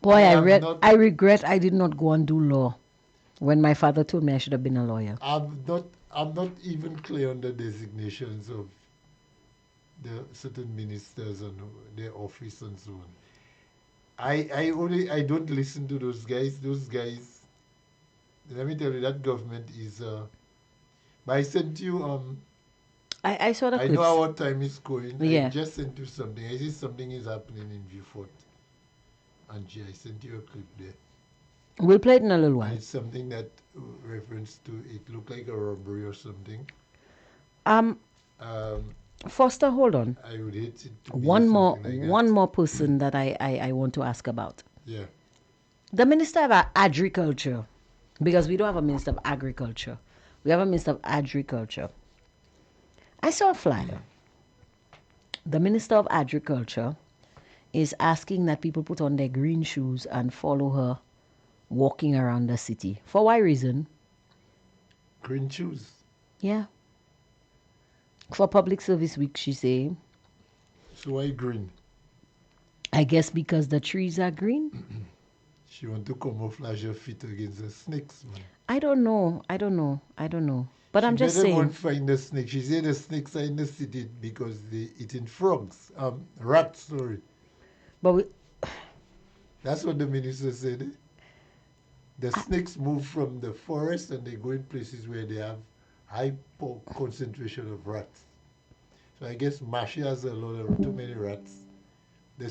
Boy, I regret I did not go and do law when my father told me I should have been a lawyer. I'm not even clear on the designations of the certain ministers and their office and so on. I don't listen to those guys. Those guys, let me tell you, that government is but I sent you I saw the clips. I know our time is going. Yeah. I just sent you something. I see something is happening in Vieux Fort. Angie, I sent you a clip there. We'll play it in a little while. It's something that reference to it looked like a robbery or something. Um, Foster, hold on. I would hate it to be One more, something like one that. more person that I want to ask about. Yeah. The Minister of Agriculture, because we don't have a Minister of Agriculture. We have a Minister of Agriculture. I saw a flyer. The Minister of Agriculture is asking that people put on their green shoes and follow her walking around the city. For what reason? Green shoes. Yeah. For Public Service Week, she say. So why green? I guess because the trees are green. She want to camouflage her feet against the snakes, man. I don't know. But I'm just saying. She won't find the snake. She said the snakes are in the city because they eating frogs. Rats, sorry. But that's what the minister said. Eh? The snakes move from the forest and they go in places where they have high concentration of rats. So I guess Mashi has too many rats. I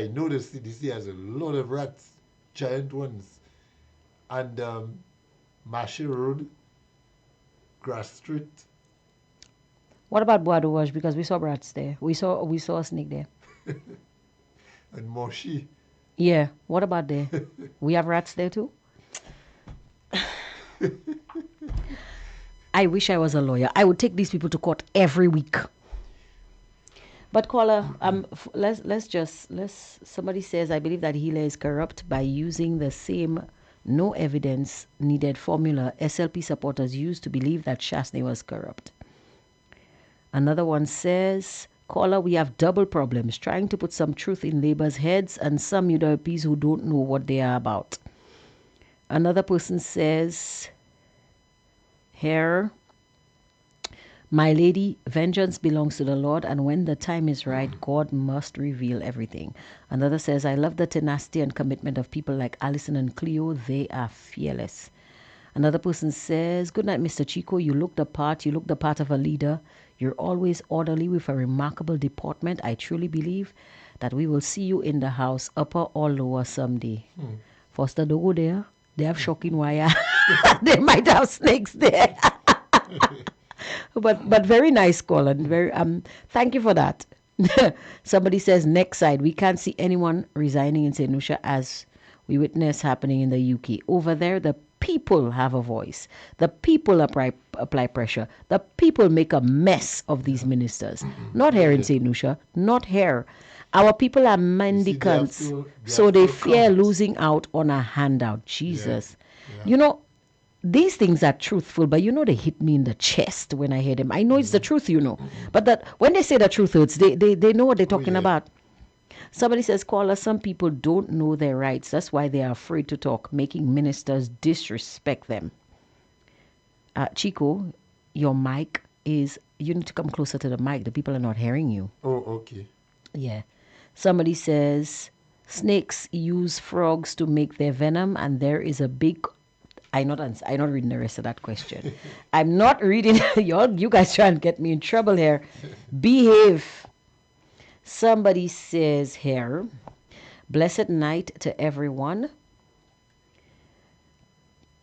know the CDC has a lot of rats, giant ones. And Mashi Road, Grass Street. What about Bois de Wash? Because we saw rats there. We saw a snake there. And Moshi. Yeah. What about there? We have rats there too? I wish I was a lawyer. I would take these people to court every week. But caller, somebody says, I believe that Hila is corrupt by using the same no evidence needed formula SLP supporters used to believe that Shastney was corrupt. Another one says, caller, we have double problems, trying to put some truth in Labour's heads and some UWPs who don't know what they are about. Another person says, here, my lady, vengeance belongs to the Lord, and when the time is right, God must reveal everything. Another says, I love the tenacity and commitment of people like Alison and Cleo. They are fearless. Another person says, good night, Mr. Chico. You look the part. You look the part of a leader. You're always orderly with a remarkable deportment. I truly believe that we will see you in the house, upper or lower, someday. Foster, don't go there. They have shocking wire. They might have snakes there. But very nice call, and very thank you for that. Somebody says next side, we can't see anyone resigning in St. Lucia as we witness happening in the UK. Over there, the people have a voice. The people apply pressure. The people make a mess of these ministers. Not here in St. Lucia, not here. Our people are mendicants, so they fear losing out on a handout. Jesus. Yeah. You know, these things are truthful, but they hit me in the chest when I hear them. I know it's the truth, but that when they say the truth hurts, they know what they're talking about. Somebody says, caller, some people don't know their rights. That's why they are afraid to talk, making ministers disrespect them. Chico, your mic is, you need to come closer to the mic. The people are not hearing you. Oh, okay. Yeah. Somebody says, snakes use frogs to make their venom, and there is a big... I'm not reading the rest of that question. I'm not reading. You guys trying to get me in trouble here. Behave. Somebody says here, blessed night to everyone.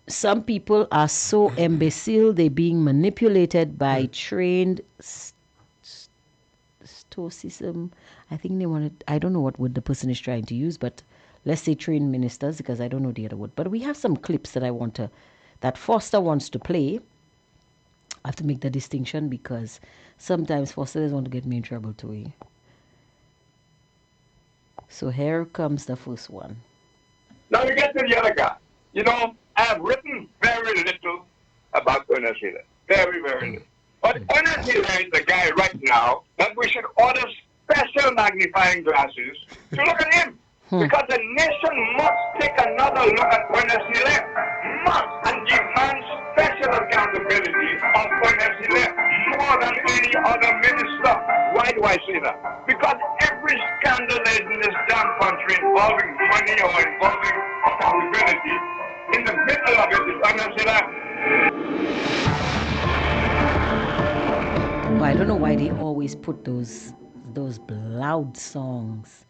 Some people are so imbecile, they're being manipulated by trained stoicism. I think they wanted, I don't know what word the person is trying to use, but let's say trained ministers, because I don't know the other word. But we have some clips that that Foster wants to play. I have to make the distinction because sometimes Foster doesn't want to get me in trouble too. So here comes the first one. Now we get to the other guy. I have written very little about Ernest Hiller. Very, very little. But Ernest Hiller is the guy right now that we should order special magnifying glasses to look at him. Because the nation must take another look at Ernest Hiller. Must and demand special accountability of Ernest Hiller more than any other minister. Why do I say that? Because every scandal that is in this damn country involving money or involving accountability, in the middle of it is Ernest Hiller. Well, I don't know why they always put those loud songs.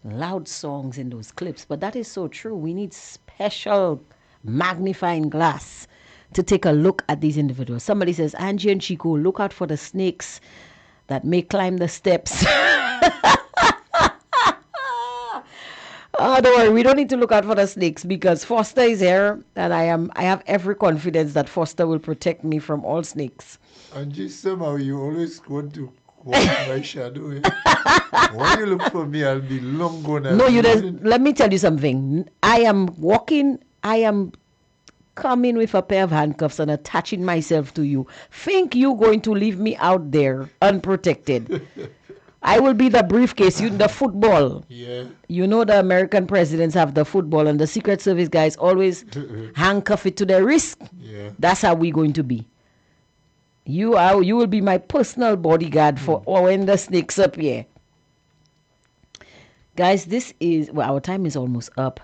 loud songs in those clips. But that is so true. We need special magnifying glass to take a look at these individuals. Somebody says, Angie and Chico, look out for the snakes that may climb the steps. Oh, don't worry, we don't need to look out for the snakes because Foster is here, and I have every confidence that Foster will protect me from all snakes. Angie, somehow you always want to walk my shadow. Eh? When you look for me, I'll be long gone. No, let me tell you something. I am coming with a pair of handcuffs and attaching myself to you. Think you going to leave me out there unprotected? I will be the briefcase, the football. Yeah. You know the American presidents have the football and the Secret Service guys always handcuff it to their wrist. Yeah. That's how we're going to be. You will be my personal bodyguard for when the snakes appear. Guys, our time is almost up.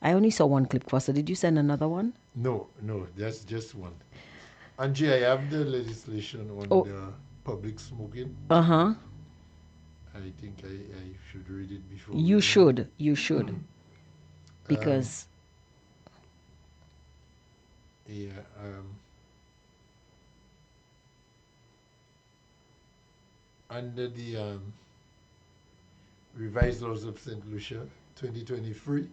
I only saw one clip, Foster. Did you send another one? No, that's just one. Angie, I have the legislation on the public smoking. Uh-huh. I think I should read it before. You should. Because... under the revised laws of St. Lucia, 2023,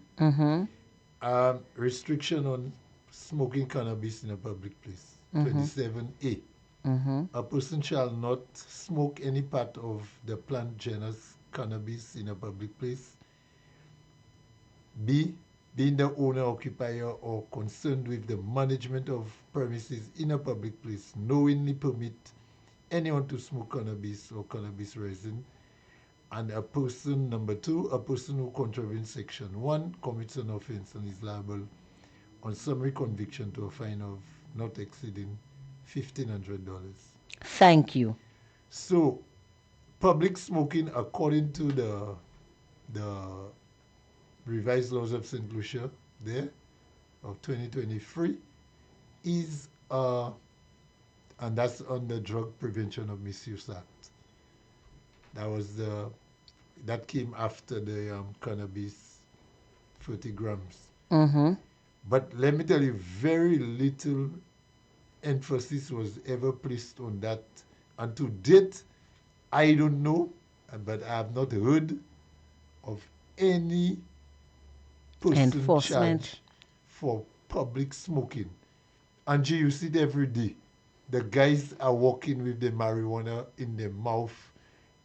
restriction on smoking cannabis in a public place, 27A. A person shall not smoke any part of the plant genus cannabis in a public place. B, being the owner, occupier, or concerned with the management of premises in a public place, knowingly permit anyone to smoke cannabis or cannabis resin. And a person, number 2, a person who contravenes section 1 commits an offense and is liable on summary conviction to a fine of not exceeding $1,500. Thank you. So, public smoking, according to the revised laws of St. Lucia there of 2023, is and that's on the Drug Prevention of Misuse Act. That came after the cannabis 30 grams. But let me tell you, very little emphasis was ever placed on that. And to date, I don't know, but I have not heard of any person charged for public smoking. Angie, you see it every day. The guys are walking with the marijuana in their mouth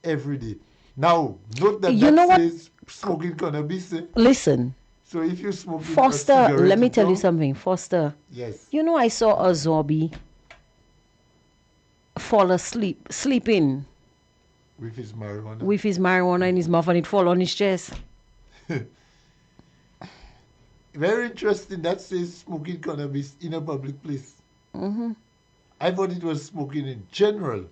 every day. Now, note that says smoking cannabis. Listen. So if you smoke Foster, let me tell you something. Foster. Yes. You know, I saw a zombie fall asleep, sleeping. With his marijuana? With his marijuana in his mouth, and it fall on his chest. Very interesting. That says smoking cannabis in a public place. I thought it was smoking in general.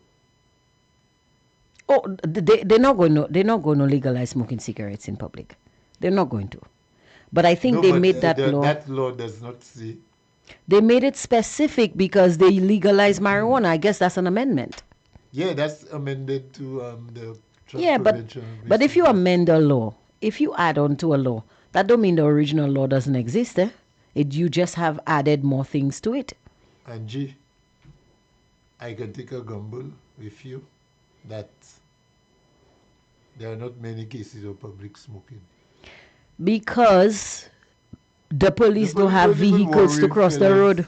Oh, they're not going to legalize smoking cigarettes in public. They're not going to. But I think they made that law. That law does not say. They made it specific because they legalized marijuana. I guess that's an amendment. Yeah, that's amended to the drug prevention. But if you amend a law, if you add on to a law, that don't mean the original law doesn't exist. You just have added more things to it. Angie, I can take a gamble with you that there are not many cases of public smoking. Because the police don't have vehicles to cross the road.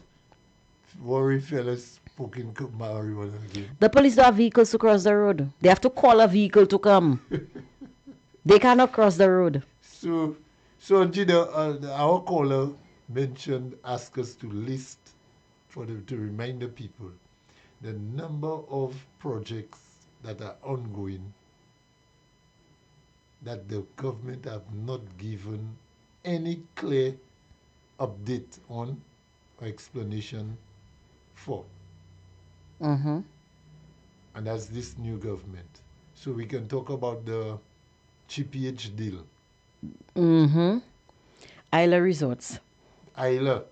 Worry fellas smoking marijuana again. The police don't have vehicles to cross the road. They have to call a vehicle to come. They cannot cross the road. So Angie, our caller asked us to list to remind the people the number of projects that are ongoing that the government have not given any clear update on or explanation for. And that's this new government. So we can talk about the GPH deal. Isla Resorts. Isla.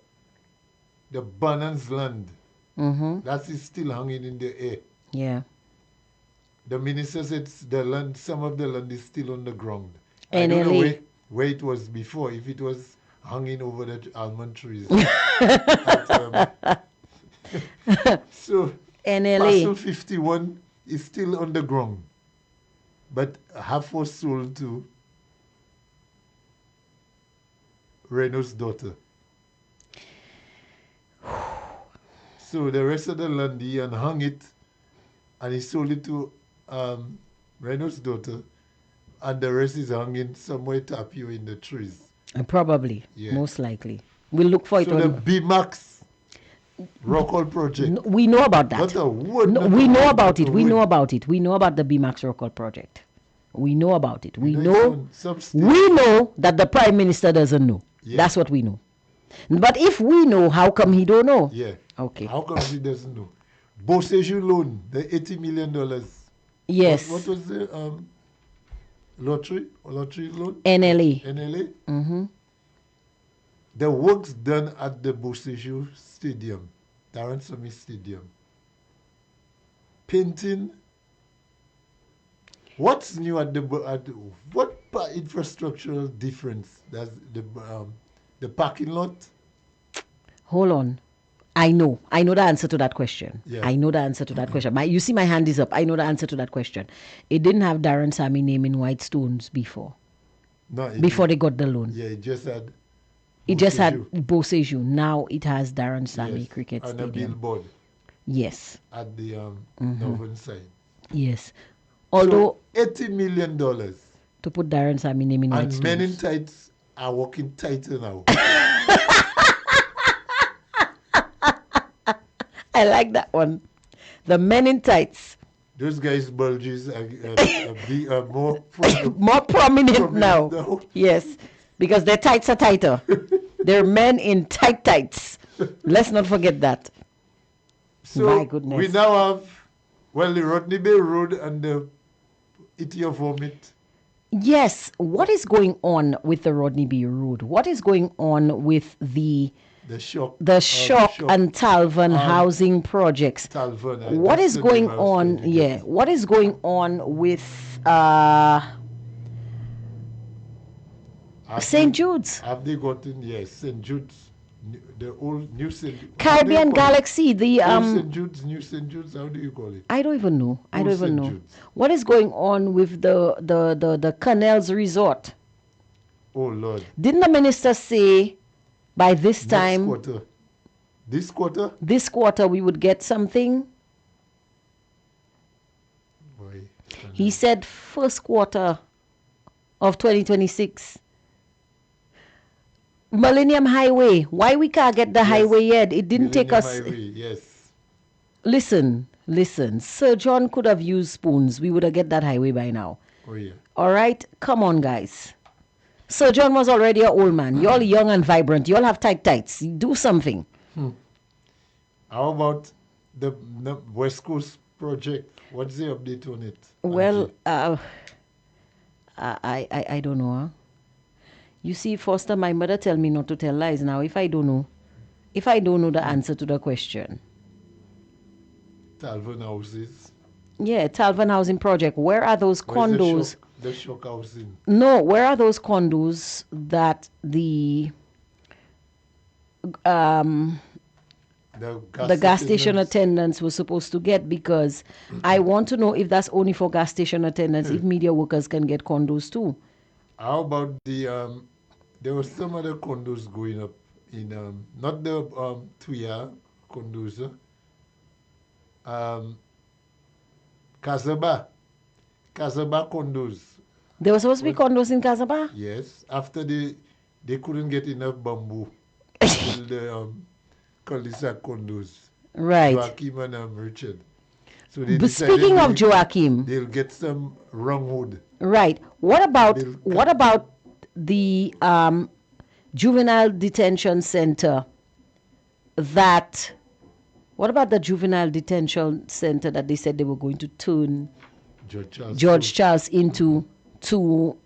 The Bannon's land. That is still hanging in the air. Yeah. The minister said the land, some of the land is still on the ground. I don't know NLA. where it was before, if it was hanging over the almond trees. At, so NLA. parcel 51 is still underground, but half was sold to Renault's daughter. So the rest of the land he hung it, and he sold it to Renault's daughter, and the rest is hanging somewhere Tapio in the trees. Probably. Yeah. Most likely. We'll look for it So the on. BMAX Rockall project. No, we know about that. Not a word. No, not we a know word, about not it. a We know word. about it. We know about the BMAX Rockall project. We know about it. We You know. it's on some state. We know that the Prime Minister doesn't know. Yeah. That's what we know. But if we know, how come he don't know? Yeah. Okay. How come he doesn't know? Beausejour loan, the $80 million. Yes. What was the lottery loan? NLA. NLA? Mm-hmm. The works done at the Beausejour Stadium, Darren Summit Stadium. Painting. What's new at what infrastructural difference does the parking lot? Hold on. I know the answer to that question. Yeah. I know the answer to that question. You see my hand is up. I know the answer to that question. It didn't have Darren Sammy name in White Stones before No, they got the loan. Yeah, it just had. It just had Beausejour. Beausejour. Now it has Darren Sammy Yes, Cricket and a Stadium. billboard Yes. at the northern side. Yes. Although So $80 million. to put Darren Sammy name in White And men in Stones. tights are walking tighter now. I like that one. The men in tights. Those guys' bulges are more More prominent now. now. Yes. Because their tights are tighter. They're men in tight tights. Let's not forget that. So My goodness. we now have, the Rodney Bay Road and the Itiya Vomit. Yes. What is going on with the Rodney Bay Road? What is going on with the Shock and Talvan housing projects? Talvan. What that's is the going name I was on? trying to get. Yeah. What is going on with Have St. they- Jude's? Have they gotten, yes, St. Jude's, the old, new St. Caribbean Galaxy, the St. Jude's, new St. Jude's, how do you call it? I don't even know. I don't Old even St. know. Jude's. What is going on with the Canals Resort? Oh, Lord. Didn't the minister say by this Next time, quarter. This quarter? this quarter, we would get something? Boy. He said first quarter of 2026. Millennium Highway. Why we can't get the highway yet? It didn't take Millennium us. Highway, yes. Listen. Sir John could have used spoons. We would have get that highway by now. Oh, yeah. All right? Come on, guys. Sir John was already an old man. Y'all young and vibrant. Y'all have tights. Do something. How about the West Coast project? What's the update on it? Well, Angie? I don't know. Huh? You see, Foster, my mother tell me not to tell lies. Now, if I don't know the answer to the question, Talvan houses. yeah, Talvan Housing Project. Where are those Where's condos? The shock housing. No, where are those condos that the gas station attendants were supposed to get? Because I want to know if that's only for gas station attendants, if media workers can get condos too. How about the there were some other condos going up in not the Tuya condos, Casaba condos. There were supposed to be condos in Casabah? Yes, after they couldn't get enough bamboo to build the cul-de-sac condos. Right. Joachim and Richard. So they But decided speaking of Joachim, they'll get some wrong wood. right. What about They'll the juvenile detention center that they said they were going to turn George Charles into to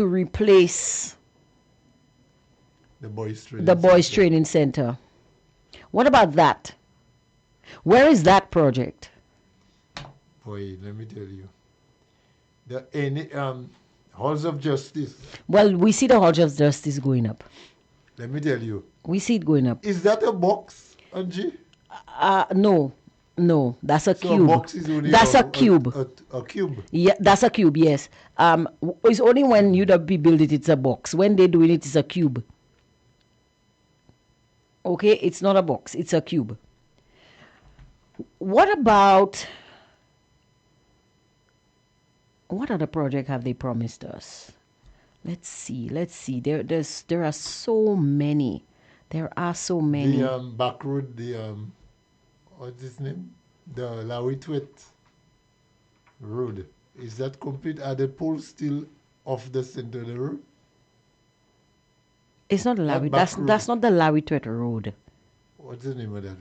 replace the boys training center? What about that? Where is that project? Boy, let me tell you. the any halls of justice. Well, we see the Hall of Justice going up. Let me tell you, We see it going up. is that a box, Angie? No, that's a So cube. a box is only That's a cube. A cube. Yeah, that's a cube. Yes. It's only when UWP build it, it's a box. When they doing it, it's a cube. Okay, it's not a box. It's a cube. What about what other project have they promised us? Let's see. There are so many. There are so many. The back road, what's his name? The Lawitwet road. Is that complete? Are the poles still off the center of the road? It's not Larry. back That's not the Lawitwet Road. What's the name of that road?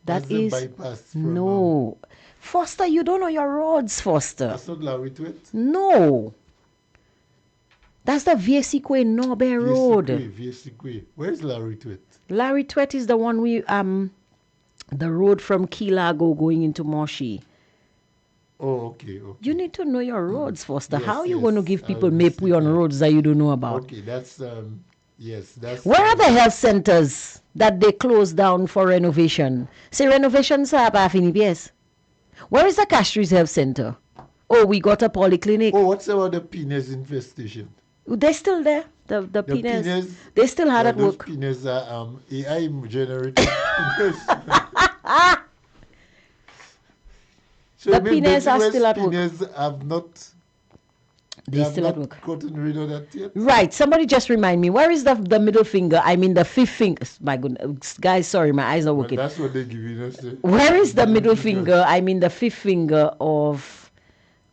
That That's the is bypass from, no. Foster, you don't know your roads, Foster. that's not Lawitwet. No. That's the Viesikwe Norbe Road. Viesikwe. Where's Lawitwet? Lawitwet is the one the road from Kilago going into Moshi. Oh, okay. You need to know your roads, Foster. Yes, How are you yes, going to give people I'll Mapui on listen. roads that you don't know about? Okay, that's yes, that's. Where are the health centers that they closed down for renovation? Say renovation sa pa fini pièce. Where is the Castries Health Center? Oh, we got a polyclinic. Oh, what's about the penis infestation? They're still there. The penis. penis- They still hard at those work. penis are AI generated penis. So The you mean penis are Betty still West at work. penis have not. They have still at not work. gotten rid of that yet. Right. Somebody just remind me. Where is the middle finger? I mean the fifth finger. My goodness, guys. Sorry, my eyes are Well, working. that's what they're giving us. Where is the middle finger? I mean the fifth finger of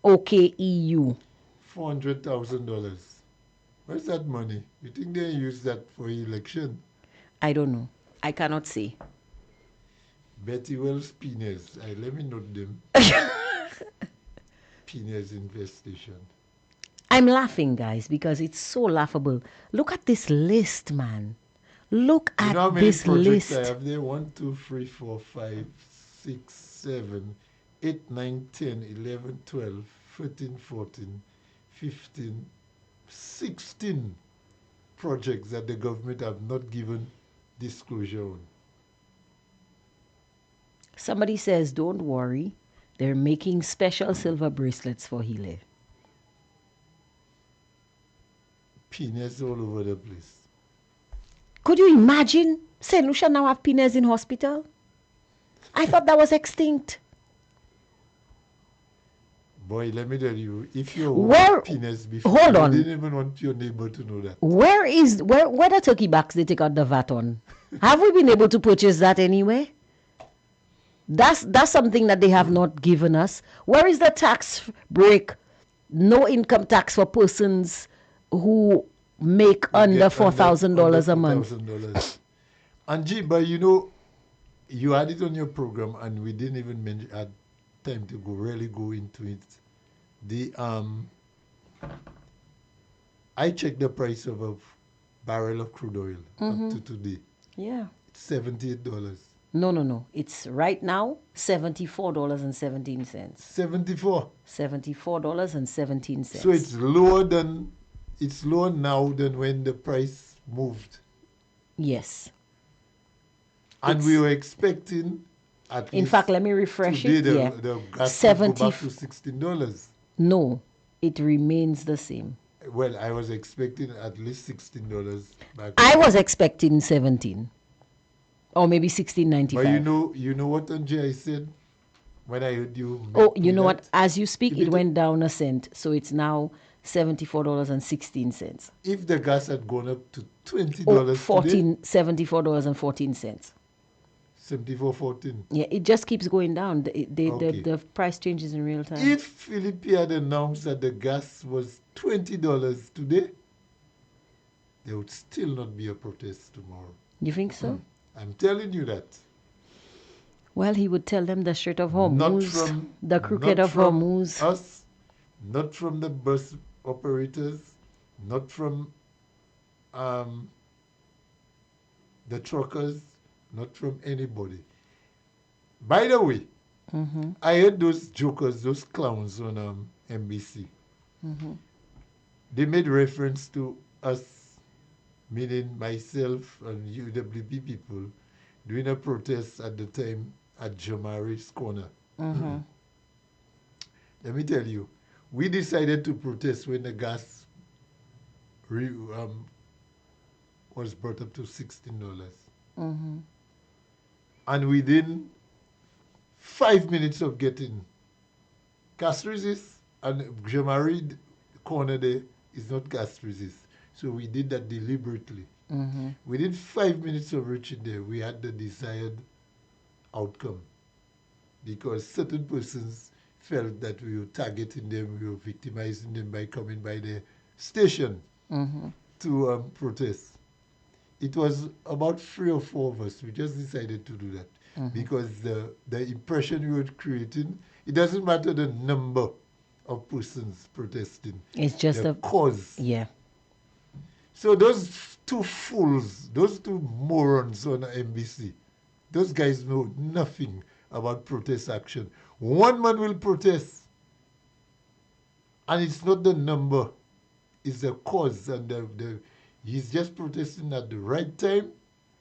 OKEU. $400,000. Where's that money? You think they use that for election? I don't know. I cannot say. Betty Wells penis. Let me note them. Penis infestation. I'm laughing, guys, because it's so laughable. Look at this list, man. Look You at know how many this projects list. I have there? 1, 2, 3, 4, 5, 6, 7, 8, 9, 10, 11, 12, 13, 14, 15, 16 projects that the government have not given disclosure on. Somebody says, don't worry. They're making special silver bracelets for Hile. Penis all over the place. Could you imagine St. Lucia now have penis in hospital? I thought that was extinct. Boy, let me tell you, if you Where- penis before, hold you on. didn't even want your neighbor to know that. Where the turkey backs they take out the VAT on? Have we been able to purchase that anywhere? That's something that they have not given us. Where is the tax break? No income tax for persons who make under Get $4,000 a under month. $4,000. Angie, but you had it on your program and we didn't even had time to really go into it. I checked the price of a barrel of crude oil up to today. Yeah. It's $78. No. It's right now $74.17. 74. $74.17. So it's lower now than when the price moved. Yes. And we were expecting at In least fact, let me refresh today it. the, Yeah. the gas 70 would go back to $16. No, it remains the same. Well, I was expecting at least $16 back. I was expecting 17 or maybe 16.95. But you know what, Angie, I said when I heard you. Oh, you do know what? that? As you speak, If it it- went down a cent, so it's now $74.16. If the gas had gone up to $20 Oh, today, $74.14. $74.14. Yeah, it just keeps going down. Okay. The price changes in real time. If Philippi had announced that the gas was $20 today, there would still not be a protest tomorrow. You think so? I'm telling you that. Well, he would tell them the Strait of Not Hormuz, from the Crooked not of from Hormuz. us, not from the bus operators, not from the truckers, not from anybody. By the way, I heard those jokers, those clowns on NBC. They made reference to us, meaning myself and UWP people, doing a protest at the time at Jamari's Corner. Let me tell you, we decided to protest when the gas was brought up to $16. And within 5 minutes of getting gas resist, and Jamari Corner there is not gas resist. So we did that deliberately. Within 5 minutes of reaching there, we had the desired outcome, because certain persons felt that we were targeting them, we were victimizing them by coming by the station to protest. It was about 3 or 4 of us. We just decided to do that because the impression we were creating, it doesn't matter the number of persons protesting. It's just the cause. Yeah. So those two fools, those two morons on NBC, those guys know nothing about protest action. One man will protest, and it's not the number, it's the cause, and he's just protesting at the right time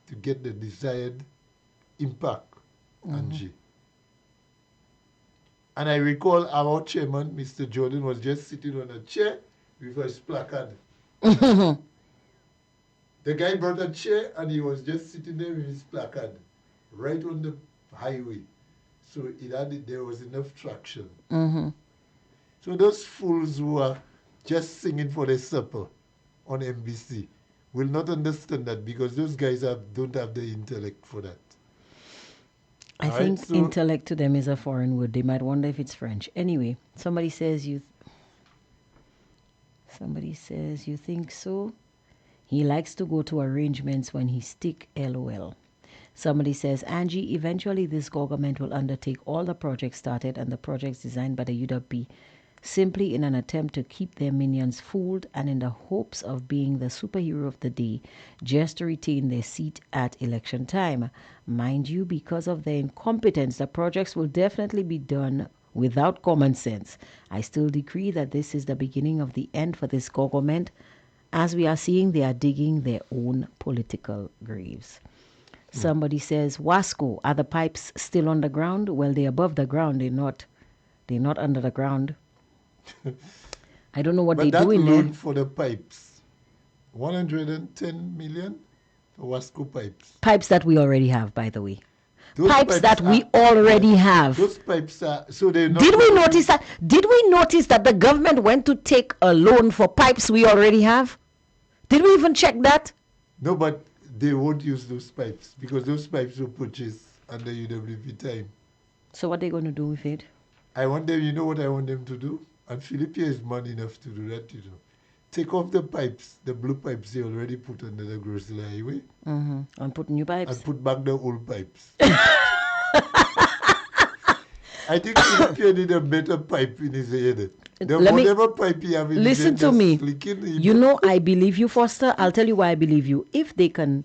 to get the desired impact, Angie. And I recall our chairman, Mr. Jordan, was just sitting on a chair with his placard. The guy brought a chair and he was just sitting there with his placard right on the highway. So there was enough traction. So those fools who are just singing for their supper on NBC will not understand that, because those guys don't have the intellect for that. I think intellect to them is a foreign word. They might wonder if it's French. Anyway, somebody says you think so? He likes to go to arrangements when he's sick, LOL. Somebody says, Angie, eventually this government will undertake all the projects started and the projects designed by the UWP simply in an attempt to keep their minions fooled and in the hopes of being the superhero of the day, just to retain their seat at election time. Mind you, because of their incompetence, the projects will definitely be done without common sense. I still decree that this is the beginning of the end for this government. As we are seeing, they are digging their own political graves. Somebody says, Wasco, are the pipes still on the ground? Well, they're above the ground. They're not under the ground. I don't know what they're doing there. Loan for the pipes, 110 million for Wasco pipes. Pipes that we already have, by the way. Pipes that we already have. Those pipes are, so they're not. Did we notice that? Did we notice that the government went to take a loan for pipes we already have? Did we even check that? No, but they won't use those pipes because those pipes were purchased under UWP time. So what are they going to do with it? You know what I want them to do? And Philippia is man enough to do that, Take off the pipes, the blue pipes they already put under the Grosvenor Highway. And put new pipes. And put back the old pipes. I think Philippia need a better pipe in his head. Whatever pipe he have in his head, listen to me. You know, I believe you, Foster. I'll tell you why I believe you. If they can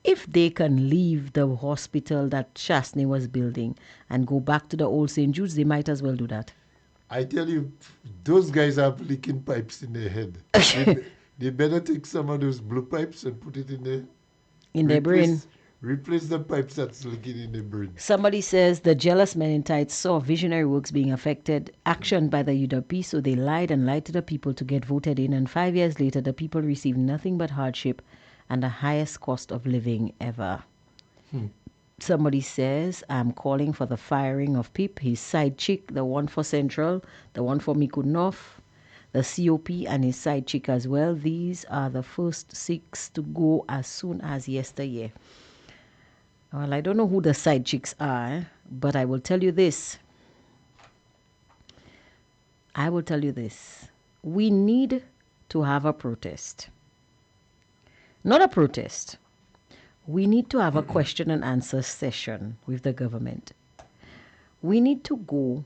leave the hospital that Chasney was building and go back to the old St. Jude's, they might as well do that. I tell you, those guys have leaking pipes in their head. They better take some of those blue pipes and put it in their brain. Replace the pipes that's leaking in their brain. Somebody says the jealous men in tights saw visionary works being affected, action by the UWP, so they lied to the people to get voted in, and 5 years later the people received nothing but hardship and the highest cost of living ever. Somebody says, I'm calling for the firing of Pip, his side chick, the one for Central, the one for Mikudnov, the COP and his side chick as well. These are the first 6 to go as soon as yesteryear. Well, I don't know who the side chicks are, but I will tell you this. We need to have a protest. Not a protest. We need to have a question and answer session with the government. We need to go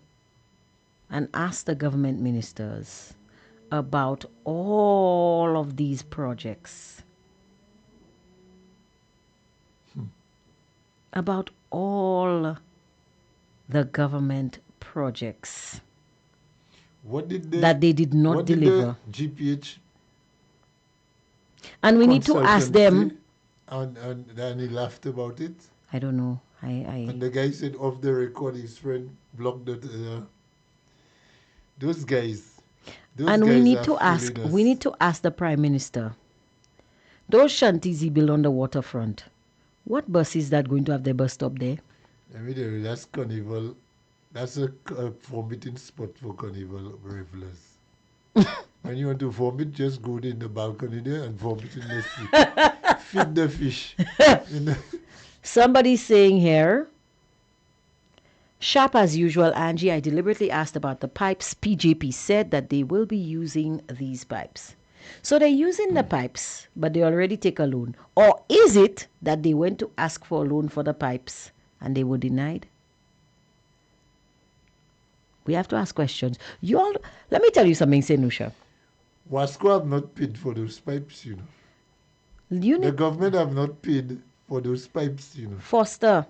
and ask the government ministers about all of these projects. About all the government projects. What did they, that they did not what deliver. Did the GPH And we need to ask them. say? And he laughed about it. I don't know. And the guy said off the record his friend blocked it. Those guys. And we need to ask. We need to ask the Prime Minister. Those shanties he built on the waterfront. What bus is that going to have their bus stop there? Let me tell you, that's carnival. That's a vomiting spot for carnival revelers. When you want to vomit, just go in the balcony there and vomit in the sea. Feed the fish. Somebody's saying here, sharp as usual, Angie, I deliberately asked about the pipes. PJP said that they will be using these pipes. So they're using the pipes, but they already take a loan. Or is it that they went to ask for a loan for the pipes and they were denied? We have to ask questions. You all, let me tell you something, Senusha. Wasco have not paid for those pipes, you know. The government have not paid for those pipes, you know. Foster.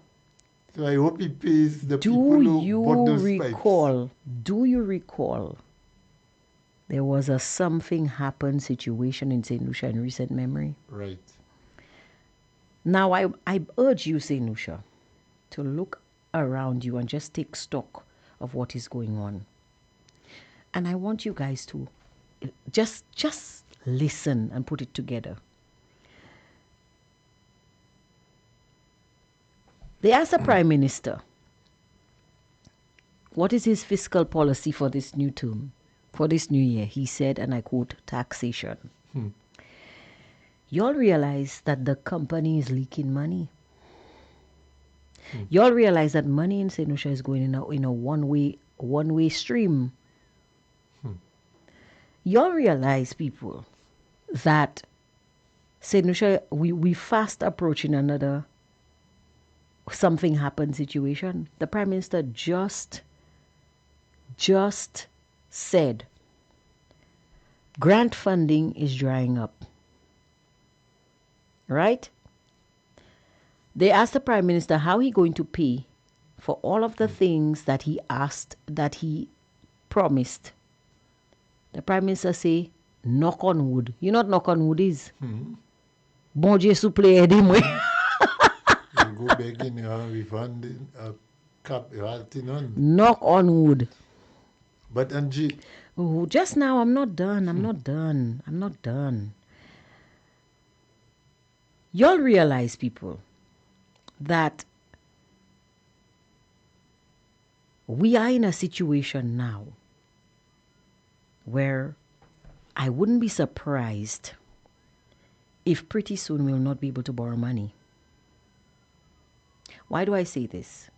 So I hope he pays the people who bought those pipes. Do you recall there was a something happened situation in St. Lucia in recent memory? Right. Now I urge you, St. Lucia, to look around you and just take stock of what is going on. And I want you guys to just listen and put it together. They asked the Prime Minister, what is his fiscal policy for this new term, for this new year? He said, and I quote, taxation. You all realize that the company is leaking money. You all realize that money in St. Lucia is going in a one-way stream. You all realize, people, that St. Lucia, we fast approaching another something happened situation. The Prime Minister just said grant funding is drying up. Right? They asked the Prime Minister how he going to pay for all of the things that he asked, that he promised. The Prime Minister say, knock on wood. You know what knock on wood is? Bon Dieu souple aide moi. You go begging we found a cup on. Knock on wood. But Angie. Oh, just now I'm not done. I'm not done. Y'all realize, people, that we are in a situation now where I wouldn't be surprised if pretty soon we'll not be able to borrow money. Why do I say this?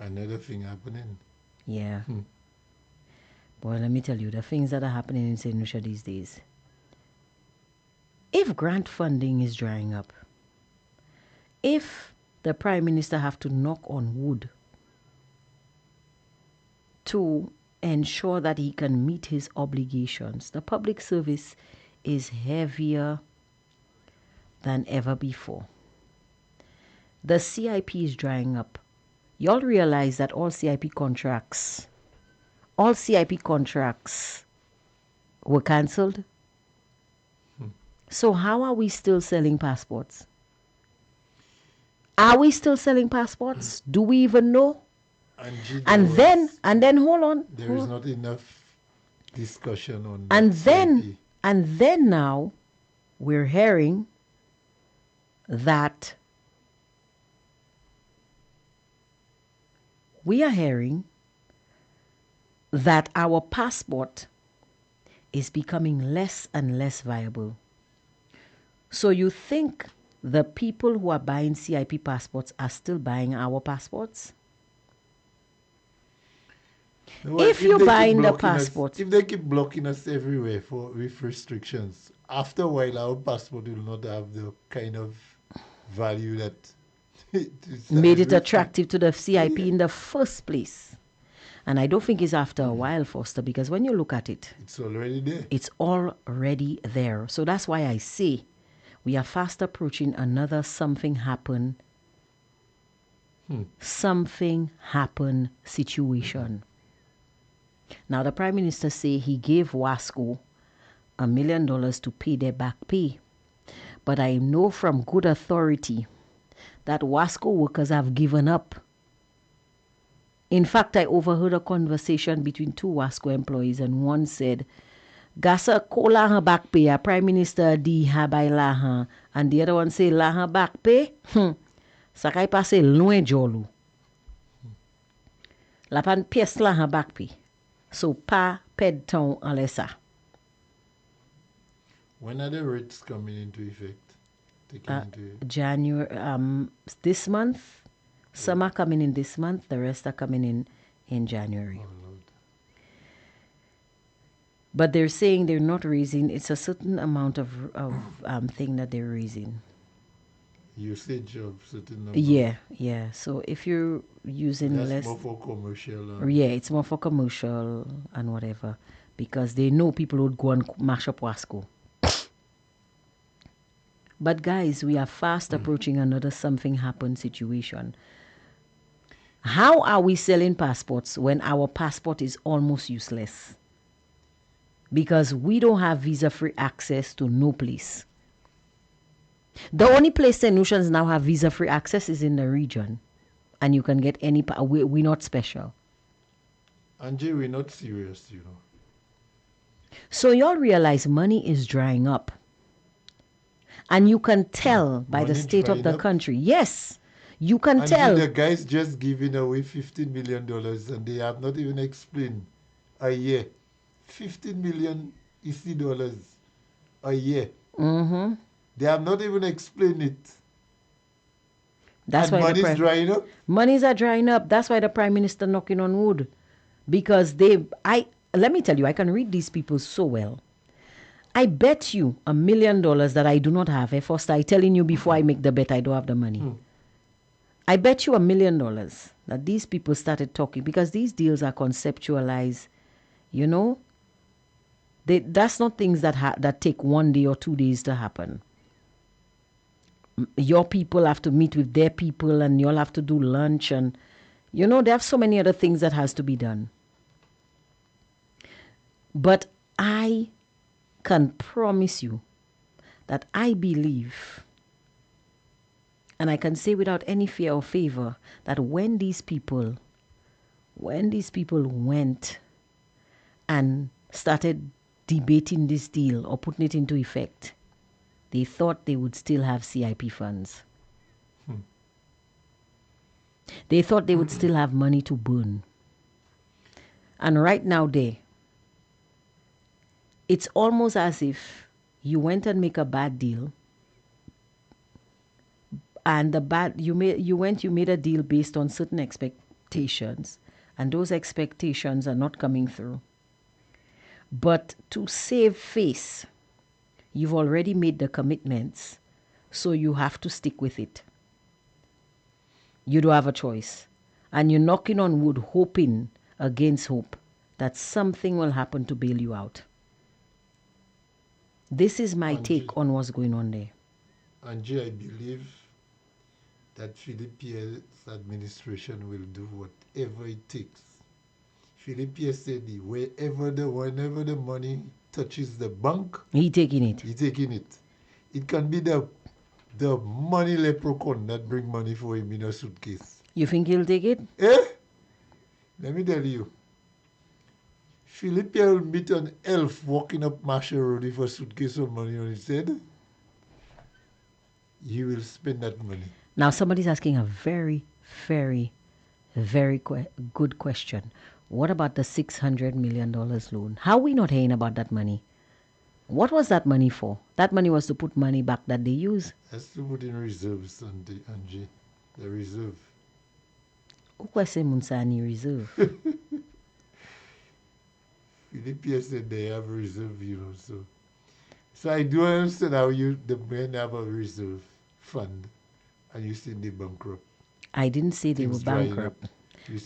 Another thing happening. Yeah. Boy, let me tell you, the things that are happening in St. Lucia these days. If grant funding is drying up, if the Prime Minister have to knock on wood to ensure that he can meet his obligations, the public service is heavier than ever before. The CIP is drying up. Y'all realize that all CIP contracts were cancelled. So how are we still selling passports? Are we still selling passports? Do we even know? And then hold on. There is not enough discussion on CIP. And then now we're hearing that our passport is becoming less and less viable. So you think the people who are buying CIP passports are still buying our passports? Well, if you're buying the passports... If they keep blocking us everywhere with restrictions, after a while our passport will not have the kind of value that... made it attractive to the CIP in the first place. And I don't think it's after a while, Foster, because when you look at it... It's already there. It's already there. So that's why I say we are fast approaching another something happen situation. Now, the Prime Minister say he gave Wasco $1 million to pay their back pay. But I know from good authority that Wasco workers have given up. In fact, I overheard a conversation between two Wasco employees, and one said, Gasa ko lahan back pay, a Prime Minister di habay lahan. And the other one say, lahan back pay? Sakay pase loin jolu. Lapan pièce lahan back pay. So pa ped ton en lesa. When are the rates coming into effect? January, this month. Some are coming in this month, the rest are coming in January. Oh, Lord. But they're saying they're not raising, it's a certain amount of thing that they're raising. Usage of certain number. Yeah. So if you're using That's less... more for commercial. Yeah, it's more for commercial and whatever. Because they know people would go and mash up Wasco. But guys, we are fast approaching another something happened situation. How are we selling passports when our passport is almost useless? Because we don't have visa-free access to no place. The only place St. Lucians now have visa-free access is in the region. And you can get any... We're not special. Angie, we're not serious, you know. So y'all realize money is drying up. And you can tell by the state of the country. Yes, you can tell. The guy's just giving away $15 million and they have not even explained a year. 15 million EC dollars a year. Mm-hmm. They have not even explained it. That's and why money's drying up. Monies are drying up. That's why the Prime Minister knocking on wood. Because let me tell you, I can read these people so well. I bet you $1 million that I do not have. First, I telling you before I make the bet, I don't have the money. I bet you $1 million that these people started talking because these deals are conceptualized. You know, that's not things that take 1 day or 2 days to happen. Your people have to meet with their people, and you'll have to do lunch, and you know, they have so many other things that has to be done. But I can promise you that I believe, and I can say without any fear or favor, that when these people went and started debating this deal or putting it into effect, they thought they would still have CIP funds. They thought they would still have money to burn. And right now it's almost as if you went and make a bad deal, and you made a deal based on certain expectations, and those expectations are not coming through. But to save face, you've already made the commitments, so you have to stick with it. You don't have a choice. And you're knocking on wood, hoping against hope that something will happen to bail you out. This is my take on what's going on there. Angie, I believe that Philippe Pierre's administration will do whatever it takes. Philippe Pierre said whenever the money touches the bank, He taking it. It can be the money leprechaun that bring money for him in a suitcase. You think he'll take it? Let me tell you. Philippe Pierre will meet an elf walking up Marshall Road with a suitcase of money on his head. He will spend that money. Now somebody's asking a very, very, very good question. What about the $600 million loan? How are we not hearing about that money? What was that money for? That money was to put money back that they use. That's to put in reserves, Angie. The reserve. Who say Munsani reserve? Philippe said they have a reserve, so I do understand how the men have a reserve fund and you said they bankrupt. I didn't say they were bankrupt.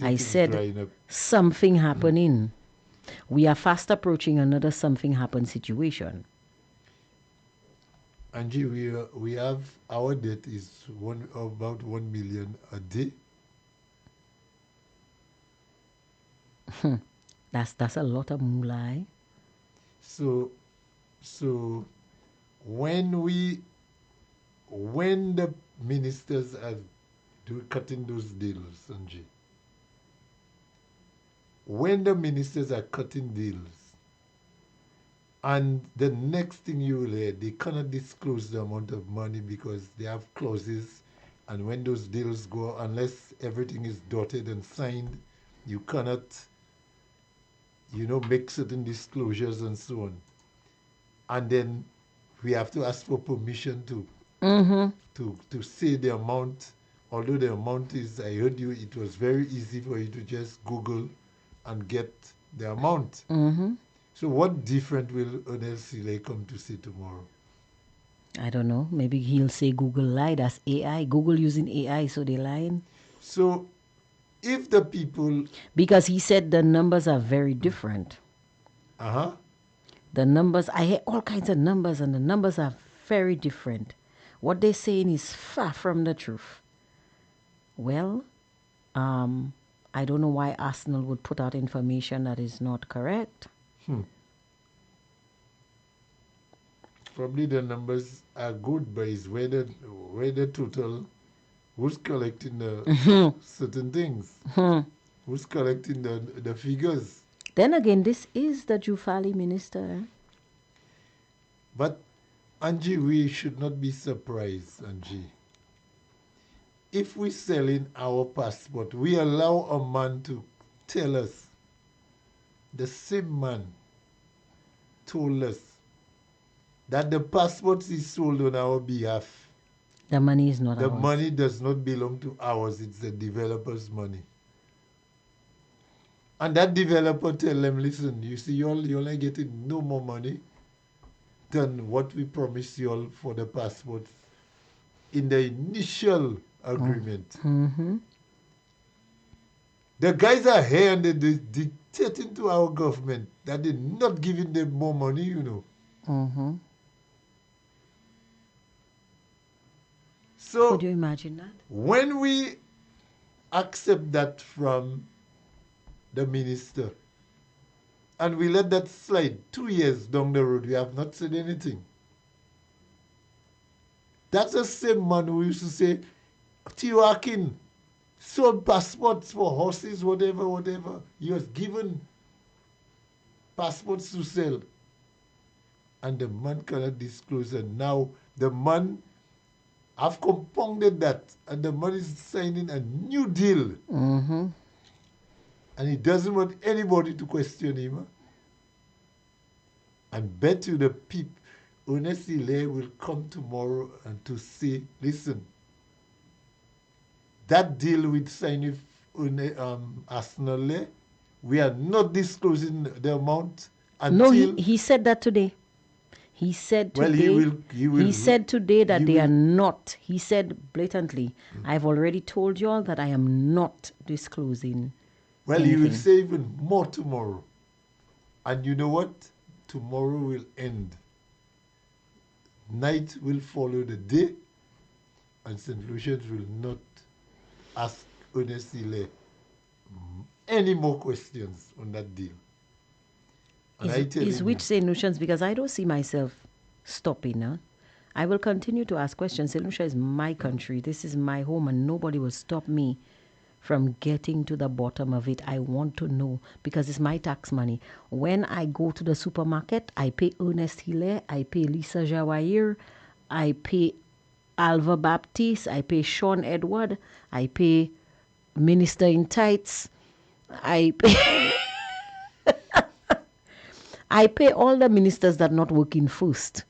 I said something happening. We are fast approaching another something happened situation. Angie, we have, our debt is about 1 million a day. That's a lot of moolah. Eh? So when the ministers are cutting those deals, Sanjay, when the ministers are cutting deals, and the next thing you will hear, they cannot disclose the amount of money because they have clauses, and when those deals go, unless everything is dotted and signed, you cannot, make certain disclosures and so on. And then we have to ask for permission to say the amount. Although the amount is, I heard you, it was very easy for you to just Google and get the amount. So what different will Ernest Sile come to say tomorrow? I don't know. Maybe he'll say Google lied. That's AI. Google using AI, so they lying. So if the people... Because he said the numbers are very different. The numbers, I hear all kinds of numbers, and the numbers are very different. What they're saying is far from the truth. Well, I don't know why Arsenal would put out information that is not correct. Probably the numbers are good, but it's whether total, who's collecting the certain things, who's collecting the figures. Then again, this is the Jufali minister. But Angie, we should not be surprised, Angie. If we sell in our passport, we allow a man to tell us, the same man told us that the passports is sold on our behalf. The money is not ours. The money does not belong to ours, it's the developer's money. And that developer tell them, listen, you see, you all are getting no more money than what we promised you all for the passports in the initial agreement. The guys are here and they're dictating to our government that they're not giving them more money, So, could you imagine that? When we accept that from the minister and we let that slide 2 years down the road, we have not said anything. That's the same man who used to say, Tiwakin sold passports for horses, whatever. He was given passports to sell. And the man cannot disclose. And now the man have compounded that. And the man is signing a new deal. And he doesn't want anybody to question him. And bet you the people, Ernest Sile will come tomorrow and to say, listen, that deal with signing Arsenal, we are not disclosing the amount until... No, he said that today. He said today, he said today that they are not. He said blatantly, I've already told you all that I am not disclosing anything. He will say even more tomorrow. And you know what? Tomorrow will end. Night will follow the day, and St. Lucians will not ask Ernest Sile any more questions on that deal. And is which St. Lucians? Because I don't see myself stopping. Huh? I will continue to ask questions. St. Lucia is my country. This is my home, and nobody will stop me from getting to the bottom of it. I want to know because it's my tax money. When I go to the supermarket, I pay Ernest Sile, I pay Lisa Jawair, I pay Alva Baptiste, I pay Sean Edward, I pay Minister in Tights, I pay I pay all the ministers that not working first.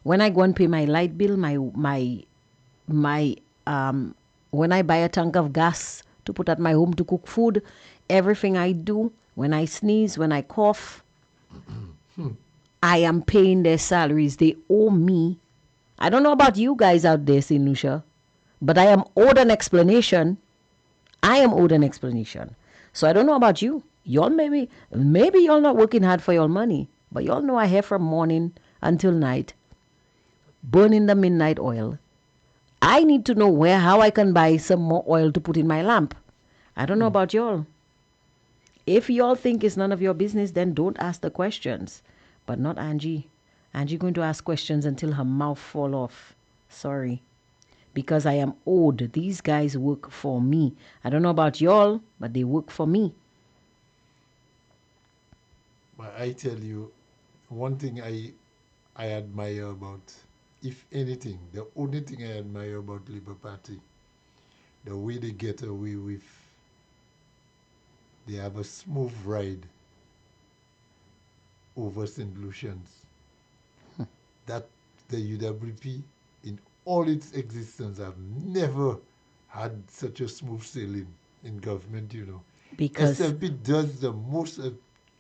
When I go and pay my light bill, when I buy a tank of gas to put at my home to cook food, everything I do, when I sneeze, when I cough, I am paying their salaries. They owe me. I don't know about you guys out there, St. Lucia, but I am owed an explanation. So I don't know about you. Y'all maybe y'all not working hard for your money, but y'all know I have from morning until night, burning the midnight oil. I need to know how I can buy some more oil to put in my lamp. I don't know about y'all. If y'all think it's none of your business, then don't ask the questions. But not Angie. Angie going to ask questions until her mouth fall off. Sorry. Because I am owed. These guys work for me. I don't know about y'all, but they work for me. But I tell you, one thing I admire about, if anything, the only thing I admire about Labour Party, the way they get away with, they have a smooth ride over St. Lucians. That the UWP, in all its existence, have never had such a smooth sailing in government, you know. Because SLP does the most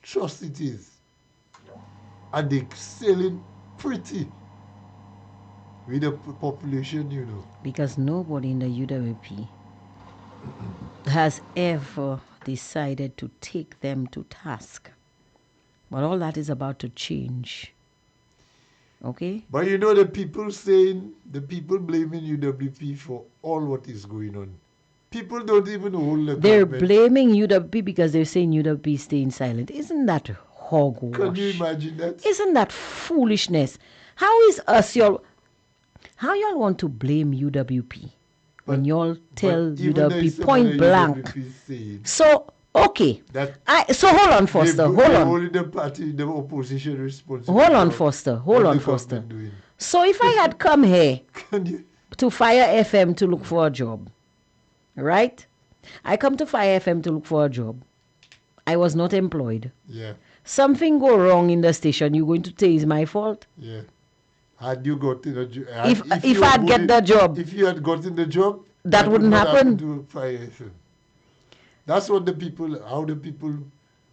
atrocities, and they sailing pretty with the population, you know. because nobody in the UWP has ever decided to take them to task. But all that is about to change. Okay? But you know, the people saying, the people blaming UWP for all what is going on. People don't even hold the They're government. blaming UWP because they're saying UWP is staying silent. Isn't that hogwash? Can you imagine that? Isn't that foolishness? How is us y'all? How y'all want to blame UWP when y'all tell But even there is UWP some point other blank? UWP saying So okay, that so hold on, Foster. Hold on. only the party, the opposition responsible. Hold on, for Foster. Hold what on, the Foster. government doing. So if I had come here Can you? to Fire FM to look for a job, right? I come to Fire FM to look for a job. I was not employed. Yeah, Something go wrong in the station. You're going to say it's my fault? yeah. Had you gotten a job, If I'd get the job, if you had gotten the job, that would wouldn't not happen. to Fire FM. That's what the people, how the people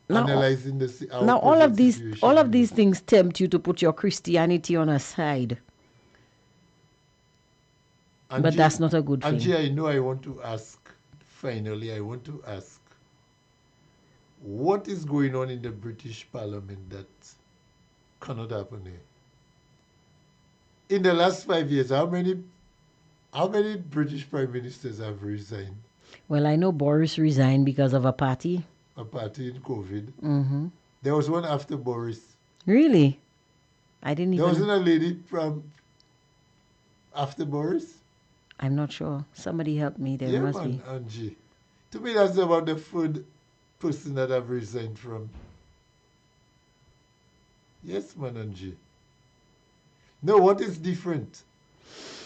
Now- analyzing the si- our Now all of present these situation, all of you these know. things tempt you to put your Christianity on a side. But Angie- that's not a good thing. Angie, I know I want to ask, finally, I want to ask, what is going on in the British Parliament that cannot happen here? In the last 5 years, how many British prime ministers have resigned? Well, I know Boris resigned because of a party. A party in COVID. Mm-hmm. There was one after Boris. Really? I didn't There even... wasn't a lady from after Boris. I'm not sure. Somebody help me. There Yeah, must man, be. Angie. To me, that's about the third person that I've resigned from. Yes, man, Angie. No, what is different?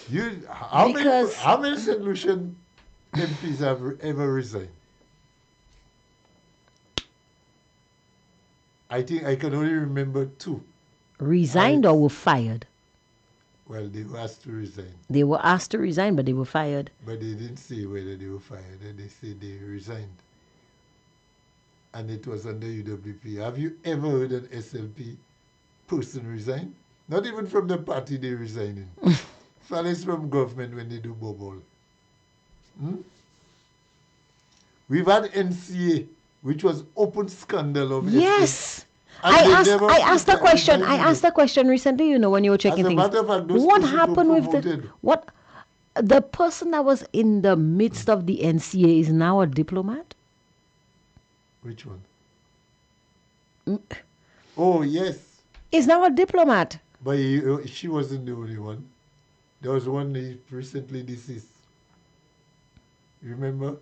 Because- How many St. Lucian MPs have ever resigned? I think I can only remember two. Resigned or were fired? Well, they were asked to resign, They were asked to resign, but they were fired. but they didn't say whether they were fired. They said they resigned. And it was under UWP. Have you ever heard an SLP person resign? Not even from the party they resigning. Fellas from government when they do bubble. We've had NCA, which was open scandal of Yes. And I they asked never I asked the put that question. I behind asked it. the question recently, you know, when you were checking As a things. matter of fact, those What persons were happened with the promoted. what the person that was in the midst of the NCA is now a diplomat? Which one? Oh, yes. Is now a diplomat. But she wasn't the only one. There was one recently deceased. Remember?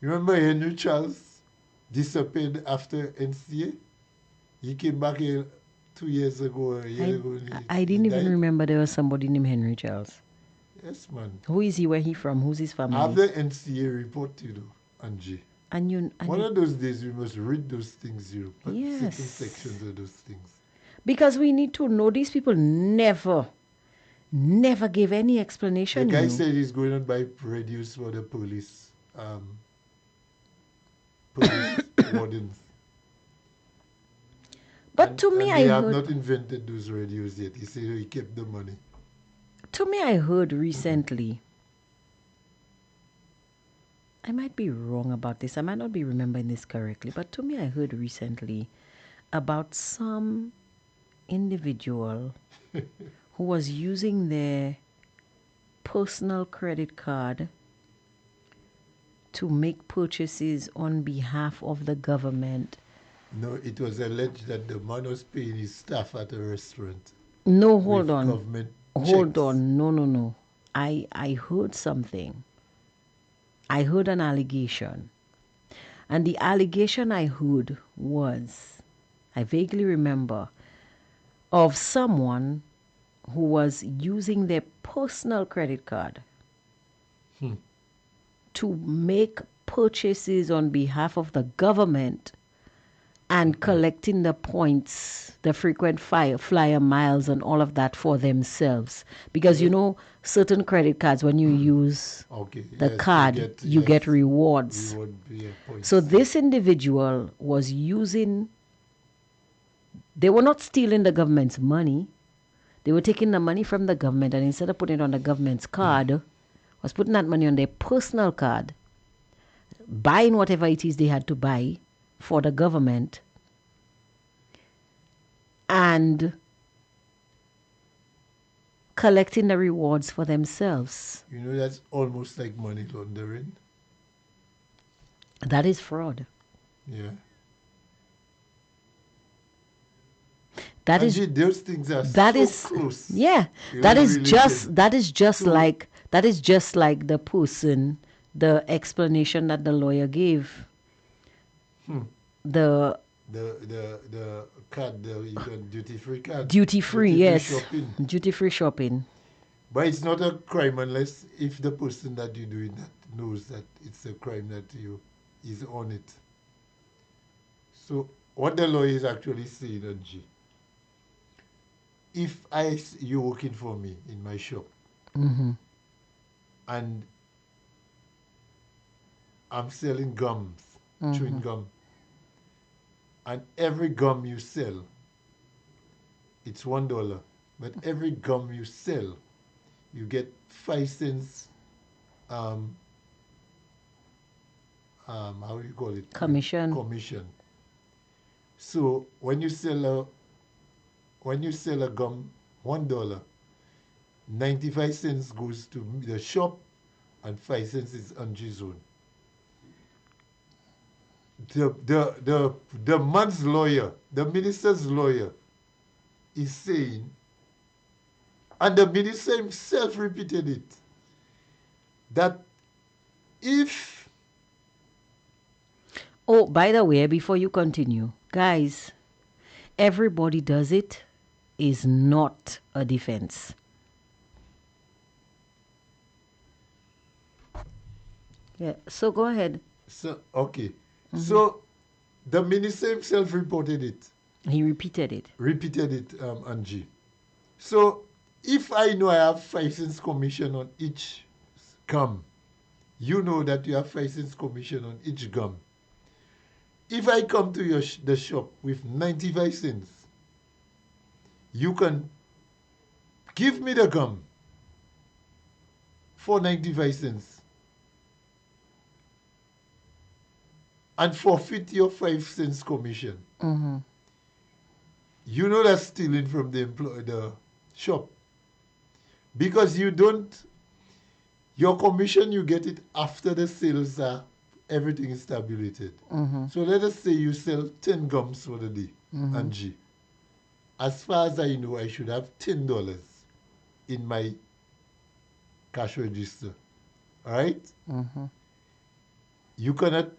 Remember Henry Charles disappeared after NCA? He came back here 2 years ago or a year ago. and I he didn't even died. remember there was somebody named Henry Charles. Yes, man. Who is he? Where he from? Who's his family? I have the NCA report to do, Angie. And One of those days we must read those things, you know, certain Yes. sections of those things. because we need to know these people never gave any The explanation. guy you know. said he's going to buy radios for the police wardens. But to me, and I they have heard. not invented those radios yet. He said he kept the money. To me, I heard recently. I might be wrong about this. I might not be remembering this correctly. But to me, I heard recently about some individual who was using their personal credit card to make purchases on behalf of the government. No, it was alleged that the man was paying his staff at a restaurant No, hold with on. government Hold checks. on. No. I heard something. I heard an allegation. And the allegation I heard was, I vaguely remember, of someone who was using their personal credit card to make purchases on behalf of the government and collecting the points, the frequent flyer miles and all of that for themselves. Because you know, certain credit cards, when you use Okay. the yes, card, you get yes, rewards. reward, yeah, points. So this individual was using, they were not stealing the government's money. They were taking the money from the government, and instead of putting it on the government's card, was putting that money on their personal card, buying whatever it is they had to buy for the government, and collecting the rewards for themselves. You know, that's almost like money laundering. That is fraud. Yeah. That is Angie, those things are that so is close. yeah. They That were is just related. that is just So- like the person, the explanation that the lawyer gave. The The card, you got duty free card. duty free, Duty-free yes. shopping. Duty free shopping. But it's not a crime unless if the person that you're doing that knows that it's a crime that you is on it. So what the lawyer is actually saying, Angie, if you're working for me in my shop and I'm selling gums, chewing gum, and every gum you sell, it's $1. But every gum you sell, you get 5 cents. How do you call it? Commission. Commission. So when you sell a gum $1, 95 cents goes to the shop, and 5 cents is Angie's own. The man's lawyer, the minister's lawyer, is saying, and the minister himself repeated it, that if Oh, by the way, before you continue, guys, everybody does it is not a defense. Yeah, so go ahead. so okay, so the minister himself reported it, He repeated it. Angie. So if I know I have 5 cents commission on each gum, you know that you have 5 cents commission on each gum. If I come to the shop with 95 cents, you can give me the gum for 95 cents and forfeit your 5 cents commission. You know that's stealing from the shop, because you don't, your commission, you get it after the sales are, everything is tabulated. So let us say you sell 10 gums for the day, Angie. As far as I know, I should have $10 in my cash register. All right? You cannot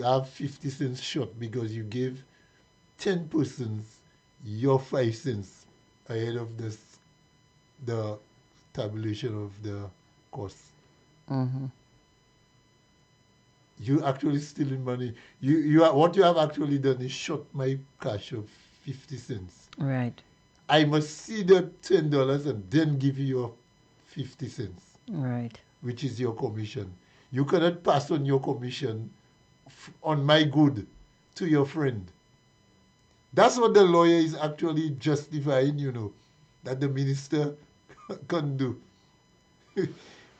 have 50 cents short because you gave 10 persons your 5 cents ahead of the tabulation of the cost. You actually stealing money. What you have actually done is short my cash of 50 cents. Right. I must see the $10 and then give you your 50 cents, Right. which is your commission. You cannot pass on your commission on my good to your friend. That's what the lawyer is actually justifying, that the minister can do.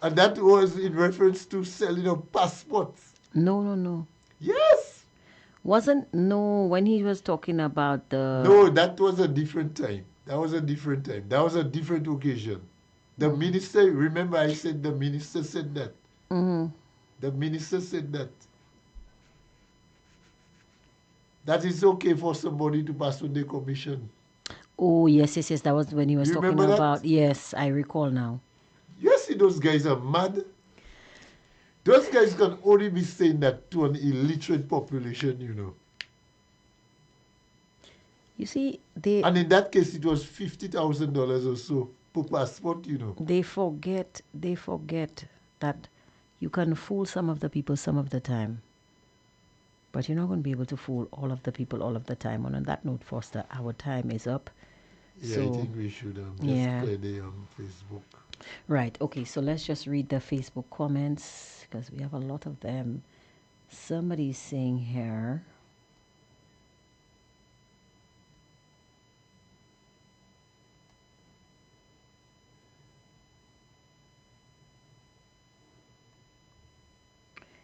And that was in reference to selling of passports. No. Yes. When he was talking about the No, that was a different time. That was a different occasion. The minister, remember I said the minister said that. The minister said that it's okay for somebody to pass on the commission. Oh, yes, yes, yes. That was when he was You talking remember that? about. Yes, I recall now. You see, those guys are mad. Those guys can only be saying that to an illiterate population, you know. You see, they And in that case, it was $50,000 or so per passport, you know. they forget that you can fool some of the people some of the time, but you're not going to be able to fool all of the people all of the time. And on that note, Foster, our time is up. Yeah, So, I think we should just yeah. play the Facebook. Right. Okay. So let's just read the Facebook comments because we have a lot of them. Somebody's saying here.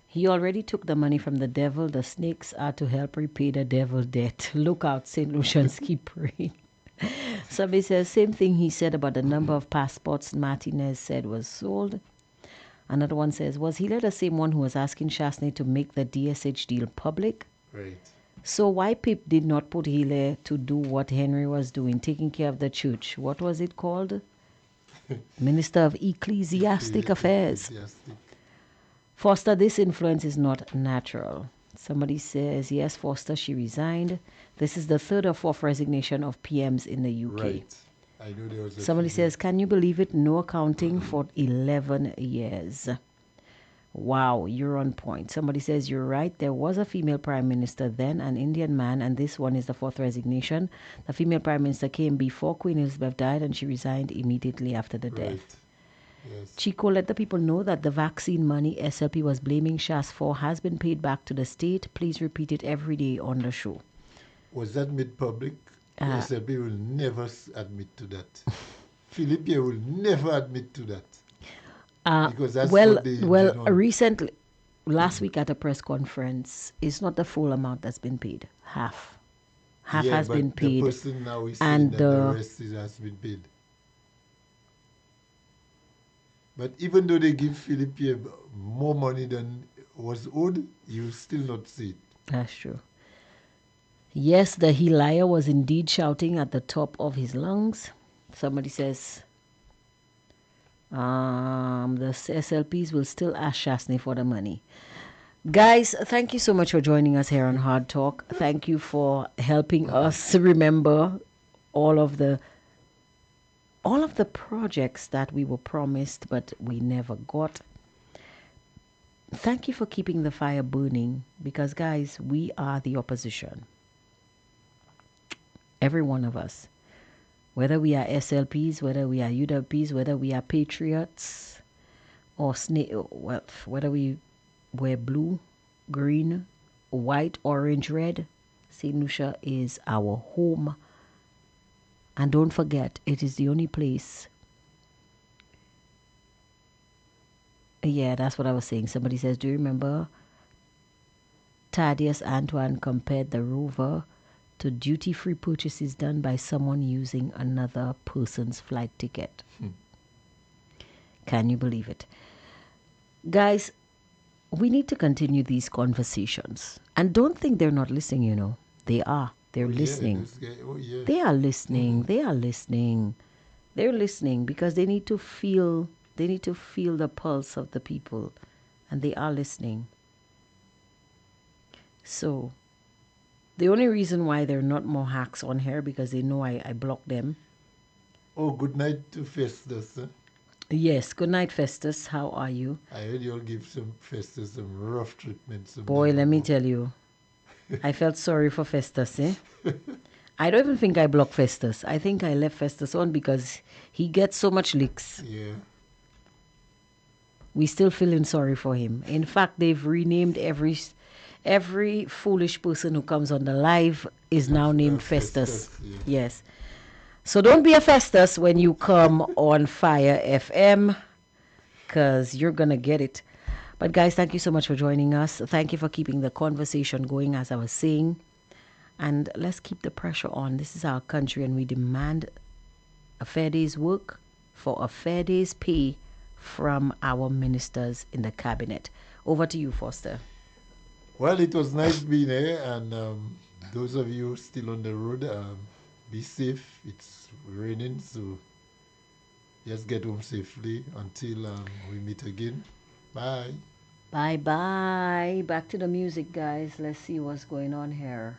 He already took the money from the devil. The snakes are to help repay the devil debt. Look out, St. Lucians, keep praying. Somebody says, same thing he said about the number of passports Martinez said was sold. Another one says, was Hiller the same one who was asking Chasney to make the DSH deal public? Right. So why Pip did not put Hiller to do what Henry was doing, taking care of the church? What was it called? Minister of Ecclesiastic Affairs. Ecclesiastic. Foster, this influence is not natural. Somebody says, yes, Foster, she resigned. This is the third or fourth resignation of PMs in the UK. Right. I know there was a Somebody few. says, can you believe it? No accounting for 11 years. Wow, you're on point. Somebody says, you're right. There was a female prime minister then, an Indian man, and this one is the fourth resignation. The female prime minister came before Queen Elizabeth died, and she resigned immediately after the death. Right. Yes. Chico, let the people know that the vaccine money SLP was blaming Shas for has been paid back to the state. Please repeat it every day on the show. Was that made public? SLP will never admit to that. Philippe will never admit to that. Because that's what they recently, last week at a press conference, it's not the full amount that's been paid. Half has been paid. The person now is saying that the rest has been paid. But even though they give Philippe more money than was owed, you still not see it. That's true. Yes, the Hilia was indeed shouting at the top of his lungs. Somebody says, the SLPs will still ask Chasney for the money. Guys, thank you so much for joining us here on Hard Talk. Thank you for helping us remember all of the projects that we were promised but we never got. Thank you for keeping the fire burning because, guys, we are the opposition. Every one of us. Whether we are SLPs, whether we are UWPs, whether we are patriots, or whether we wear blue, green, white, orange, red, St. Lucia is our home. And don't forget, it is the only place. Yeah, that's what I was saying. Somebody says, do you remember Thaddeus Antoine compared the Rover to duty-free purchases done by someone using another person's flight ticket? Can you believe it? Guys, we need to continue these conversations. And don't think they're not listening, you know. They are. They're listening. They are listening. They are listening. They're listening because they need to feel the pulse of the people. And they are listening. So the only reason why there are not more hacks on here because they know I block them. Oh, good night to Festus. Yes, good night, Festus. How are you? I heard you'll give Festus some rough treatment. Boy, let me tell you. I felt sorry for Festus, eh? I don't even think I blocked Festus. I think I left Festus on because he gets so much licks. Yeah. We still feeling sorry for him. In fact, they've renamed every foolish person who comes on the live is now named Festus. Yeah. Yes. So don't be a Festus when you come on Fire FM because you're going to get it. But guys, thank you so much for joining us. Thank you for keeping the conversation going, as I was saying. And let's keep the pressure on. This is our country and we demand a fair day's work for a fair day's pay from our ministers in the cabinet. Over to you, Foster. Well, it was nice being here, and those of you still on the road, be safe. It's raining, so just get home safely until we meet again. Bye. Bye bye. Back to the music, guys. Let's see what's going on here.